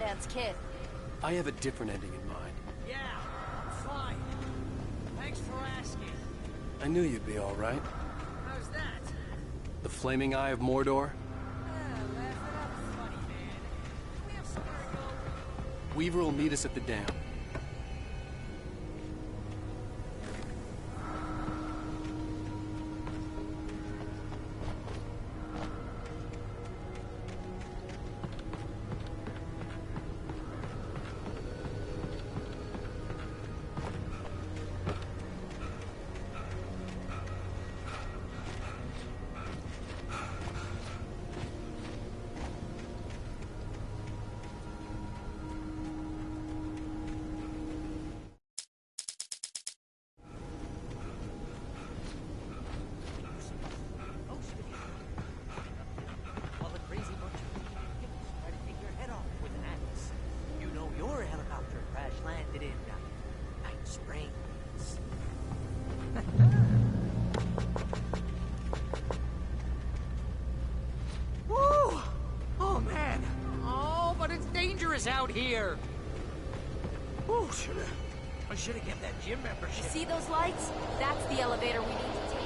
Speaker 23: Batman's kid.
Speaker 1: I have a different ending in mind.
Speaker 7: Yeah, I'm fine. Thanks for asking.
Speaker 1: I knew you'd be all right.
Speaker 7: How's that?
Speaker 1: The flaming eye of Mordor? Weaver will meet us at the dam.
Speaker 7: While the crazy bunch of people try to take your head off with an axe. You know your helicopter crash landed in Night Springs. Woo! Oh man! Oh, but it's dangerous out here. Oh, I should have kept that gym membership.
Speaker 23: You see those lights? That's the elevator we need to take.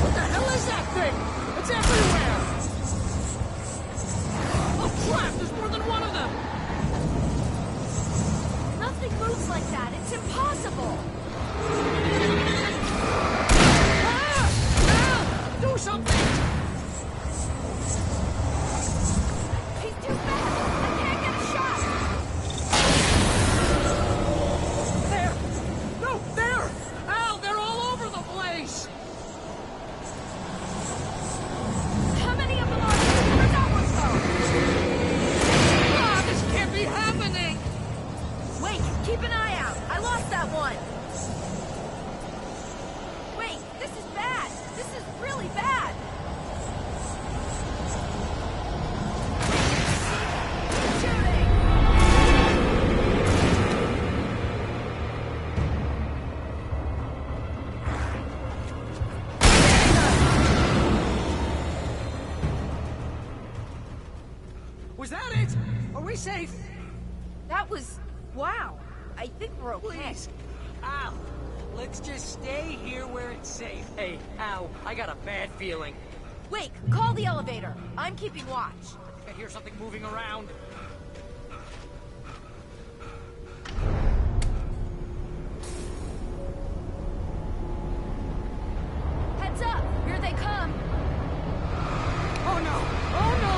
Speaker 7: What the hell is that thing? It's everywhere! Oh crap, there's more than one of them!
Speaker 23: Nothing moves like that. It's impossible.
Speaker 7: Do something!
Speaker 23: He's too fast. I can't get a shot.
Speaker 7: There! No, there! Al, they're all over the place!
Speaker 23: How many of them are there? Where's that one go?
Speaker 7: Ah, this can't be happening!
Speaker 23: Wait, keep an eye out. I lost that one. Wait, this is bad. This is really bad. Shooting!
Speaker 7: Was that it? Are we safe?
Speaker 23: That was... wow. I think we're okay.
Speaker 7: Please. Al, let's just stay here where it's safe. Hey, Al, I got a bad feeling.
Speaker 23: Wait, call the elevator. I'm keeping watch.
Speaker 7: I think I hear something moving around.
Speaker 23: Heads up! Here they come!
Speaker 7: Oh no! Oh no!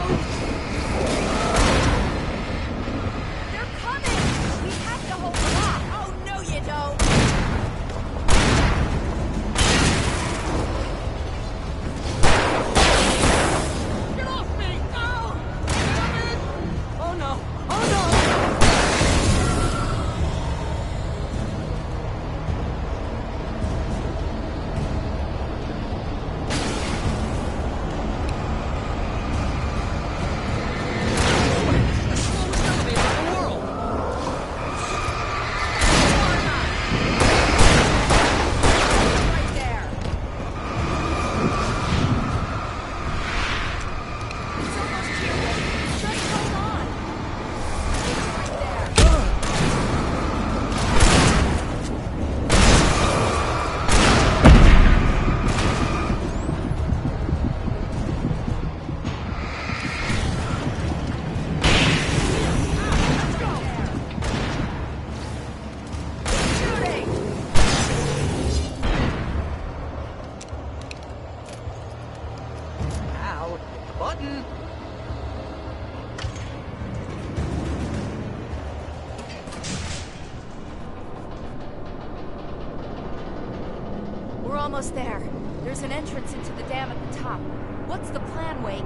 Speaker 23: They're coming! We have to hold them off! Oh, no you don't!
Speaker 7: Get off me! Oh! Damn it! Oh no! Oh no! The slowest elevator in the world!
Speaker 23: Right there! It's almost here, Wade. Just hold on! Right there! Let's go! Shooting!
Speaker 7: Ow! Hit the button!
Speaker 23: We're almost there. There's an entrance into the dam at the top. What's the plan, Wake?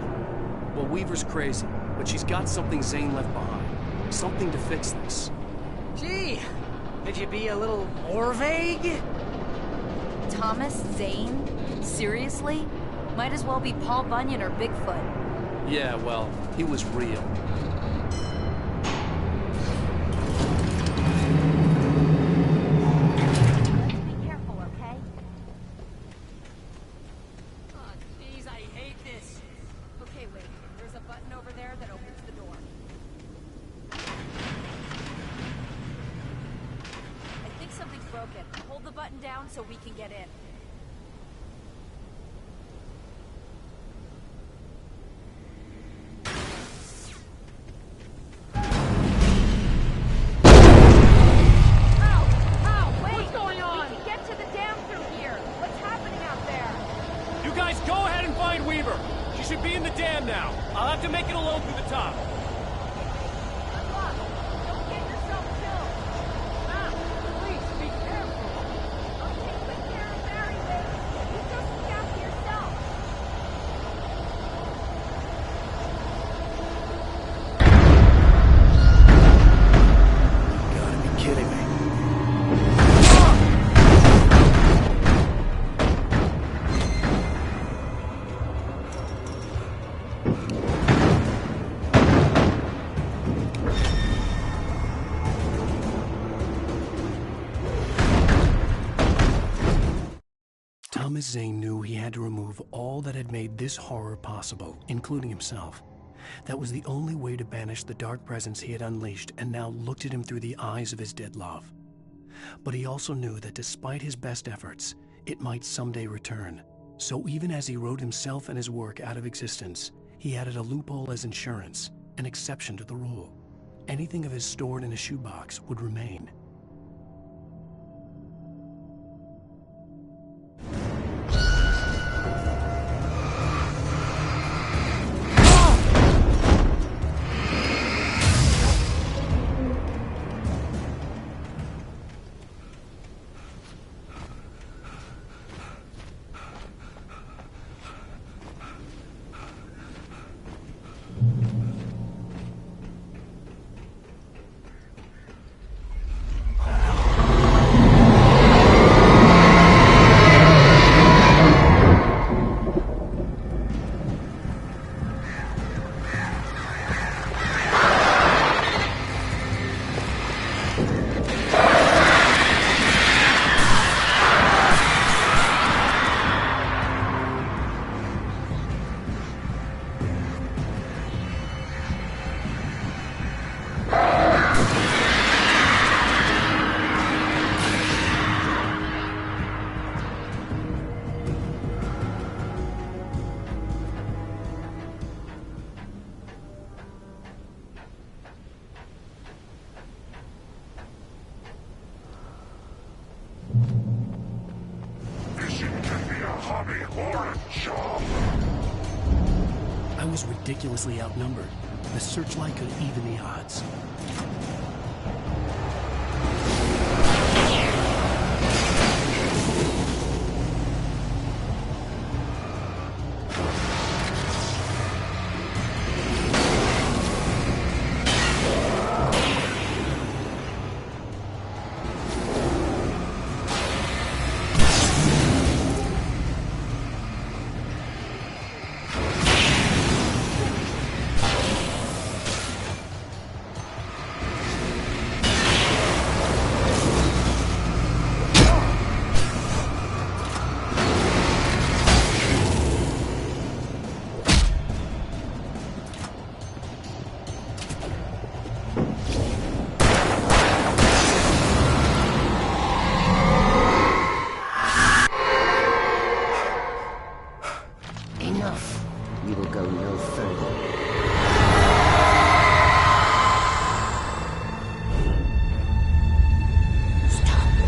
Speaker 1: Well, Weaver's crazy, but she's got something Zane left behind. Something to fix this.
Speaker 7: Gee, could you be a little more vague?
Speaker 23: Thomas Zane? Seriously? Might as well be Paul Bunyan or Bigfoot.
Speaker 1: Yeah, well, he was real.
Speaker 23: Let's be careful, okay? button down so we can get in.
Speaker 13: What's going on?
Speaker 23: We can get to the dam through here. What's happening out there?
Speaker 13: You guys go ahead and find Weaver. She should be in the dam now. I'll have to make it alone through the top.
Speaker 23: Good luck. Don't get yourself killed. Please be careful. I'll take good care of Barry, baby. You just look after yourself.
Speaker 1: You gotta be kidding me. Thomas Zane knew he had to remove all that had made this horror possible, including himself. That was the only way to banish the dark presence he had unleashed and now looked at him through the eyes of his dead love. But he also knew that despite his best efforts, it might someday return. So even as he wrote himself and his work out of existence, he added a loophole as insurance, an exception to the rule. Anything of his stored in a shoebox would remain. I was ridiculously outnumbered. The searchlight could even the odds.
Speaker 21: Enough. We will go no further. Stop now.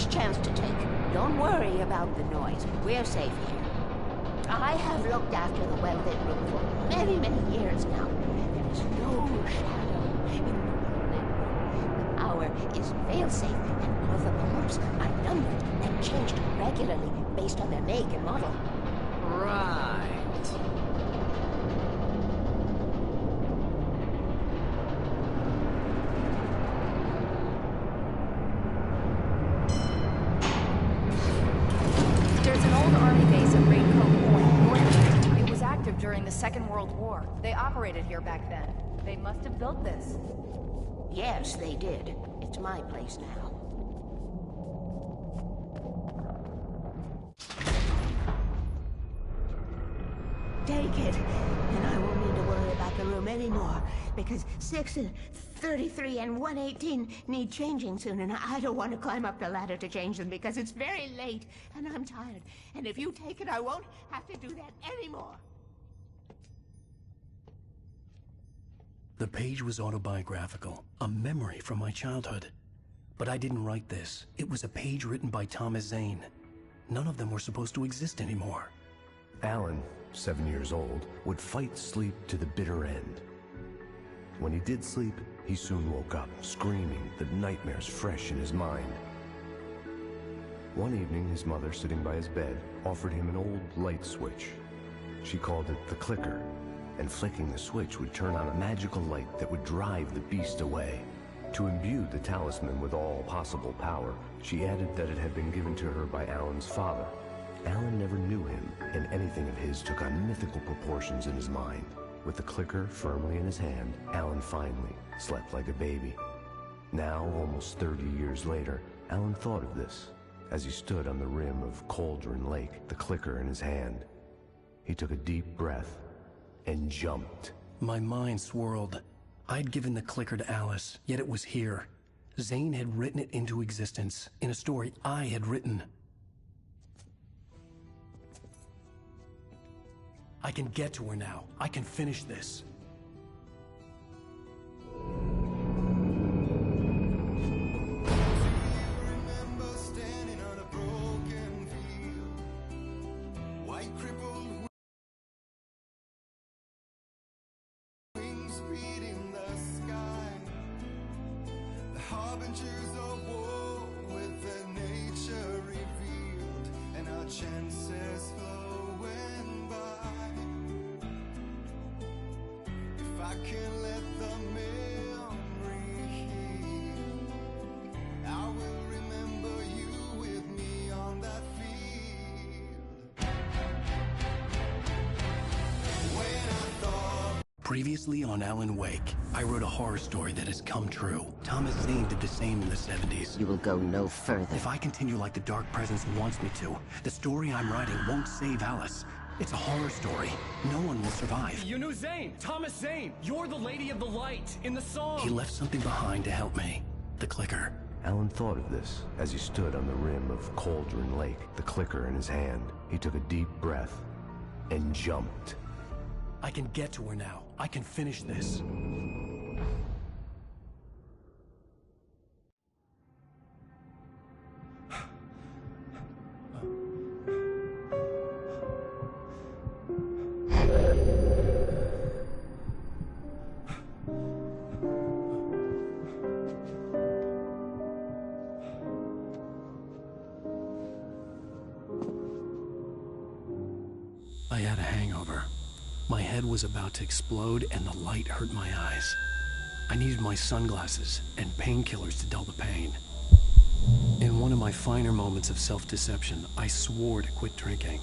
Speaker 3: last chance to take. Don't worry about the noise. We're safe here. I have looked after the well-lit room for many, many years now. There is no shadow in the well-lit room. The power is fail-safe, and all of the pumps are numbered and changed regularly based on their make and model.
Speaker 2: Right.
Speaker 23: There's an old army base at Raincoat Point, north. It was active during the Second World War. They operated here back then. They must have built this.
Speaker 3: Yes, they did. It's my place now. Take it, and I won't need to worry about the room anymore, because 6 and 33 and 118 need changing soon, and I don't want to climb up the ladder to change them because it's very late, and I'm tired. And if you take it, I won't have to do that anymore.
Speaker 1: The page was autobiographical, a memory from my childhood. But I didn't write this. It was a page written by Thomas Zane. None of them were supposed to exist anymore.
Speaker 14: Alan, 7 years old, would fight sleep to the bitter end. When he did sleep, he soon woke up, screaming, the nightmares fresh in his mind. One evening, his mother, sitting by his bed, offered him an old light switch. She called it the clicker, and flicking the switch would turn on a magical light that would drive the beast away. To imbue the talisman with all possible power, she added that it had been given to her by Alan's father. Alan never knew him, and anything of his took on mythical proportions in his mind. With the clicker firmly in his hand, Alan finally slept like a baby. Now, almost 30 years later, Alan thought of this as he stood on the rim of Cauldron Lake, the clicker in his hand. He took a deep breath and jumped.
Speaker 1: My mind swirled. I'd given the clicker to Alice, yet it was here. Zane had written it into existence, in a story I had written. I can get to her now. I can finish this.
Speaker 22: Remember standing on a broken field, white crippled wings beat in the sky, the harbingers of war with their nature revealed, and our chances flowing by. If I can let the memory heal, I will remember you with me on that field. When I thought
Speaker 1: Previously on Alan Wake, I wrote a horror story that has come true. Thomas Zane did the same in the 70s.
Speaker 21: You will go no further.
Speaker 1: If I continue like the Dark Presence wants me to, the story I'm writing won't save Alice. It's a horror story. No one will survive.
Speaker 13: You knew Zane! Thomas Zane! You're the Lady of the Light in the song!
Speaker 1: He left something behind to help me. The clicker.
Speaker 14: Alan thought of this as he stood on the rim of Cauldron Lake, the clicker in his hand. He took a deep breath and jumped.
Speaker 1: I can get to her now. I can finish this. I had a hangover. My head was about to explode and the light hurt my eyes. I needed my sunglasses and painkillers to dull the pain. In one of my finer moments of self-deception, I swore to quit drinking.